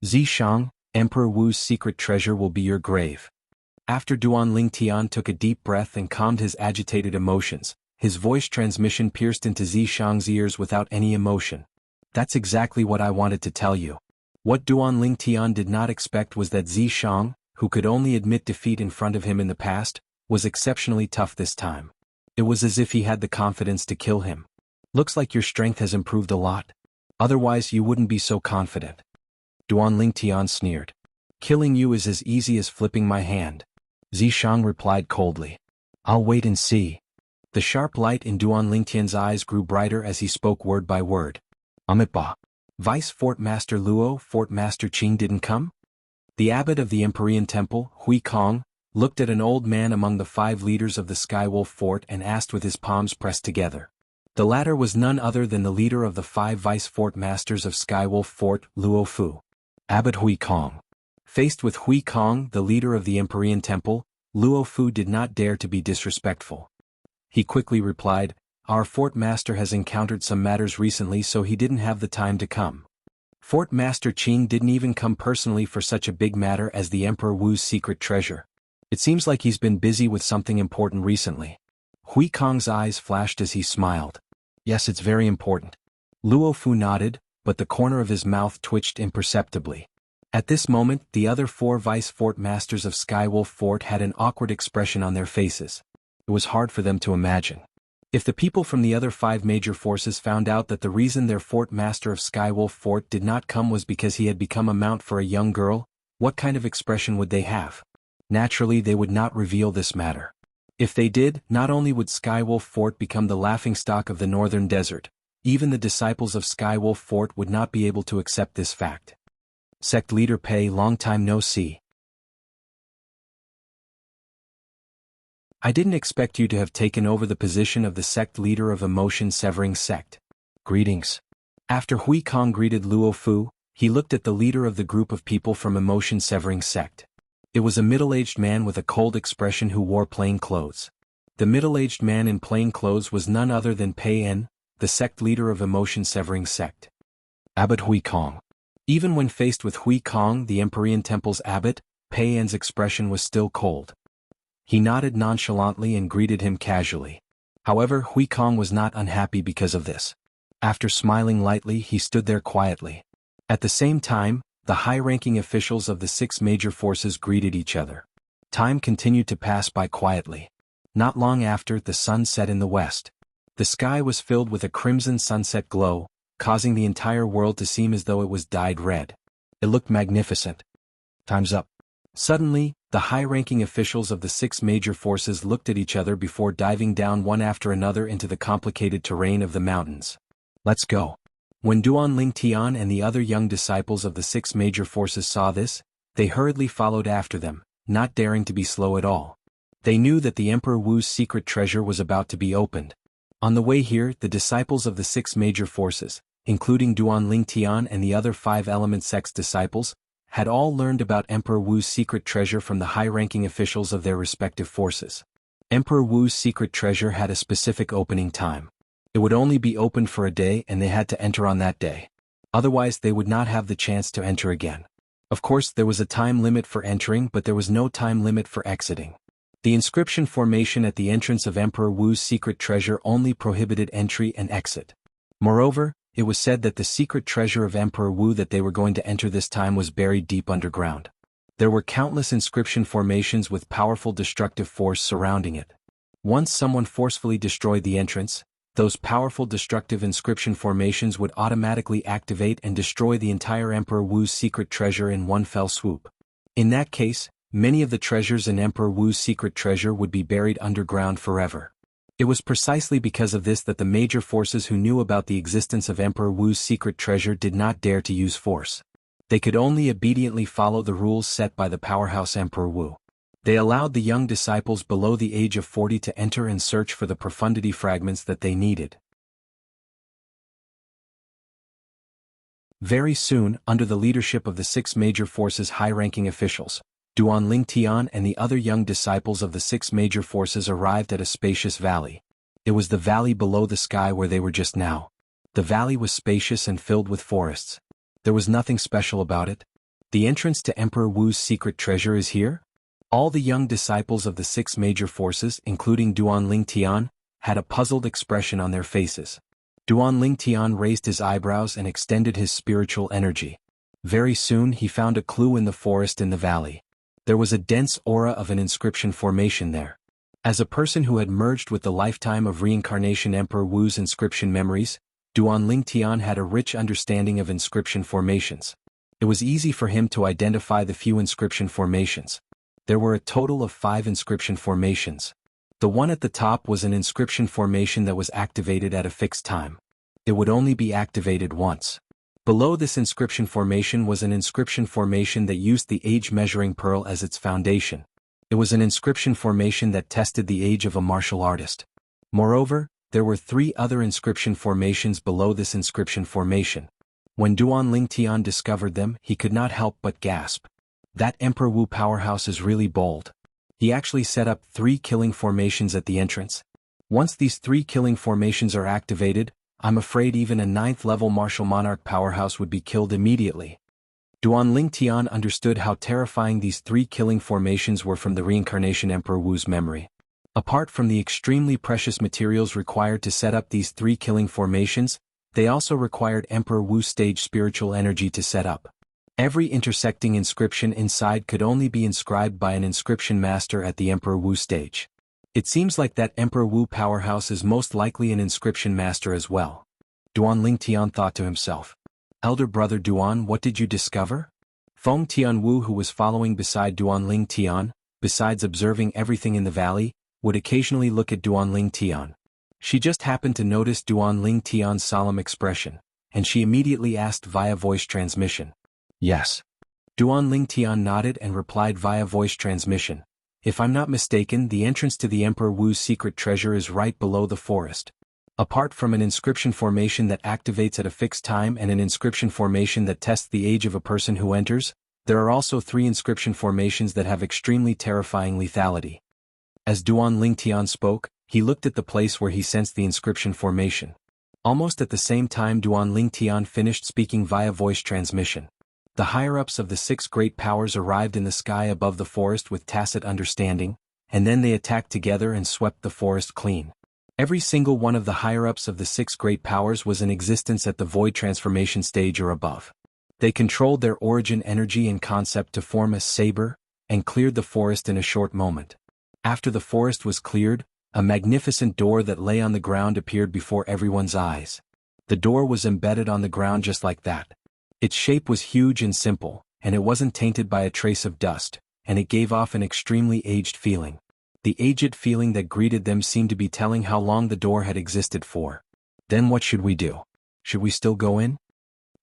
Zishang, Emperor Wu's secret treasure will be your grave. After Duanling Tian took a deep breath and calmed his agitated emotions, his voice transmission pierced into Zishang's ears without any emotion. That's exactly what I wanted to tell you. What Duanling Tian did not expect was that Zishang, who could only admit defeat in front of him in the past, was exceptionally tough this time. It was as if he had the confidence to kill him. Looks like your strength has improved a lot. Otherwise you wouldn't be so confident. Duanling Tian sneered. Killing you is as easy as flipping my hand. Zishang replied coldly. I'll wait and see. The sharp light in Duanling Tian's eyes grew brighter as he spoke word by word. Amitba. Vice Fort Master Luo, Fort Master Qing didn't come? The abbot of the Empyrean Temple, Hui Kong, looked at an old man among the 5 leaders of the Skywolf Fort and asked with his palms pressed together. The latter was none other than the leader of the 5 Vice Fort Masters of Skywolf Fort, Luo Fu. Abbot Hui Kong. Faced with Hui Kong, the leader of the Empyrean Temple, Luo Fu did not dare to be disrespectful. He quickly replied, Our Fort Master has encountered some matters recently, so he didn't have the time to come. Fort Master Qing didn't even come personally for such a big matter as the Emperor Wu's secret treasure. It seems like he's been busy with something important recently. Hui Kong's eyes flashed as he smiled. Yes, it's very important. Luo Fu nodded, but the corner of his mouth twitched imperceptibly. At this moment, the other 4 Vice Fort Masters of Skywolf Fort had an awkward expression on their faces. It was hard for them to imagine. If the people from the other 5 major forces found out that the reason their Fort Master of Skywolf Fort did not come was because he had become a mount for a young girl, what kind of expression would they have? Naturally, they would not reveal this matter. If they did, not only would Skywolf Fort become the laughingstock of the northern desert, even the disciples of Skywolf Fort would not be able to accept this fact. Sect Leader Pei, long time no see. I didn't expect you to have taken over the position of the sect leader of Emotion Severing Sect. Greetings. After Hui Kong greeted Luo Fu, he looked at the leader of the group of people from Emotion Severing Sect. It was a middle-aged man with a cold expression who wore plain clothes. The middle-aged man in plain clothes was none other than Pei En, the sect leader of Emotion Severing Sect. Abbot Hui Kong. Even when faced with Hui Kong, the Empyrean Temple's abbot, Pei En's expression was still cold. He nodded nonchalantly and greeted him casually. However, Hui Kong was not unhappy because of this. After smiling lightly, he stood there quietly. At the same time, the high-ranking officials of the 6 major forces greeted each other. Time continued to pass by quietly. Not long after, the sun set in the west. The sky was filled with a crimson sunset glow, causing the entire world to seem as though it was dyed red. It looked magnificent. Time's up. Suddenly, the high-ranking officials of the 6 major forces looked at each other before diving down one after another into the complicated terrain of the mountains. Let's go. When Duanling Tian and the other young disciples of the 6 major forces saw this, they hurriedly followed after them, not daring to be slow at all. They knew that the Emperor Wu's secret treasure was about to be opened. On the way here, the disciples of the 6 major forces, including Duanling Tian and the other 5 Element Sect's disciples, had all learned about Emperor Wu's secret treasure from the high-ranking officials of their respective forces. Emperor Wu's secret treasure had a specific opening time. It would only be opened for a day and they had to enter on that day. Otherwise they would not have the chance to enter again. Of course, there was a time limit for entering, but there was no time limit for exiting. The inscription formation at the entrance of Emperor Wu's secret treasure only prohibited entry and exit. Moreover, it was said that the secret treasure of Emperor Wu that they were going to enter this time was buried deep underground. There were countless inscription formations with powerful destructive force surrounding it. Once someone forcefully destroyed the entrance, those powerful destructive inscription formations would automatically activate and destroy the entire Emperor Wu's secret treasure in one fell swoop. In that case, many of the treasures in Emperor Wu's secret treasure would be buried underground forever. It was precisely because of this that the major forces who knew about the existence of Emperor Wu's secret treasure did not dare to use force. They could only obediently follow the rules set by the powerhouse Emperor Wu. They allowed the young disciples below the age of 40 to enter and search for the profundity fragments that they needed. Very soon, under the leadership of the 6 major forces' high-ranking officials, Duan Lingtian and the other young disciples of the 6 major forces arrived at a spacious valley. It was the valley below the sky where they were just now. The valley was spacious and filled with forests. There was nothing special about it. The entrance to Emperor Wu's secret treasure is here? All the young disciples of the 6 major forces, including Duan Lingtian, had a puzzled expression on their faces. Duan Lingtian raised his eyebrows and extended his spiritual energy. Very soon he found a clue in the forest in the valley. There was a dense aura of an inscription formation there. As a person who had merged with the lifetime of reincarnation Emperor Wu's inscription memories, Duan Lingtian had a rich understanding of inscription formations. It was easy for him to identify the few inscription formations. There were a total of 5 inscription formations. The one at the top was an inscription formation that was activated at a fixed time. It would only be activated once. Below this inscription formation was an inscription formation that used the age-measuring pearl as its foundation. It was an inscription formation that tested the age of a martial artist. Moreover, there were 3 other inscription formations below this inscription formation. When Duan Lingtian discovered them, he could not help but gasp. That Emperor Wu powerhouse is really bold. He actually set up 3 killing formations at the entrance. Once these 3 killing formations are activated, I'm afraid even a 9th-level martial monarch powerhouse would be killed immediately. Duan Lingtian understood how terrifying these 3 killing formations were from the reincarnation Emperor Wu's memory. Apart from the extremely precious materials required to set up these 3 killing formations, they also required Emperor Wu's stage spiritual energy to set up. Every intersecting inscription inside could only be inscribed by an inscription master at the Emperor Wu stage. It seems like that Emperor Wu powerhouse is most likely an inscription master as well. Duan Lingtian thought to himself. Elder brother Duan, what did you discover? Feng Tianwu, who was following beside Duan Lingtian, besides observing everything in the valley, would occasionally look at Duan Lingtian. She just happened to notice Duan Lingtian's solemn expression, and she immediately asked via voice transmission. Yes. Duan Lingtian nodded and replied via voice transmission. If I'm not mistaken, the entrance to the Emperor Wu's secret treasure is right below the forest. Apart from an inscription formation that activates at a fixed time and an inscription formation that tests the age of a person who enters, there are also 3 inscription formations that have extremely terrifying lethality. As Duan Lingtian spoke, he looked at the place where he sensed the inscription formation. Almost at the same time Duan Lingtian finished speaking via voice transmission. The higher-ups of the 6 great powers arrived in the sky above the forest with tacit understanding, and then they attacked together and swept the forest clean. Every single one of the higher-ups of the 6 great powers was in existence at the void transformation stage or above. They controlled their origin energy and concept to form a saber, and cleared the forest in a short moment. After the forest was cleared, a magnificent door that lay on the ground appeared before everyone's eyes. The door was embedded on the ground just like that. Its shape was huge and simple, and it wasn't tainted by a trace of dust, and it gave off an extremely aged feeling. The aged feeling that greeted them seemed to be telling how long the door had existed for. Then what should we do? Should we still go in?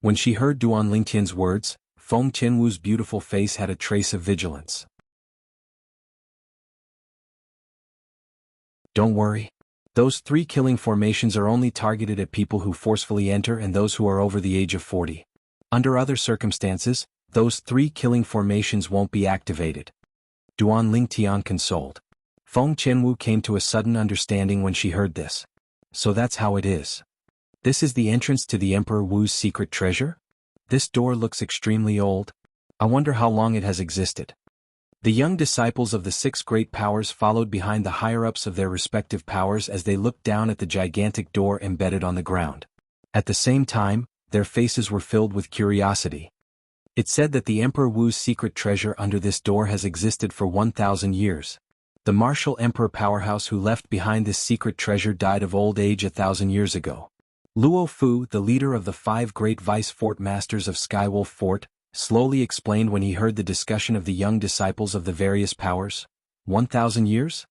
When she heard Duan Lingtian's words, Feng Tianwu's beautiful face had a trace of vigilance. Don't worry. Those 3 killing formations are only targeted at people who forcefully enter and those who are over the age of 40. Under other circumstances, those 3 killing formations won't be activated. Duan Lingtian consoled. Feng Tianwu came to a sudden understanding when she heard this. So that's how it is. This is the entrance to the Emperor Wu's secret treasure? This door looks extremely old. I wonder how long it has existed. The young disciples of the 6 great powers followed behind the higher-ups of their respective powers as they looked down at the gigantic door embedded on the ground. At the same time, their faces were filled with curiosity. It said that the Emperor Wu's secret treasure under this door has existed for 1,000 years. The martial emperor powerhouse who left behind this secret treasure died of old age 1,000 years ago. Luo Fu, the leader of the 5 great vice fort masters of Skywolf Fort, slowly explained when he heard the discussion of the young disciples of the various powers. 1,000 years?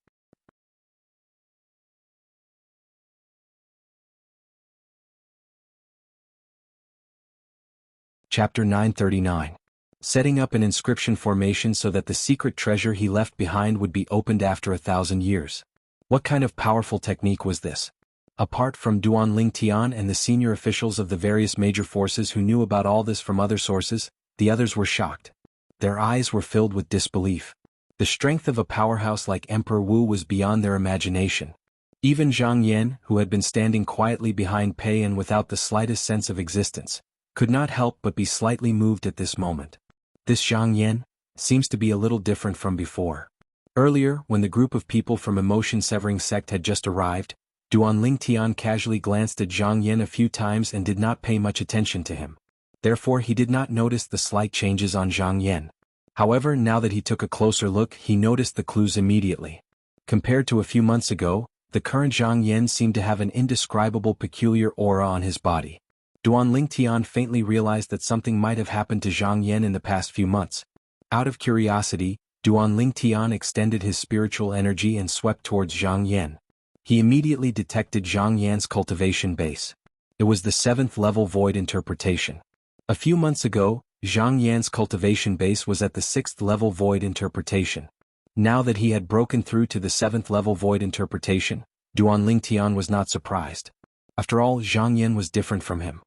Chapter 939. Setting up an inscription formation so that the secret treasure he left behind would be opened after 1,000 years. What kind of powerful technique was this? Apart from Duan Lingtian and the senior officials of the various major forces who knew about all this from other sources, the others were shocked. Their eyes were filled with disbelief. The strength of a powerhouse like Emperor Wu was beyond their imagination. Even Zhang Yan, who had been standing quietly behind Pei and without the slightest sense of existence, could not help but be slightly moved at this moment. This Zhang Yan seems to be a little different from before. Earlier, when the group of people from emotion-severing sect had just arrived, Duan Lingtian casually glanced at Zhang Yan a few times and did not pay much attention to him. Therefore he did not notice the slight changes on Zhang Yan. However, now that he took a closer look, he noticed the clues immediately. Compared to a few months ago, the current Zhang Yan seemed to have an indescribable peculiar aura on his body. Duan Lingtian faintly realized that something might have happened to Zhang Yan in the past few months. Out of curiosity, Duan Lingtian extended his spiritual energy and swept towards Zhang Yan. He immediately detected Zhang Yan's cultivation base. It was the 7th level void interpretation. A few months ago, Zhang Yan's cultivation base was at the 6th level void interpretation. Now that he had broken through to the 7th level void interpretation, Duan Lingtian was not surprised. After all, Zhang Yan was different from him.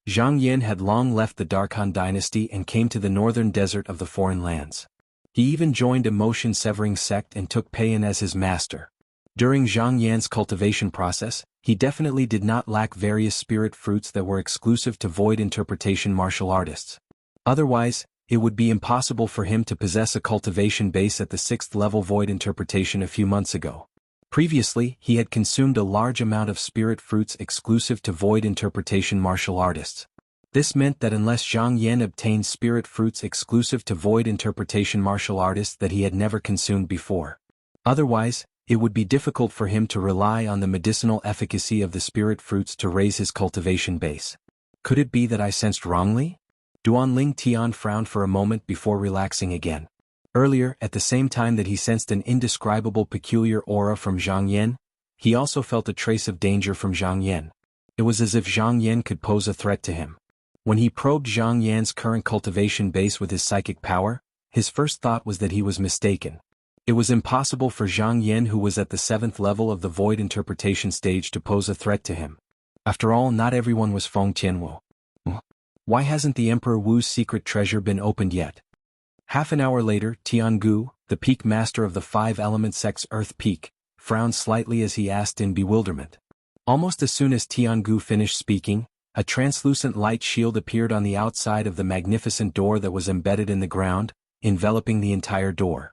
Zhang Yan had long left the Darkhan dynasty and came to the northern desert of the foreign lands. He even joined emotion-severing sect and took Pei as his master. During Zhang Yan's cultivation process, he definitely did not lack various spirit fruits that were exclusive to void interpretation martial artists. Otherwise, it would be impossible for him to possess a cultivation base at the 6th level void interpretation a few months ago. Previously, he had consumed a large amount of spirit fruits exclusive to void interpretation martial artists. This meant that unless Zhang Yan obtained spirit fruits exclusive to void interpretation martial artists that he had never consumed before. Otherwise, it would be difficult for him to rely on the medicinal efficacy of the spirit fruits to raise his cultivation base. Could it be that I sensed wrongly? Duan Lingtian frowned for a moment before relaxing again. Earlier, at the same time that he sensed an indescribable peculiar aura from Zhang Yan, he also felt a trace of danger from Zhang Yan. It was as if Zhang Yan could pose a threat to him. When he probed Zhang Yan's current cultivation base with his psychic power, his first thought was that he was mistaken. It was impossible for Zhang Yan, who was at the 7th level of the void interpretation stage, to pose a threat to him. After all, not everyone was Feng Tianwu. Why hasn't the Emperor Wu's secret treasure been opened yet? Half an hour later, Jianghu, the peak master of the 5-element sect's Earth Peak, frowned slightly as he asked in bewilderment. Almost as soon as Jianghu finished speaking, a translucent light shield appeared on the outside of the magnificent door that was embedded in the ground, enveloping the entire door.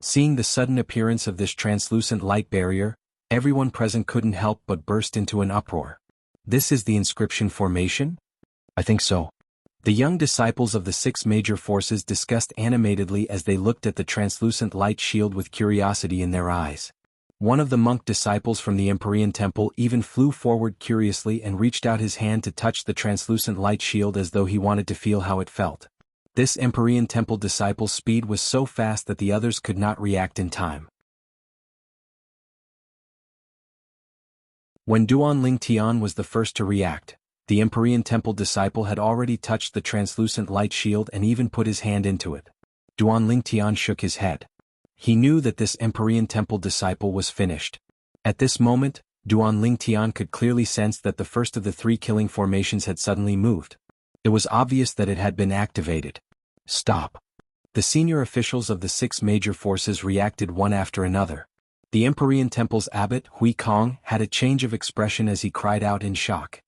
Seeing the sudden appearance of this translucent light barrier, everyone present couldn't help but burst into an uproar. This is the inscription formation? I think so. The young disciples of the 6 major forces discussed animatedly as they looked at the translucent light shield with curiosity in their eyes. One of the monk disciples from the Empyrean Temple even flew forward curiously and reached out his hand to touch the translucent light shield as though he wanted to feel how it felt. This Empyrean Temple disciple's speed was so fast that the others could not react in time. When Duan Lingtian was the first to react, the Empyrean Temple disciple had already touched the translucent light shield and even put his hand into it. Duan Lingtian shook his head. He knew that this Empyrean Temple disciple was finished. At this moment, Duan Lingtian could clearly sense that the first of the 3 killing formations had suddenly moved. It was obvious that it had been activated. Stop. The senior officials of the 6 major forces reacted one after another. The Empyrean Temple's abbot, Hui Kong, had a change of expression as he cried out in shock.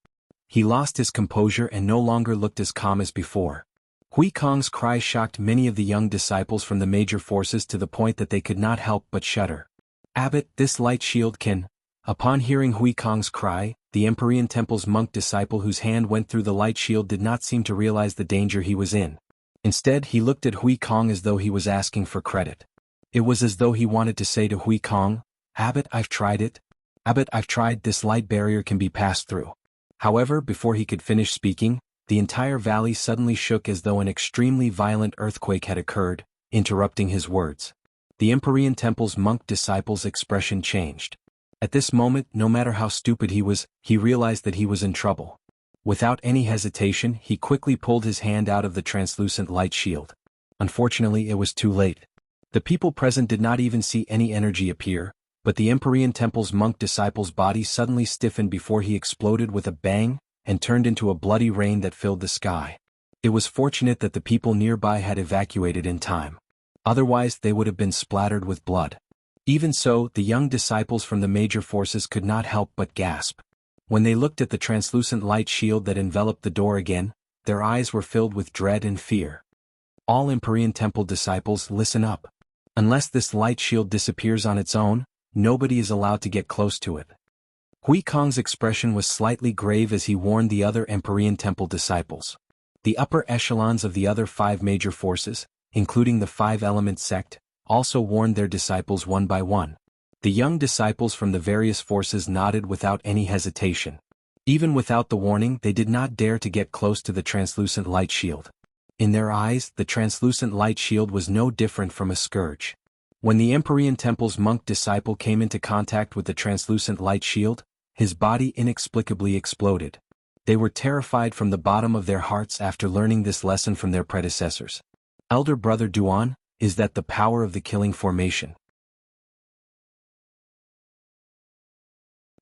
He lost his composure and no longer looked as calm as before. Hui Kong's cry shocked many of the young disciples from the major forces to the point that they could not help but shudder. Abbot, this light shield can... Upon hearing Hui Kong's cry, the Empyrean Temple's monk disciple whose hand went through the light shield did not seem to realize the danger he was in. Instead, he looked at Hui Kong as though he was asking for credit. It was as though he wanted to say to Hui Kong, Abbot, I've tried it. Abbot, I've tried, this light barrier can be passed through. However, before he could finish speaking, the entire valley suddenly shook as though an extremely violent earthquake had occurred, interrupting his words. The Empyrean Temple's monk disciple's expression changed. At this moment, no matter how stupid he was, he realized that he was in trouble. Without any hesitation, he quickly pulled his hand out of the translucent light shield. Unfortunately, it was too late. The people present did not even see any energy appear, but the Empyrean Temple's monk disciple's body suddenly stiffened before he exploded with a bang and turned into a bloody rain that filled the sky. It was fortunate that the people nearby had evacuated in time. Otherwise, they would have been splattered with blood. Even so, the young disciples from the major forces could not help but gasp. When they looked at the translucent light shield that enveloped the door again, their eyes were filled with dread and fear. All Empyrean Temple disciples, listen up. Unless this light shield disappears on its own, nobody is allowed to get close to it. Hui Kong's expression was slightly grave as he warned the other Empyrean Temple disciples. The upper echelons of the other 5 major forces, including the 5-element sect, also warned their disciples one by one. The young disciples from the various forces nodded without any hesitation. Even without the warning, they did not dare to get close to the translucent light shield. In their eyes, the translucent light shield was no different from a scourge. When the Empyrean Temple's monk disciple came into contact with the translucent light shield, his body inexplicably exploded. They were terrified from the bottom of their hearts after learning this lesson from their predecessors. Elder Brother Duan, is that the power of the killing formation?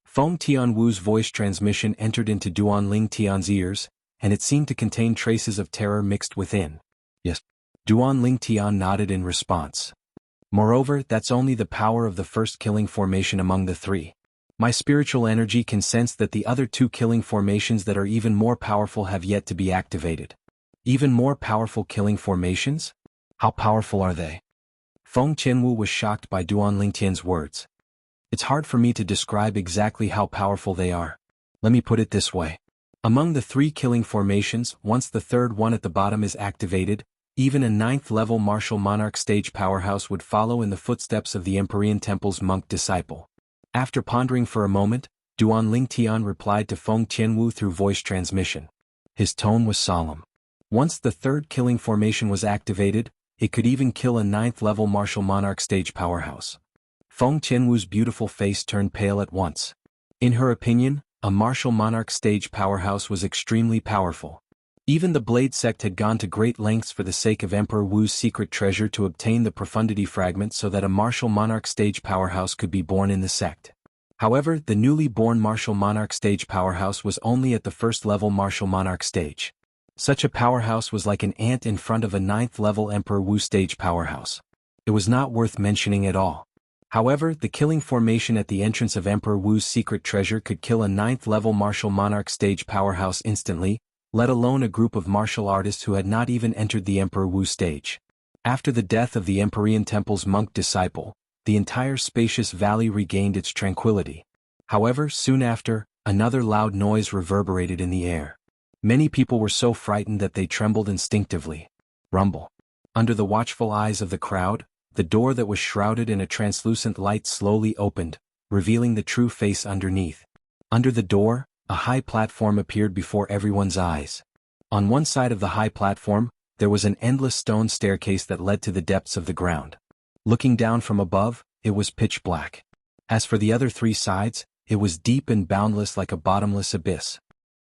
Feng Tianwu's voice transmission entered into Duan Ling Tian's ears, and it seemed to contain traces of terror mixed within. Yes. Duan Ling Tian nodded in response. Moreover, that's only the power of the first killing formation among the 3. My spiritual energy can sense that the other 2 killing formations that are even more powerful have yet to be activated. Even more powerful killing formations? How powerful are they? Feng Qianwu was shocked by Duan Lingtian's words. It's hard for me to describe exactly how powerful they are. Let me put it this way. Among the 3 killing formations, once the 3rd one at the bottom is activated, even a 9th-level martial monarch stage powerhouse would follow in the footsteps of the Empyrean Temple's monk disciple. After pondering for a moment, Duan Lingtian replied to Feng Qianwu through voice transmission. His tone was solemn. Once the 3rd killing formation was activated, it could even kill a 9th-level martial monarch stage powerhouse. Feng Qianwu's beautiful face turned pale at once. In her opinion, a martial monarch stage powerhouse was extremely powerful. Even the Blade sect had gone to great lengths for the sake of Emperor Wu's secret treasure to obtain the profundity fragment so that a martial monarch stage powerhouse could be born in the sect. However, the newly born martial monarch stage powerhouse was only at the 1st-level martial monarch stage. Such a powerhouse was like an ant in front of a 9th-level Emperor Wu stage powerhouse. It was not worth mentioning at all. However, the killing formation at the entrance of Emperor Wu's secret treasure could kill a 9th-level martial monarch stage powerhouse instantly, let alone a group of martial artists who had not even entered the Emperor Wu stage. After the death of the Empyrean Temple's monk disciple, the entire spacious valley regained its tranquility. However, soon after, another loud noise reverberated in the air. Many people were so frightened that they trembled instinctively. Rumble. Under the watchful eyes of the crowd, the door that was shrouded in a translucent light slowly opened, revealing the true face underneath. Under the door, a high platform appeared before everyone's eyes. On one side of the high platform, there was an endless stone staircase that led to the depths of the ground. Looking down from above, it was pitch black. As for the other 3 sides, it was deep and boundless like a bottomless abyss.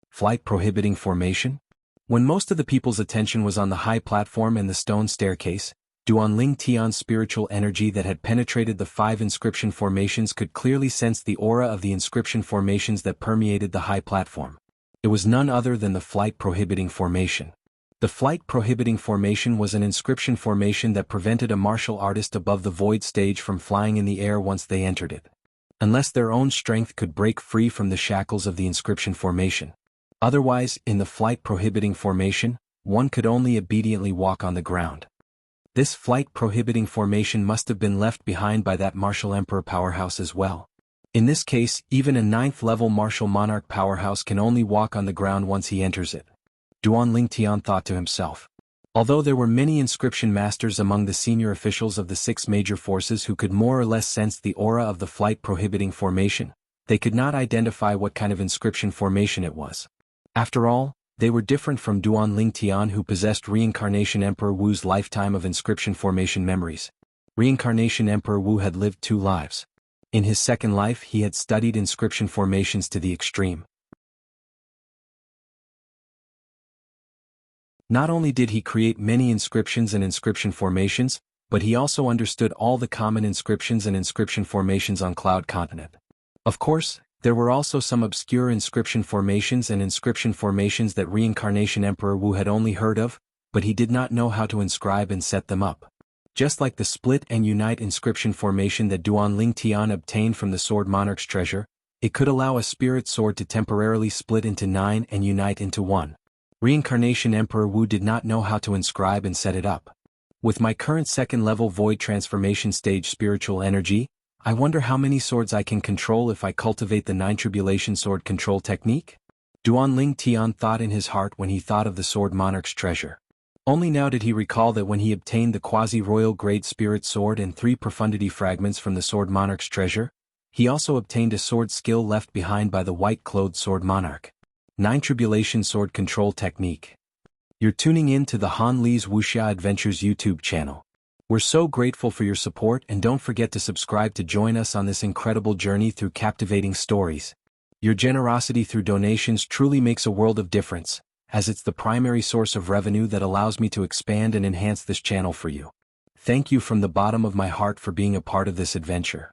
Flight prohibiting formation? When most of the people's attention was on the high platform and the stone staircase, Duan Ling Tian's spiritual energy that had penetrated the 5 inscription formations could clearly sense the aura of the inscription formations that permeated the high platform. It was none other than the flight prohibiting formation. The flight prohibiting formation was an inscription formation that prevented a martial artist above the void stage from flying in the air once they entered it. Unless their own strength could break free from the shackles of the inscription formation. Otherwise, in the flight prohibiting formation, one could only obediently walk on the ground. This flight prohibiting formation must have been left behind by that martial emperor powerhouse as well. In this case, even a 9th-level martial monarch powerhouse can only walk on the ground once he enters it. Duan Lingtian thought to himself. Although there were many inscription masters among the senior officials of the 6 major forces who could more or less sense the aura of the flight prohibiting formation, they could not identify what kind of inscription formation it was. After all, they were different from Duan Lingtian, who possessed Reincarnation Emperor Wu's lifetime of inscription formation memories. Reincarnation Emperor Wu had lived 2 lives. In his second life he had studied inscription formations to the extreme. Not only did he create many inscriptions and inscription formations, but he also understood all the common inscriptions and inscription formations on Cloud Continent. Of course, there were also some obscure inscription formations and inscription formations that Reincarnation Emperor Wu had only heard of, but he did not know how to inscribe and set them up. Just like the Split and Unite inscription formation that Duanling Tian obtained from the Sword Monarch's treasure, it could allow a spirit sword to temporarily split into 9 and unite into 1. Reincarnation Emperor Wu did not know how to inscribe and set it up. With my current second-level Void Transformation Stage spiritual energy, I wonder how many swords I can control if I cultivate the 9 Tribulation Sword control technique? Duanling Tian thought in his heart when he thought of the Sword Monarch's treasure. Only now did he recall that when he obtained the quasi-royal grade spirit sword and 3 profundity fragments from the Sword Monarch's treasure, he also obtained a sword skill left behind by the white-clothed Sword Monarch. 9 Tribulation Sword Control Technique. You're tuning in to the Han Li's Wuxia Adventures YouTube channel. We're so grateful for your support, and don't forget to subscribe to join us on this incredible journey through captivating stories. Your generosity through donations truly makes a world of difference, as it's the primary source of revenue that allows me to expand and enhance this channel for you. Thank you from the bottom of my heart for being a part of this adventure.